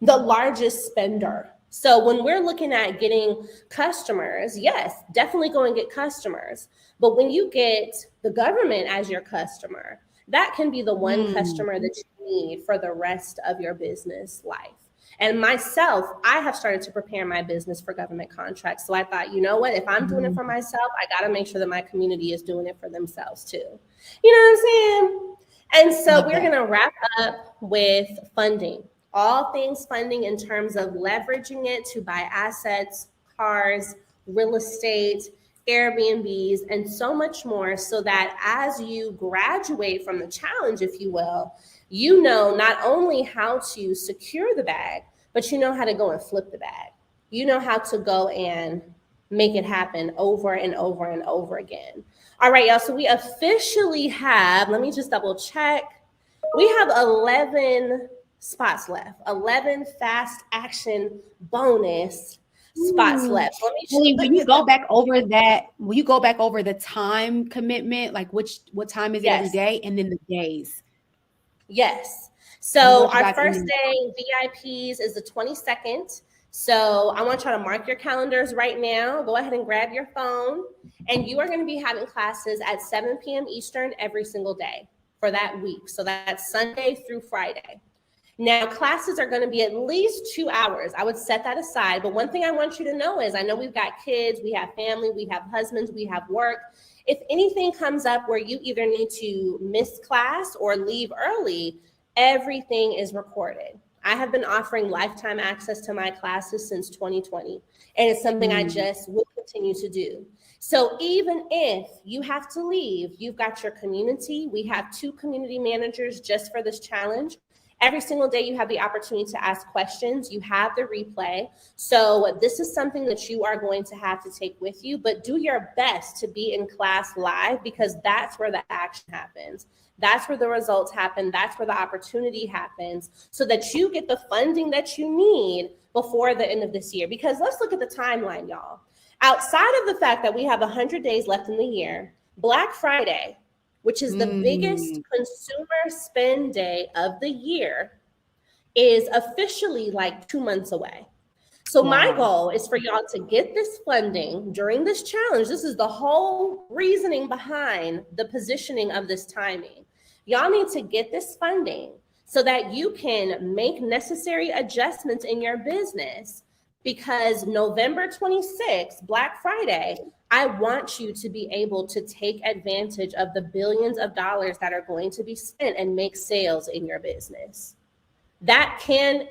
the largest spender. So when we're looking at getting customers, yes, definitely go and get customers. But when you get the government as your customer, that can be the one customer that you need for the rest of your business life. And myself, I have started to prepare my business for government contracts. So I thought, you know what, if I'm doing it for myself, I got to make sure that my community is doing it for themselves too. You know what I'm saying? And so we're going to wrap up with funding. All things funding in terms of leveraging it to buy assets, cars, real estate, Airbnbs, and so much more, so that as you graduate from the challenge, if you will, you know not only how to secure the bag, but you know how to go and flip the bag. You know how to go and make it happen over and over and over again. All right, y'all, so we officially have, let me just double check. We have 11 spots left, 11 fast action bonus spots left. Let me when you go back over that, will you go back over the time commitment, like what time is it every day, and then the days? Yes. So our first day VIPs is the 22nd. So I want y'all to mark your calendars right now. Go ahead and grab your phone, and you are going to be having classes at 7 p.m. Eastern every single day for that week. So that's Sunday through Friday. Now, classes are going to be at least 2 hours. I would set that aside. But one thing I want you to know is, I know we've got kids, we have family, we have husbands, we have work. If anything comes up where you either need to miss class or leave early, everything is recorded. I have been offering lifetime access to my classes since 2020, and it's something I just will continue to do. So even if you have to leave, you've got your community. We have 2 community managers just for this challenge. Every single day you have the opportunity to ask questions. You have the replay. So this is something that you are going to have to take with you, but do your best to be in class live, because that's where the action happens. That's where the results happen. That's where the opportunity happens, so that you get the funding that you need before the end of this year. Because let's look at the timeline, y'all. Outside of the fact that we have 100 days left in the year, Black Friday, which is the biggest consumer spend day of the year, is officially like 2 months away. So my goal is for y'all to get this funding during this challenge. This is the whole reasoning behind the positioning of this timing. Y'all need to get this funding so that you can make necessary adjustments in your business, because November 26th, Black Friday, I want you to be able to take advantage of the billions of dollars that are going to be spent and make sales in your business. That can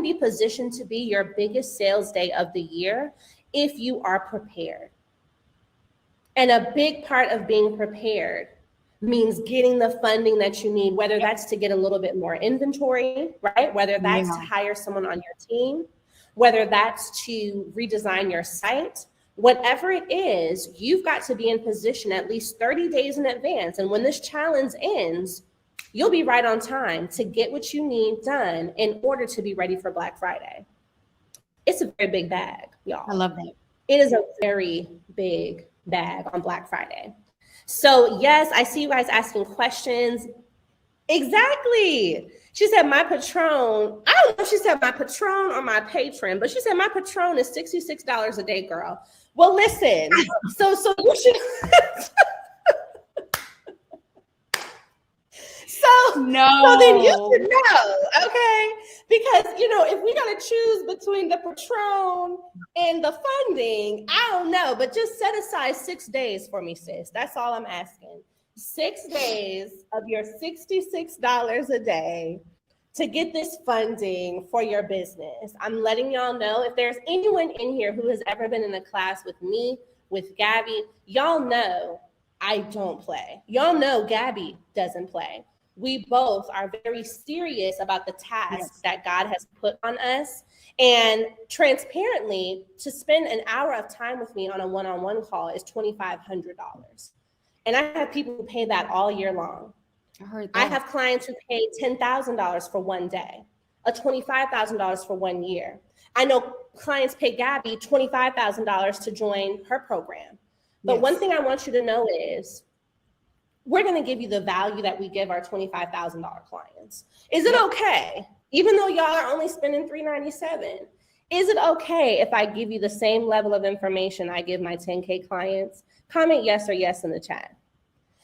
be positioned to be your biggest sales day of the year if you are prepared. And a big part of being prepared means getting the funding that you need, whether that's to get a little bit more inventory, right? Whether that's to hire someone on your team, whether that's to redesign your site, whatever it is, you've got to be in position at least 30 days in advance. And when this challenge ends, you'll be right on time to get what you need done in order to be ready for Black Friday. It's a very big bag, y'all. I love that. It is a very big bag on Black Friday. So yes, I see you guys asking questions. Exactly. She said my Patron, I don't know if she said my Patron or my patron, but she said my Patron is $66 a day, girl. Well, listen, so you should. So then you should know, okay? Because, if we got to choose between the Patron and the funding, I don't know, but just set aside 6 days for me, sis. That's all I'm asking. 6 days of your $66 a day to get this funding for your business. I'm letting y'all know, if there's anyone in here who has ever been in a class with me, with Gabby, y'all know I don't play. Y'all know Gabby doesn't play. We both are very serious about the task that God has put on us. And transparently, to spend an hour of time with me on a one-on-one call is $2,500. And I have people who pay that all year long. I have clients who pay $10,000 for one day, $25,000 for 1 year. I know clients pay Gabby $25,000 to join her program. But one thing I want you to know is, we're going to give you the value that we give our $25,000 clients. Is it okay, even though y'all are only spending $397, is it okay if I give you the same level of information I give my 10K clients? Comment yes or yes in the chat.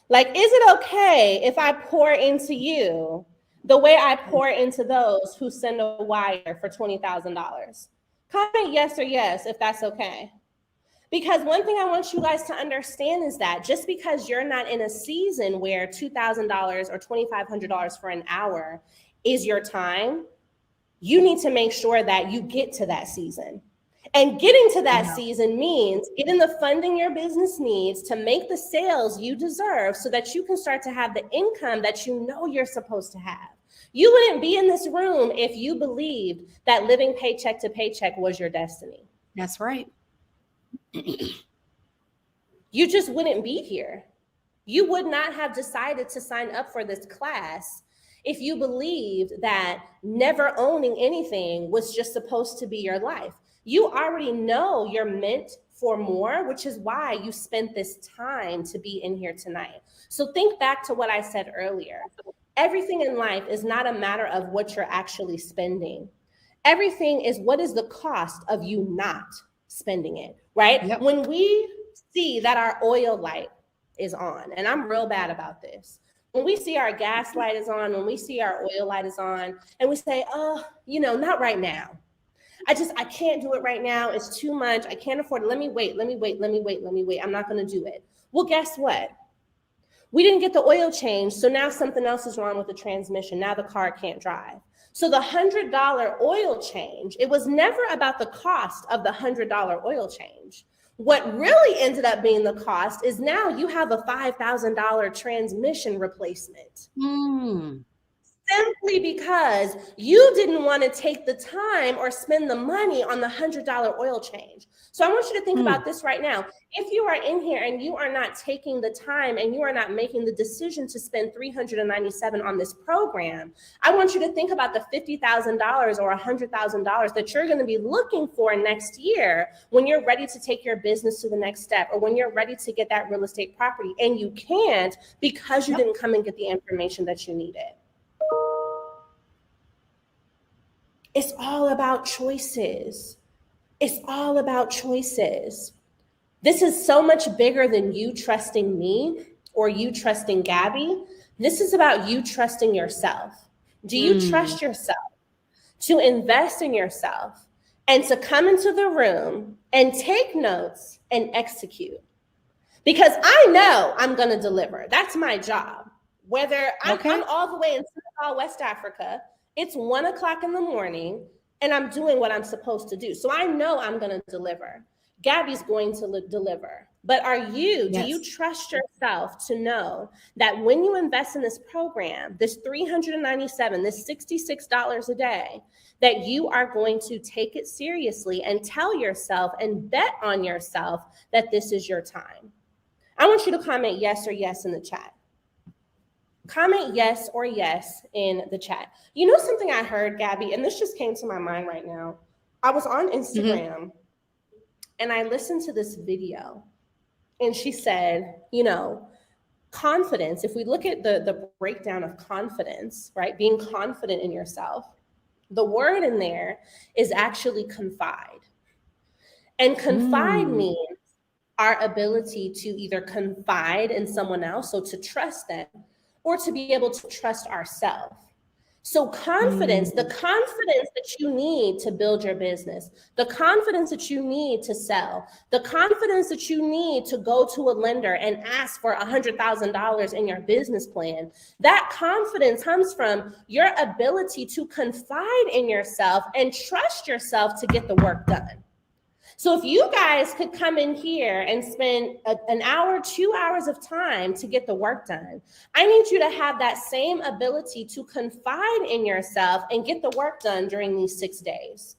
Like, is it okay if I pour into you the way I pour into those who send a wire for $20,000? Comment yes or yes if that's okay. Because one thing I want you guys to understand is that just because you're not in a season where $2,000 or $2,500 for an hour is your time, you need to make sure that you get to that season. And getting to that season means getting the funding your business needs to make the sales you deserve so that you can start to have the income that you know you're supposed to have. You wouldn't be in this room if you believed that living paycheck to paycheck was your destiny. That's right. You just wouldn't be here. You would not have decided to sign up for this class if you believed that never owning anything was just supposed to be your life. You already know you're meant for more, which is why you spent this time to be in here tonight. So think back to what I said earlier. Everything in life is not a matter of what you're actually spending. Everything is what is the cost of you not spending it, right? Yep. When we see that our oil light is on, and I'm real bad about this, when we see our gas light is on, when we see our oil light is on, and we say, oh, not right now. I can't do it right now. It's too much. I can't afford it. Let me wait. I'm not going to do it. Well, guess what? We didn't get the oil change. So now something else is wrong with the transmission. Now the car can't drive. So the $100 oil change, it was never about the cost of the $100 oil change. What really ended up being the cost is now you have a $5,000 transmission replacement. Simply because you didn't want to take the time or spend the money on the $100 oil change. So I want you to think about this right now. If you are in here and you are not taking the time and you are not making the decision to spend $397 on this program, I want you to think about the $50,000 or $100,000 that you're going to be looking for next year when you're ready to take your business to the next step, or when you're ready to get that real estate property and you can't because you didn't come and get the information that you needed. It's all about choices. It's all about choices. This is so much bigger than you trusting me or you trusting Gabby. This is about you trusting yourself. Do you trust yourself to invest in yourself and to come into the room and take notes and execute. Because I know I'm going to deliver. That's my job. Whether I'm all the way in Senegal, West Africa, it's 1 o'clock in the morning, and I'm doing what I'm supposed to do. So I know I'm going to deliver. Gabby's going to deliver. But do you trust yourself to know that when you invest in this program, this $397, this $66 a day, that you are going to take it seriously and tell yourself and bet on yourself that this is your time? I want you to comment yes or yes in the chat. Comment yes or yes in the chat. You know something I heard, Gabby, and this just came to my mind right now. I was on Instagram and I listened to this video, and she said, you know, confidence, if we look at the breakdown of confidence, right, being confident in yourself, the word in there is actually confide. And confide means our ability to either confide in someone else, so to trust them, or to be able to trust ourselves. So confidence, the confidence that you need to build your business, the confidence that you need to sell, the confidence that you need to go to a lender and ask for $100,000 in your business plan, that confidence comes from your ability to confide in yourself and trust yourself to get the work done. So if you guys could come in here and spend an hour, 2 hours of time to get the work done, I need you to have that same ability to confide in yourself and get the work done during these 6 days.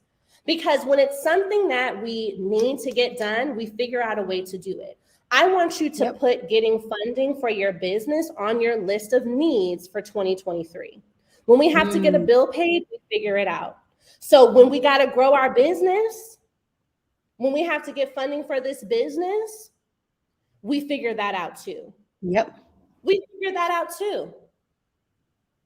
Because when it's something that we need to get done, we figure out a way to do it. I want you to put getting funding for your business on your list of needs for 2023. When we have to get a bill paid, we figure it out. So when we got to grow our business, when we have to get funding for this business, we figure that out too. We figure that out too.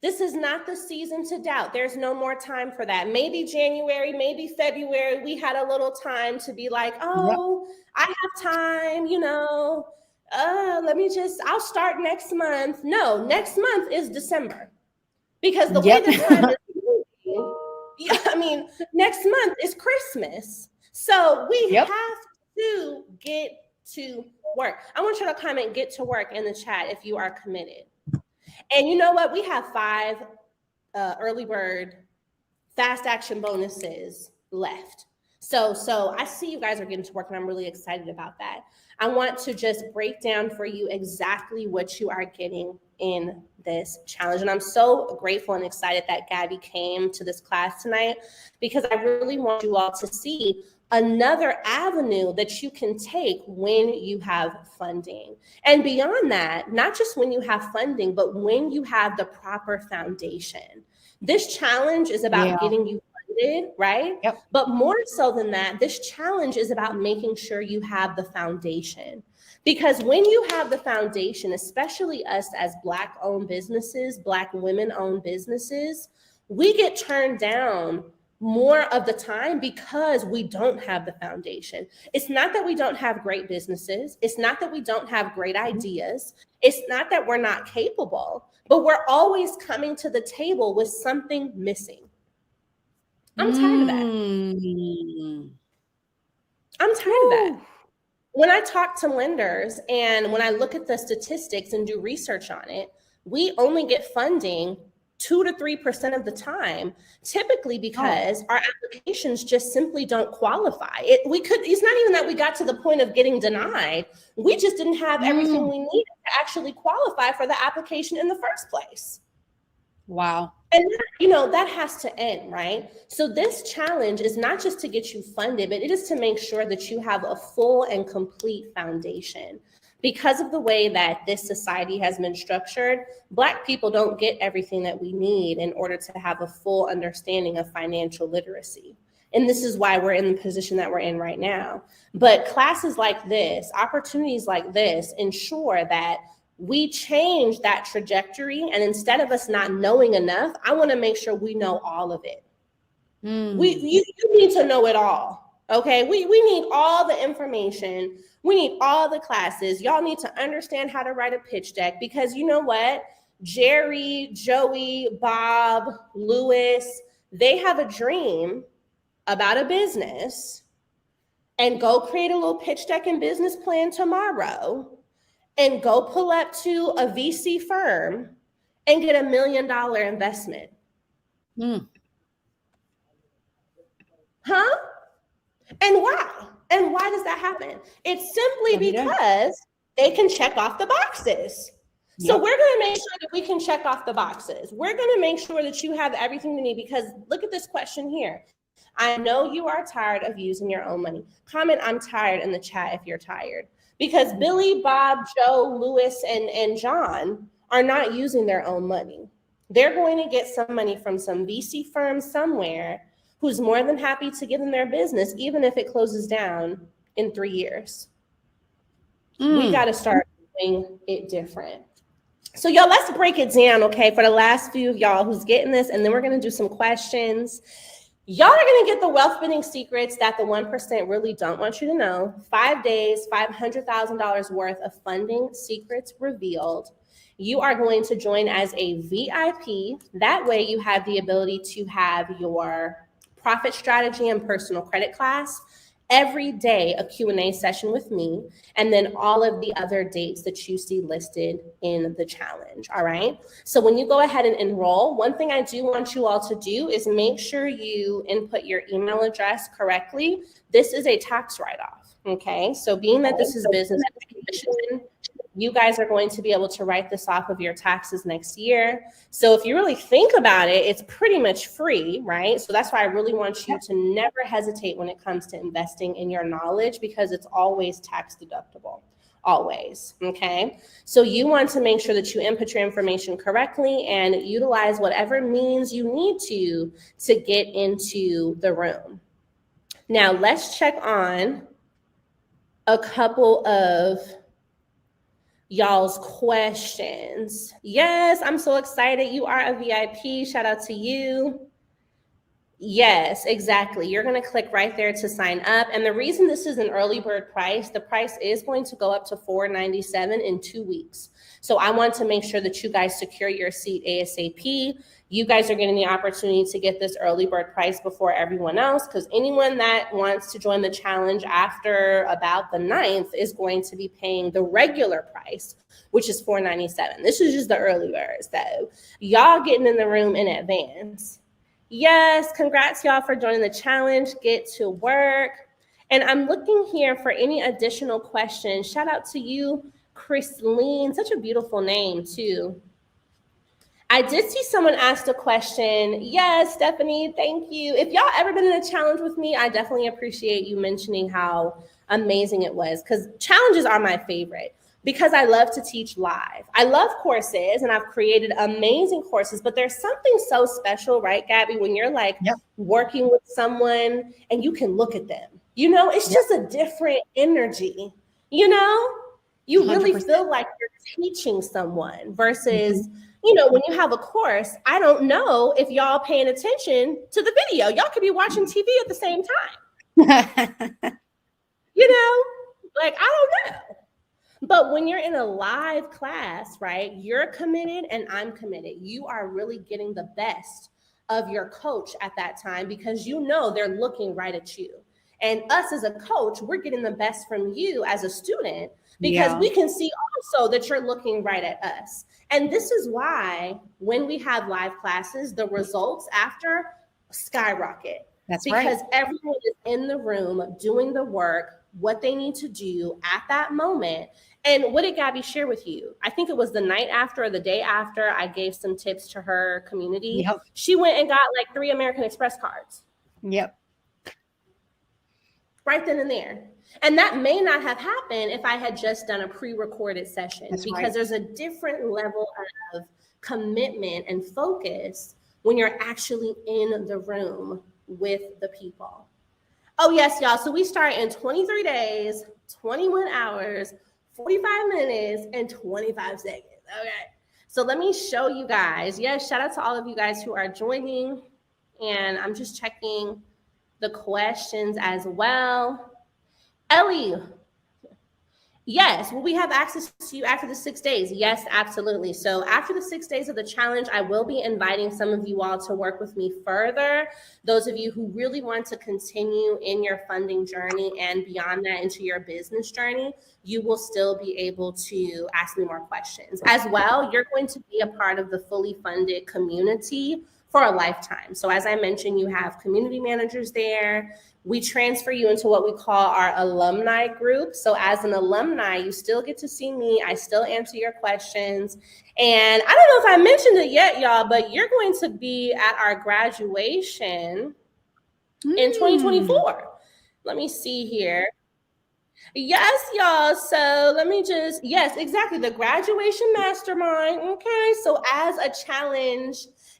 This is not the season to doubt. There's no more time for that. Maybe January, maybe February, we had a little time to be like, oh, I have time, you know, I'll start next month. No, next month is December. Because the way the time is moving, next month is Christmas. So we have to get to work. I want you to comment get to work in the chat if you are committed. And you know what? We have 5 early bird fast action bonuses left. So I see you guys are getting to work, and I'm really excited about that. I want to just break down for you exactly what you are getting in this challenge. And I'm so grateful and excited that Gabby came to this class tonight, because I really want you all to see another avenue that you can take when you have funding. And beyond that, not just when you have funding, but when you have the proper foundation. This challenge is about getting you funded, right? But more so than that, this challenge is about making sure you have the foundation. Because when you have the foundation, especially us as Black-owned businesses, Black women-owned businesses, we get turned down more of the time because we don't have the foundation. It's not that we don't have great businesses. It's not that we don't have great ideas. It's not that we're not capable, but we're always coming to the table with something missing. I'm tired of that. I'm tired of that. When I talk to lenders and when I look at the statistics and do research on it, we only get funding 2 to 3% of the time, typically because our applications just simply don't qualify. It's not even that we got to the point of getting denied. We just didn't have everything we needed to actually qualify for the application in the first place. Wow. And that has to end, right? So this challenge is not just to get you funded, but it is to make sure that you have a full and complete foundation. Because of the way that this society has been structured, Black people don't get everything that we need in order to have a full understanding of financial literacy. And this is why we're in the position that we're in right now. But classes like this, opportunities like this, ensure that we change that trajectory. And instead of us not knowing enough, I want to make sure we know all of it. You need to know it all. Okay, we need all the information. We need all the classes. Y'all need to understand how to write a pitch deck, because you know what? Jerry, Joey, Bob, Lewis, they have a dream about a business and go create a little pitch deck and business plan tomorrow and go pull up to a VC firm and get $1 million investment? Huh? And why? And why does that happen? It's simply because they can check off the boxes. So we're going to make sure that we can check off the boxes. We're going to make sure that you have everything you need, because look at this question here. I know you are tired of using your own money. Comment "I'm tired" in the chat if you're tired, because Billy, Bob, Joe, Louis, and John are not using their own money. They're going to get some money from some VC firm somewhere who's more than happy to give them their business, even if it closes down in 3 years. We got to start doing it different. So y'all, let's break it down, okay, for the last few of y'all who's getting this, and then we're going to do some questions. Y'all are going to get the wealth building secrets that the 1% really don't want you to know. 5 days, $500,000 worth of funding secrets revealed. You are going to join as a VIP. That way you have the ability to have your profit strategy and personal credit class every day, a Q&A session with me, and then all of the other dates that you see listed in the challenge, all right? So when you go ahead and enroll, one thing I do want you all to do is make sure you input your email address correctly. This is a tax write-off, okay? So being that this is business commission, you guys are going to be able to write this off of your taxes next year. So if you really think about it, it's pretty much free, right? So that's why I really want you to never hesitate when it comes to investing in your knowledge, because it's always tax deductible, always, okay? So you want to make sure that you input your information correctly and utilize whatever means you need to get into the room. Now let's check on a couple of y'all's questions. Yes, I'm so excited. You are a VIP. Shout out to you. Yes, exactly. You're going to click right there to sign up. And the reason this is an early bird price, the price is going to go up to $497 in 2 weeks. So I want to make sure that you guys secure your seat ASAP. You guys are getting the opportunity to get this early bird price before everyone else, because anyone that wants to join the challenge after about the 9th is going to be paying the regular price, which is $497. This is just the early birds, though. Y'all getting in the room in advance. Yes, congrats y'all for joining the challenge. Get to work. And I'm looking here for any additional questions. Shout out to you, Christine. Such a beautiful name, too. I did see someone asked a question. Yes, Stephanie, thank you. If y'all ever been in a challenge with me, I definitely appreciate you mentioning how amazing it was, because challenges are my favorite, because I love to teach live. I love courses, and I've created amazing courses, but there's something so special, right, Gabby, when you're like working with someone and you can look at them, you know, it's just a different energy, you know, you 100%. Really feel like you're teaching someone versus, you know, when you have a course, I don't know if y'all paying attention to the video. Y'all could be watching TV at the same time. You know, like, I don't know. But when you're in a live class, right, you're committed and I'm committed. You are really getting the best of your coach at that time, because you know they're looking right at you. And us as a coach, we're getting the best from you as a student, because we can see also that you're looking right at us. And this is why when we have live classes, the results after skyrocket. That's because everyone is in the room doing the work, what they need to do at that moment. And what did Gabby share with you? I think it was the night after or the day after I gave some tips to her community. Yep. She went and got like 3 American Express cards. Yep. Right then and there. And that may not have happened if I had just done a pre-recorded session. That's because there's a different level of commitment and focus when you're actually in the room with the people. Oh, yes, y'all. So we start in 23 days, 21 hours, 45 minutes, and 25 seconds. Okay. So let me show you guys. Yes, shout out to all of you guys who are joining. And I'm just checking the questions as well. Ellie, Yes, will we have access to you after the 6 days? Yes, absolutely. So after the 6 days of the challenge, I will be inviting some of you all to work with me further. Those of you who really want to continue in your funding journey and beyond that into your business journey, you will still be able to ask me more questions. As well, you're going to be a part of the fully funded community for a lifetime. So as I mentioned, you have community managers there. We transfer you into what we call our alumni group. So as an alumni, you still get to see me. I still answer your questions. And I don't know if I mentioned it yet, y'all, but you're going to be at our graduation in 2024. Let me see here. Yes, y'all. So let me just, yes, exactly. The graduation mastermind. Okay. So as a challenge,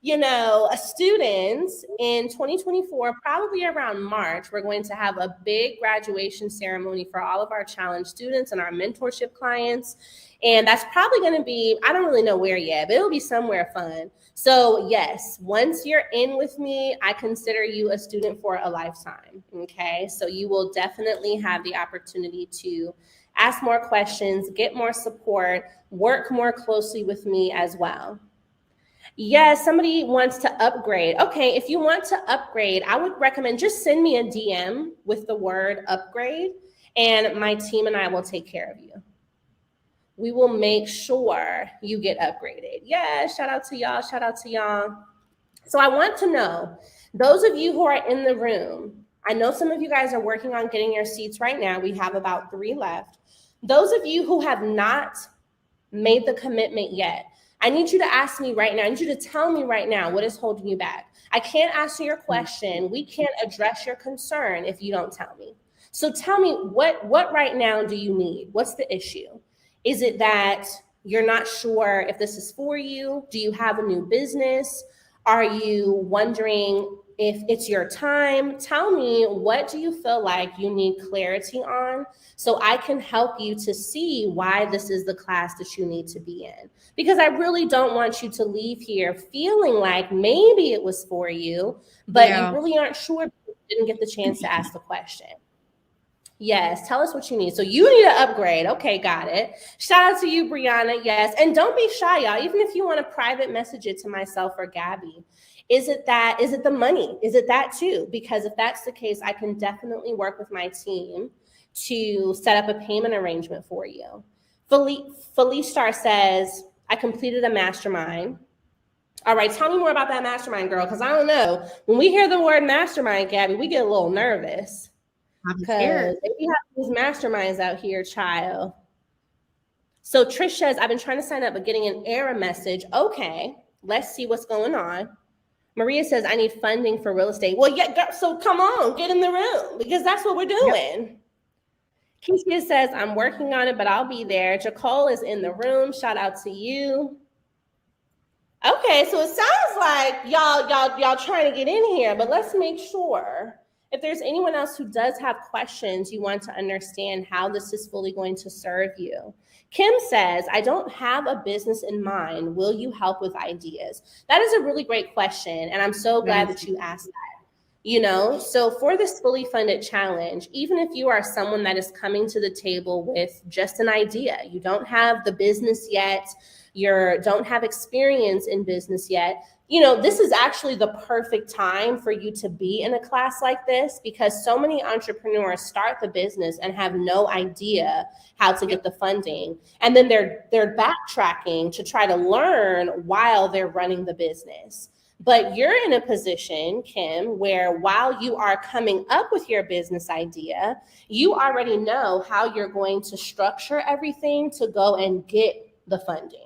a student in 2024, probably around March, we're going to have a big graduation ceremony for all of our challenge students and our mentorship clients. And that's probably going to be, I don't really know where yet, but it'll be somewhere fun. So yes, once you're in with me, I consider you a student for a lifetime. Okay. So you will definitely have the opportunity to ask more questions, get more support, work more closely with me as well. Yes, somebody wants to upgrade. Okay, if you want to upgrade, I would recommend just send me a DM with the word upgrade, and my team and I will take care of you. We will make sure you get upgraded. Yeah, shout out to y'all. Shout out to y'all. So I want to know, those of you who are in the room, I know some of you guys are working on getting your seats right now. We have about 3 left. Those of you who have not made the commitment yet, I need you to ask me right now. I need you to tell me right now what is holding you back. I can't answer your question. We can't address your concern if you don't tell me. So tell me, what right now do you need? What's the issue? Is it that you're not sure if this is for you? Do you have a new business? Are you wondering if it's your time? Tell me, what do you feel like you need clarity on so I can help you to see why this is the class that you need to be in? Because I really don't want you to leave here feeling like maybe it was for you, but you really aren't sure because you didn't get the chance to ask the question. Yes, tell us what you need. So you need an upgrade. Okay, got it. Shout out to you, Brianna. Yes, and don't be shy, y'all. Even if you want to private message it to myself or Gabby, is it the money? Is it that too? Because if that's the case, I can definitely work with my team to set up a payment arrangement for you. Felice Star says, I completed a mastermind. All right, tell me more about that mastermind, girl, because I don't know. When we hear the word mastermind, Gabby, we get a little nervous. Because we have these masterminds out here, child. So Trish says, I've been trying to sign up, but getting an error message. Okay, let's see what's going on. Maria says, I need funding for real estate. Well, yeah, girl, so come on, get in the room, because that's what we're doing. Yep. Keisha says, I'm working on it, but I'll be there. Jacole is in the room. Shout out to you. Okay, so it sounds like y'all trying to get in here, but let's make sure. If there's anyone else who does have questions, you want to understand how this is fully going to serve you. Kim says, I don't have a business in mind. Will you help with ideas? That is a really great question. And I'm so glad that you asked that. So for this fully funded challenge, even if you are someone that is coming to the table with just an idea, you don't have the business yet, you don't have experience in business yet, this is actually the perfect time for you to be in a class like this, because so many entrepreneurs start the business and have no idea how to get the funding. And then they're backtracking to try to learn while they're running the business. But you're in a position, Kim, where while you are coming up with your business idea, you already know how you're going to structure everything to go and get the funding.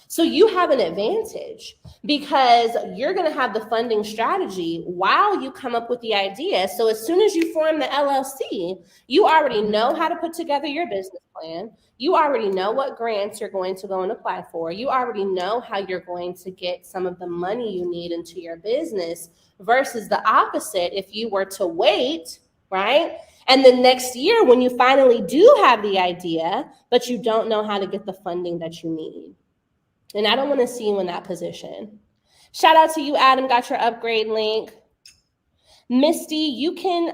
So you have an advantage because you're going to have the funding strategy while you come up with the idea. So as soon as you form the LLC, you already know how to put together your business plan. You already know what grants you're going to go and apply for. You already know how you're going to get some of the money you need into your business, versus the opposite if you were to wait, right? And then next year when you finally do have the idea, but you don't know how to get the funding that you need. And I don't want to see you in that position. Shout out to you, Adam, got your upgrade link. Misty, you can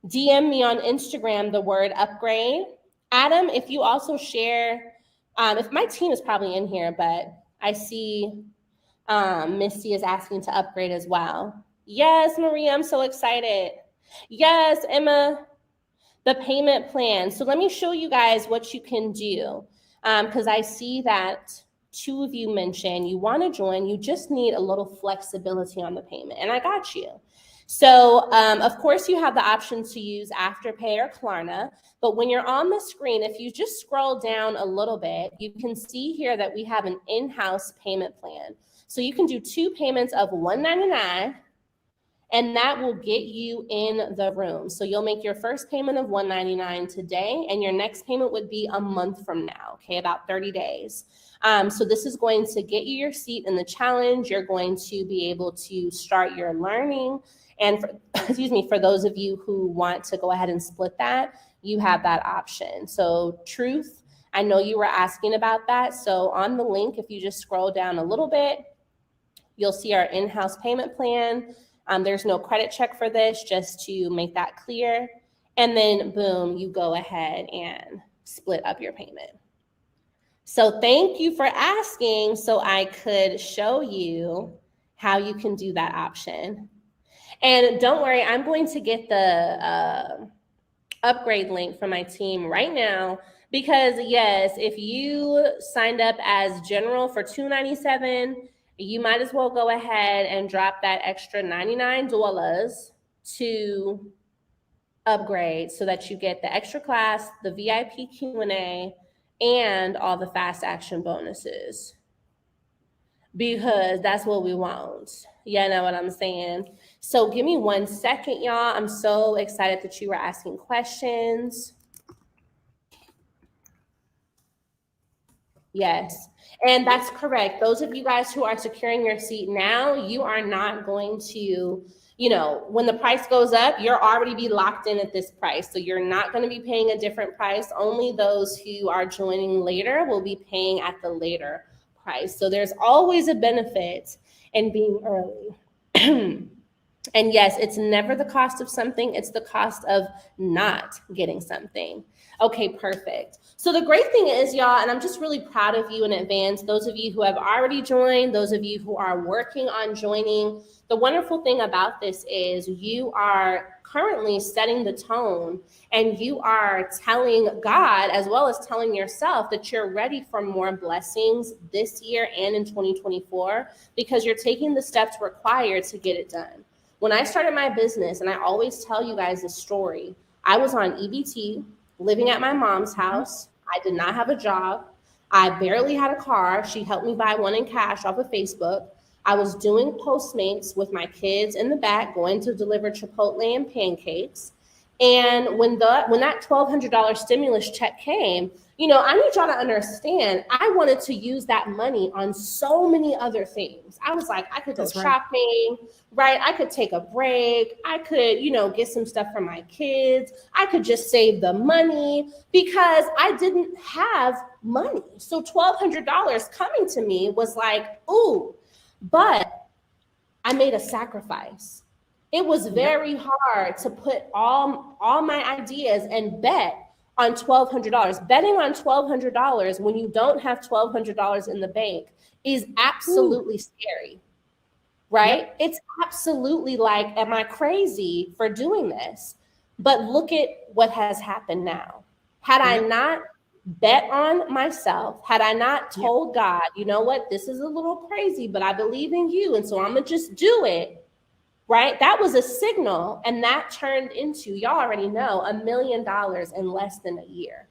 DM me on Instagram the word upgrade, Adam, if you also share, if my team is probably in here, but I see Misty is asking to upgrade as well. Yes, Maria, I'm so excited. Yes, Emma, the payment plan. So let me show you guys what you can do, because I see that 2 of you mentioned you want to join. You just need a little flexibility on the payment, and I got you. So, of course, you have the option to use Afterpay or Klarna, but when you're on the screen, if you just scroll down a little bit, you can see here that we have an in-house payment plan. So you can do 2 payments of $199, and that will get you in the room. So you'll make your first payment of $199 today, and your next payment would be a month from now, okay, about 30 days. So this is going to get you your seat in the challenge. You're going to be able to start your learning. And for, excuse me, for those of you who want to go ahead and split that, you have that option. So Truth, I know you were asking about that. So on the link, if you just scroll down a little bit, you'll see our in-house payment plan. There's no credit check for this, just to make that clear. And then boom, you go ahead and split up your payment. So thank you for asking so I could show you how you can do that option. And don't worry, I'm going to get the upgrade link from my team right now, because yes, if you signed up as general for $297, you might as well go ahead and drop that extra $99 to upgrade so that you get the extra class, the VIP Q&A, and all the fast action bonuses, because that's what we want. You know what I'm saying? So give me 1 second, y'all. I'm so excited that you were asking questions. Yes, and that's correct. Those of you guys who are securing your seat now, you are not going to, you know, when the price goes up, you're already be locked in at this price. So you're not going to be paying a different price. Only those who are joining later will be paying at the later price. So there's always a benefit in being early. And yes, it's never the cost of something, it's the cost of not getting something. Okay, perfect. So the great thing is, y'all, and I'm just really proud of you in advance, those of you who have already joined, those of you who are working on joining, the wonderful thing about this is you are currently setting the tone, and you are telling God as well as telling yourself that you're ready for more blessings this year and in 2024, because you're taking the steps required to get it done. When I started my business, and I always tell you guys this story, I was on EBT, living at my mom's house. I did not have a job. I barely had a car. She helped me buy one in cash off of Facebook. I was doing Postmates with my kids in the back, going to deliver Chipotle and pancakes. And when that $1,200 stimulus check came, you know, I need y'all to understand, I wanted to use that money on so many other things. I was like, I could go shopping, right? I could take a break. I could, you know, get some stuff for my kids. I could just save the money because I didn't have money. So $1,200 coming to me was like, ooh, but I made a sacrifice. It was very hard to put all my ideas and bet on $1,200. Betting on $1,200 when you don't have $1,200 in the bank is absolutely scary, right? Yep. It's absolutely like, am I crazy for doing this? But look at what has happened now. Had I not bet on myself, had I not told God, you know what, this is a little crazy, but I believe in you, and so I'm gonna just do it, right? That was a signal, and that turned into, y'all already know, $1 million in less than a year.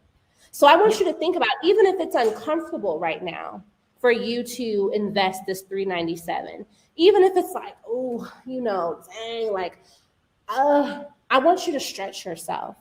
So I want you to think about, even if it's uncomfortable right now for you to invest this $397, even if it's like, oh, you know, dang, like, I want you to stretch yourself.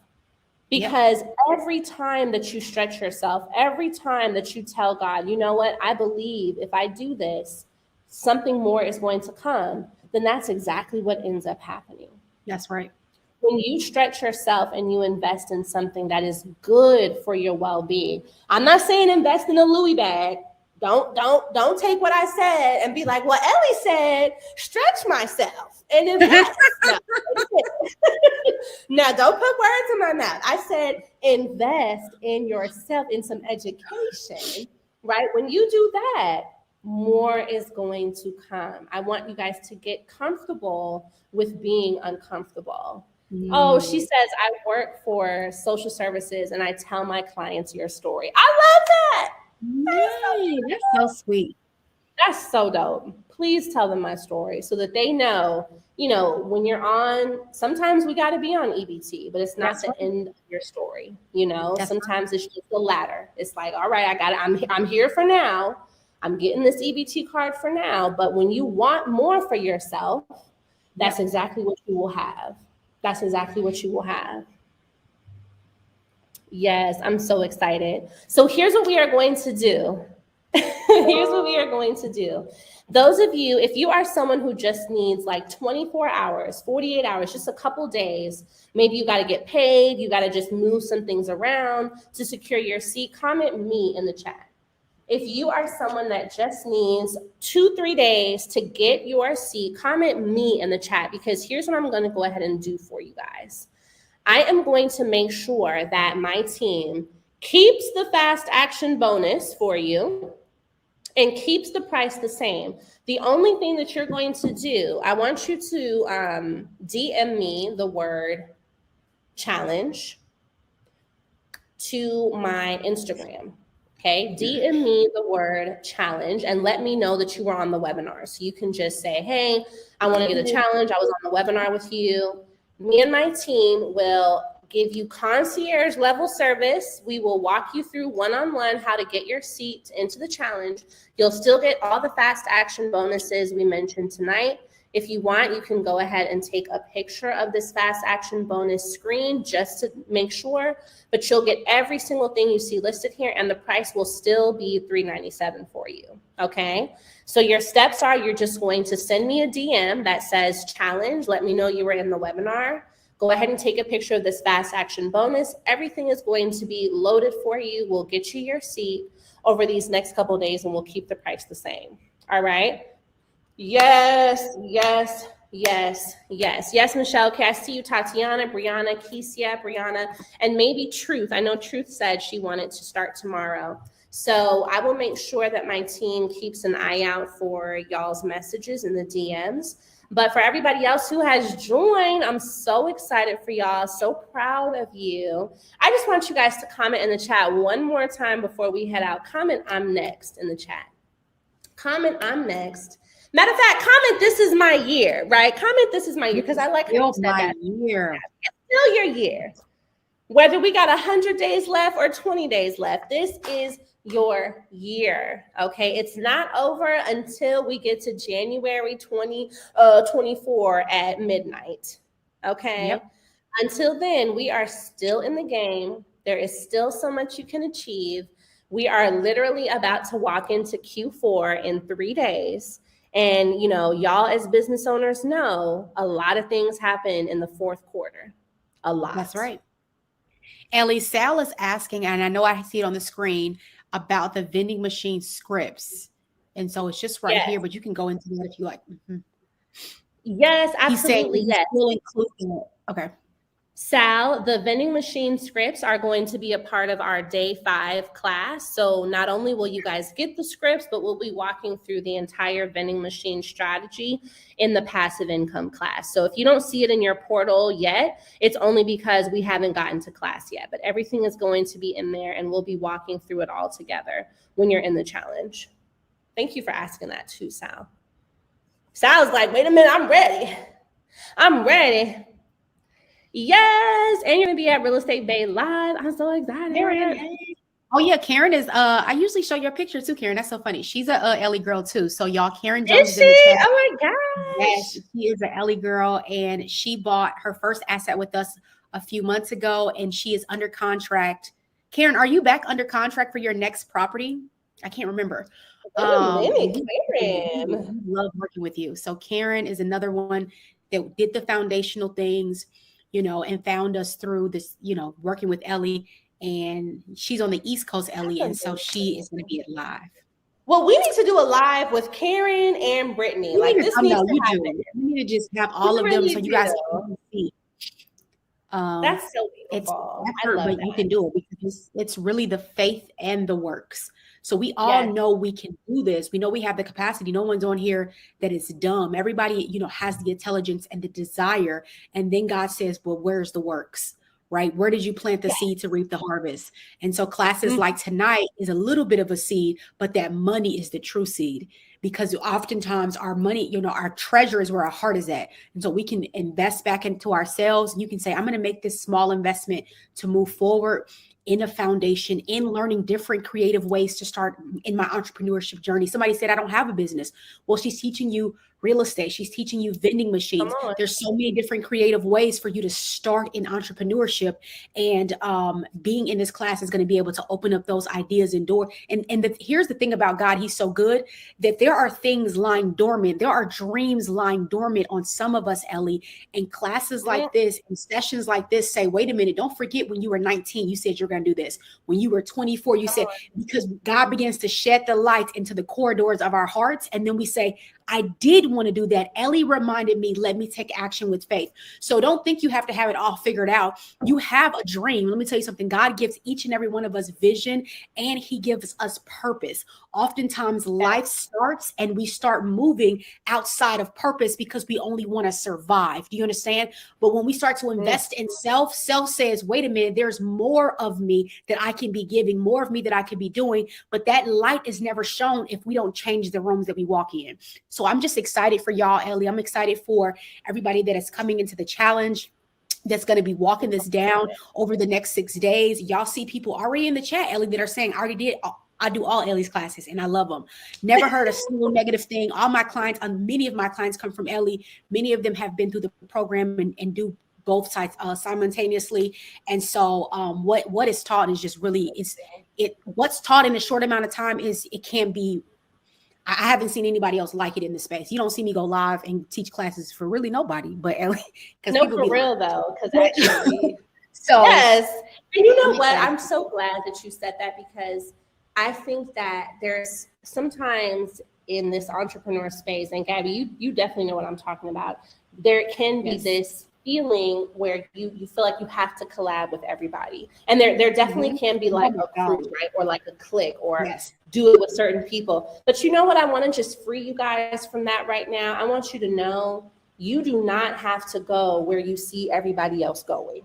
Because every time that you stretch yourself, every time that you tell God, you know what, I believe if I do this, something more is going to come, then that's exactly what ends up happening. That's right. When you stretch yourself and you invest in something that is good for your well-being, I'm not saying invest in a Louis bag, Don't take what I said and be like, well, Ellie said, stretch myself and invest. No. Now, don't put words in my mouth. I said, invest in yourself, in some education, right? When you do that, more is going to come. I want you guys to get comfortable with being uncomfortable. Oh, she says, I work for social services and I tell my clients your story. I love that. That's so sweet. That's so dope. Please tell them my story so that they know, when you're on, sometimes we got to be on EBT, but it's not the end of your story. Sometimes it's just the ladder. It's like, all right, I'm here for now. I'm getting this EBT card for now. But when you want more for yourself, that's exactly what you will have. That's exactly what you will have. Yes, I'm so excited. So here's what we are going to do. Here's what we are going to do. Those of you, if you are someone who just needs like 24 hours, 48 hours, just a couple days, maybe you got to get paid, you got to just move some things around to secure your seat, comment me in the chat. If you are someone that just needs 2-3 days to get your seat, comment me in the chat, because here's what I'm going to go ahead and do for you guys. I am going to make sure that my team keeps the fast action bonus for you and keeps the price the same. The only thing that you're going to do, I want you to DM me the word challenge to my Instagram. Okay, DM me the word challenge and let me know that you were on the webinar. So you can just say, hey, I want to get a challenge. I was on the webinar with you. Me and my team will give you concierge level service. We will walk you through one-on-one how to get your seat into the challenge. You'll still get all the fast action bonuses we mentioned tonight. If you want, you can go ahead and take a picture of this fast action bonus screen just to make sure, but you'll get every single thing you see listed here, and the price will still be $397 for you, okay? So your steps are, you're just going to send me a DM that says challenge, let me know you were in the webinar. Go ahead and take a picture of this fast action bonus. Everything is going to be loaded for you. We'll get you your seat over these next couple of days, and we'll keep the price the same, all right? Yes, yes, yes, yes. Yes, Michelle. Okay, I see you, Tatiana, Brianna, Kesia, Brianna, and maybe Truth. I know Truth said she wanted to start tomorrow. So I will make sure that my team keeps an eye out for y'all's messages in the DMs. But for everybody else who has joined, I'm so excited for y'all. So proud of you. I just want you guys to comment in the chat one more time before we head out. Comment "I'm next" in the chat. Comment "I'm next." Matter of fact, comment "this is my year," right? Comment "this is my year," because I like how you said that. Year. It's still your year. Whether we got 100 days left or 20 days left, this is your year, okay? It's not over until we get to January 2024 at midnight, okay? Yep. Until then, we are still in the game. There is still so much you can achieve. We are literally about to walk into Q4 in 3 days. And, y'all as business owners know a lot of things happen in the fourth quarter. A lot. That's right. Ellie, Sal is asking, and I know I see it on the screen, about the vending machine scripts. And so it's just right here, but you can go into that if you like. Mm-hmm. Yes, absolutely. Yes. Okay. Sal, the vending machine scripts are going to be a part of our day 5 class. So not only will you guys get the scripts, but we'll be walking through the entire vending machine strategy in the passive income class. So if you don't see it in your portal yet, it's only because we haven't gotten to class yet, but everything is going to be in there and we'll be walking through it all together when you're in the challenge. Thank you for asking that too, Sal. Sal's like, wait a minute, I'm ready. I'm ready. Yes, and you're gonna be at Real Estate Bay Live. I'm so excited. Oh yeah, Karen is. I usually show your picture too, Karen. That's so funny. She's a Ellie girl too. So y'all, Karen Jones is in the chat. Oh my gosh. Yes, she is an Ellie girl, and she bought her first asset with us a few months ago, and she is under contract. Karen, are you back under contract for your next property? I can't remember. Karen. Love working with you. So Karen is another one that did the foundational things, and found us through this, working with Ellie, and she's on the East Coast, Ellie. And so she is going to be at live. Well, we need to do a live with Karen and Brittany. Like this needs to happen. We need to just have all of them so you guys can see. That's so beautiful. It's effort, but you can do it because it's really the faith and the works. So we all know we can do this. We know we have the capacity. No one's on here that is dumb. Everybody, has the intelligence and the desire. And then God says, well, where's the works? Right? Where did you plant the seed to reap the harvest? And so classes like tonight is a little bit of a seed, but that money is the true seed, because oftentimes our money, our treasure is where our heart is at. And so we can invest back into ourselves. And you can say, I'm going to make this small investment to move forward in a foundation, in learning different creative ways to start in my entrepreneurship journey. Somebody said, I don't have a business. Well, she's teaching you real estate. She's teaching you vending machines. There's so many different creative ways for you to start in entrepreneurship. And being in this class is going to be able to open up those ideas and door. And here's the thing about God. He's so good that there are things lying dormant. There are dreams lying dormant on some of us, Ellie. And classes like this and sessions like this say, wait a minute, don't forget when you were 19, you said you're going to do this. When you were 24, you said, because God begins to shed the light into the corridors of our hearts. And then we say, I did want to do that. Ellie reminded me, let me take action with faith. So don't think you have to have it all figured out. You have a dream. Let me tell you something. God gives each and every one of us vision, and he gives us purpose. Oftentimes life starts and we start moving outside of purpose because we only want to survive. Do you understand? But when we start to invest in self says, wait a minute, there's more of me that I can be giving, more of me that I could be doing. But that light is never shown if we don't change the rooms that we walk in. So I'm just excited for y'all, Ellie. I'm excited for everybody that is coming into the challenge, that's going to be walking this down over the next 6 days. Y'all see people already in the chat, Ellie, that are saying, I do all Ellie's classes and I love them. Never heard a single negative thing. All my clients, many of my clients come from Ellie. Many of them have been through the program and do both sides simultaneously. And so what is taught is just really, what's taught in a short amount of time it can be, I haven't seen anybody else like it in the space. You don't see me go live and teach classes for really nobody, but Ellie. No, for real though, because actually, yes. And you know what? I'm so glad that you said that, because I think that there's sometimes in this entrepreneur space, and Gabby, you definitely know what I'm talking about. There can be this feeling where you feel like you have to collab with everybody. And there definitely can be like a crew, right? Or like a clique, or do it with certain people. But you know what? I want to just free you guys from that right now. I want you to know you do not have to go where you see everybody else going.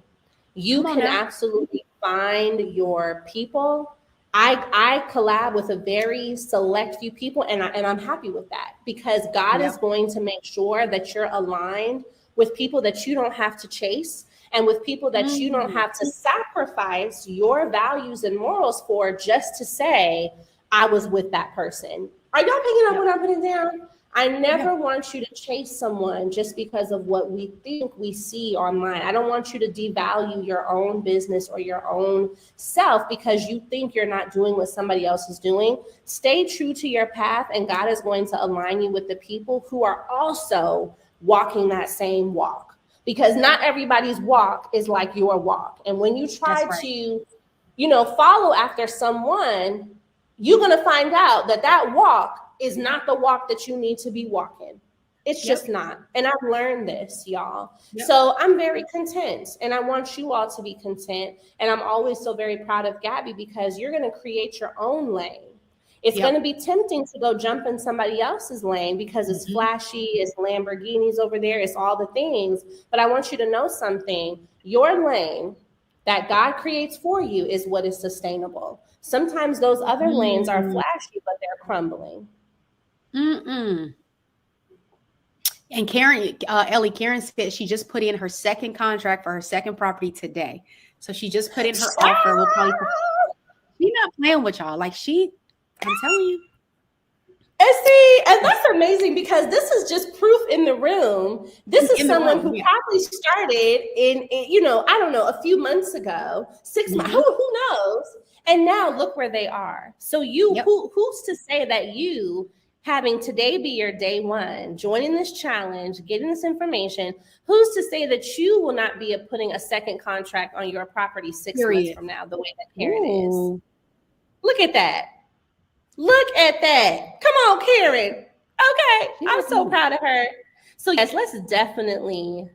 You can absolutely find your people. I collab with a very select few people, and I'm happy with that, because God is going to make sure that you're aligned with people that you don't have to chase, and with people that you don't have to sacrifice your values and morals for just to say, I was with that person. Are y'all picking up what I'm putting down? I never want you to chase someone just because of what we think we see online. I don't want you to devalue your own business or your own self because you think you're not doing what somebody else is doing. Stay true to your path, and God is going to align you with the people who are also walking that same walk, because not everybody's walk is like your walk. And when you try to, follow after someone, you're going to find out that walk is not the walk that you need to be walking. It's just not. And I've learned this, y'all. So I'm very content, and I want you all to be content. And I'm always so very proud of Gabby, because you're going to create your own lane. It's going to be tempting to go jump in somebody else's lane because it's flashy, it's Lamborghinis over there, it's all the things. But I want you to know something. Your lane that God creates for you is what is sustainable. Sometimes those other lanes are flashy, but they're crumbling. And Karen, Karen said she just put in her second contract for her second property today. So she just put in her offer. We'll probably, she's not playing with y'all. Like I'm telling you. And that's amazing, because this is just proof in the room. This is someone who probably started in, I don't know, a few months ago, 6 months, who knows? And now look where they are. So who's to say that you, having today be your day one, joining this challenge, getting this information, who's to say that you will not be putting a second contract on your property 6 months from now, the way that Karen is? Look at that. Look at that. Come on, Karen. Okay. I'm so proud of her. So yes, let's definitely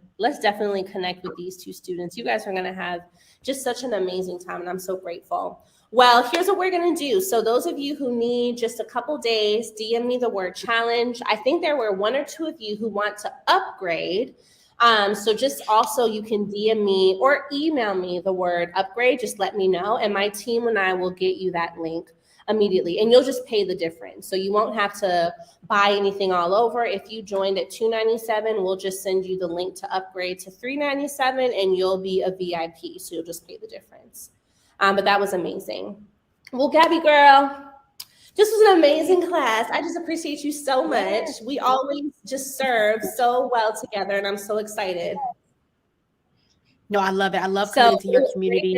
connect with these two students. You guys are going to have just such an amazing time, and I'm so grateful. Well, here's what we're going to do. So those of you who need just a couple days, DM me the word challenge. I think there were 1 or 2 of you who want to upgrade. So just also you can DM me or email me the word upgrade. Just let me know, and my team and I will get you that link immediately, and you'll just pay the difference. So you won't have to buy anything all over. If you joined at $297, we'll just send you the link to upgrade to $397, and you'll be a VIP. So you'll just pay the difference. But that was amazing. Well, Gabby girl, this was an amazing class. I just appreciate you so much. We always just serve so well together, and I'm so excited. No, I love it. I love coming into your community,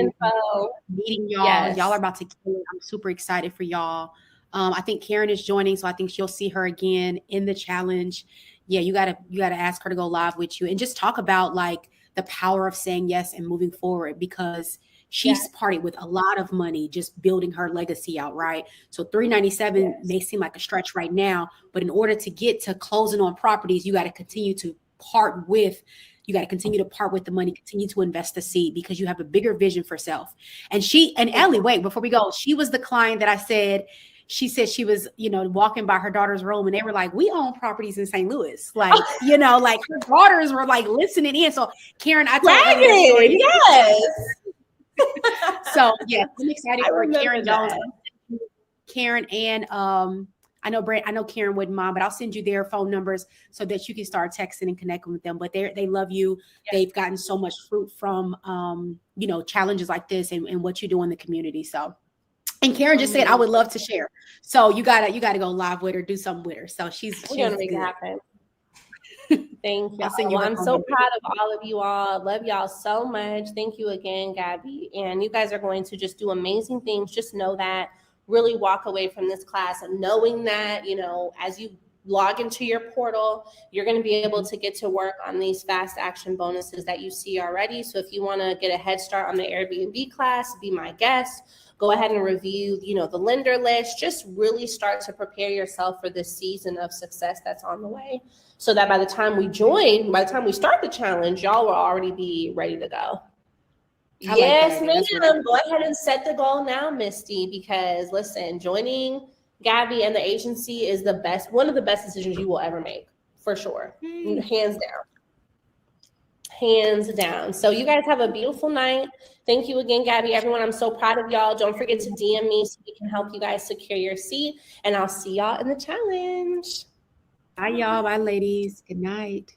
meeting y'all. Yes. Y'all are about to kill it. I'm super excited for y'all. I think Karen is joining, so I think you'll see her again in the challenge. Yeah, you gotta ask her to go live with you and just talk about like the power of saying yes and moving forward, because she's partied with a lot of money just building her legacy out, right? So $397 may seem like a stretch right now, but in order to get to closing on properties, you got to continue to part with the money, continue to invest the seed, because you have a bigger vision for self. And Ellie, wait, before we go, she was the client that she said she was, walking by her daughter's room and they were like, we own properties in St. Louis. Like, like her daughters were like listening in. So Karen, I told her the story. Yes. So yeah, I'm excited for Karen Jones. Karen and I know Karen wouldn't mind, but I'll send you their phone numbers so that you can start texting and connecting with them. But they love you. Yes. They've gotten so much fruit from challenges like this and what you do in the community. So, and Karen just said I would love to share. So you gotta go live with her, do something with her. So she's gonna make it happen. Thank you. I'm so proud of all of you all. Love y'all so much. Thank you again, Gabby. And you guys are going to just do amazing things. Just know that. Really walk away from this class and knowing that, as you log into your portal, you're going to be able to get to work on these fast action bonuses that you see already. So if you want to get a head start on the Airbnb class, be my guest, go ahead and review, the lender list, just really start to prepare yourself for this season of success that's on the way. So that by the time we start the challenge, y'all will already be ready to go. Yes, ma'am. Go ahead and set the goal now, Misty, because listen, joining Gabby and the agency is one of the best decisions you will ever make, for sure. Hands down. So you guys have a beautiful night. Thank you again, Gabby. Everyone, I'm so proud of y'all. Don't forget to DM me so we can help you guys secure your seat, and I'll see y'all in the challenge. Bye, y'all. Bye, ladies. Good night.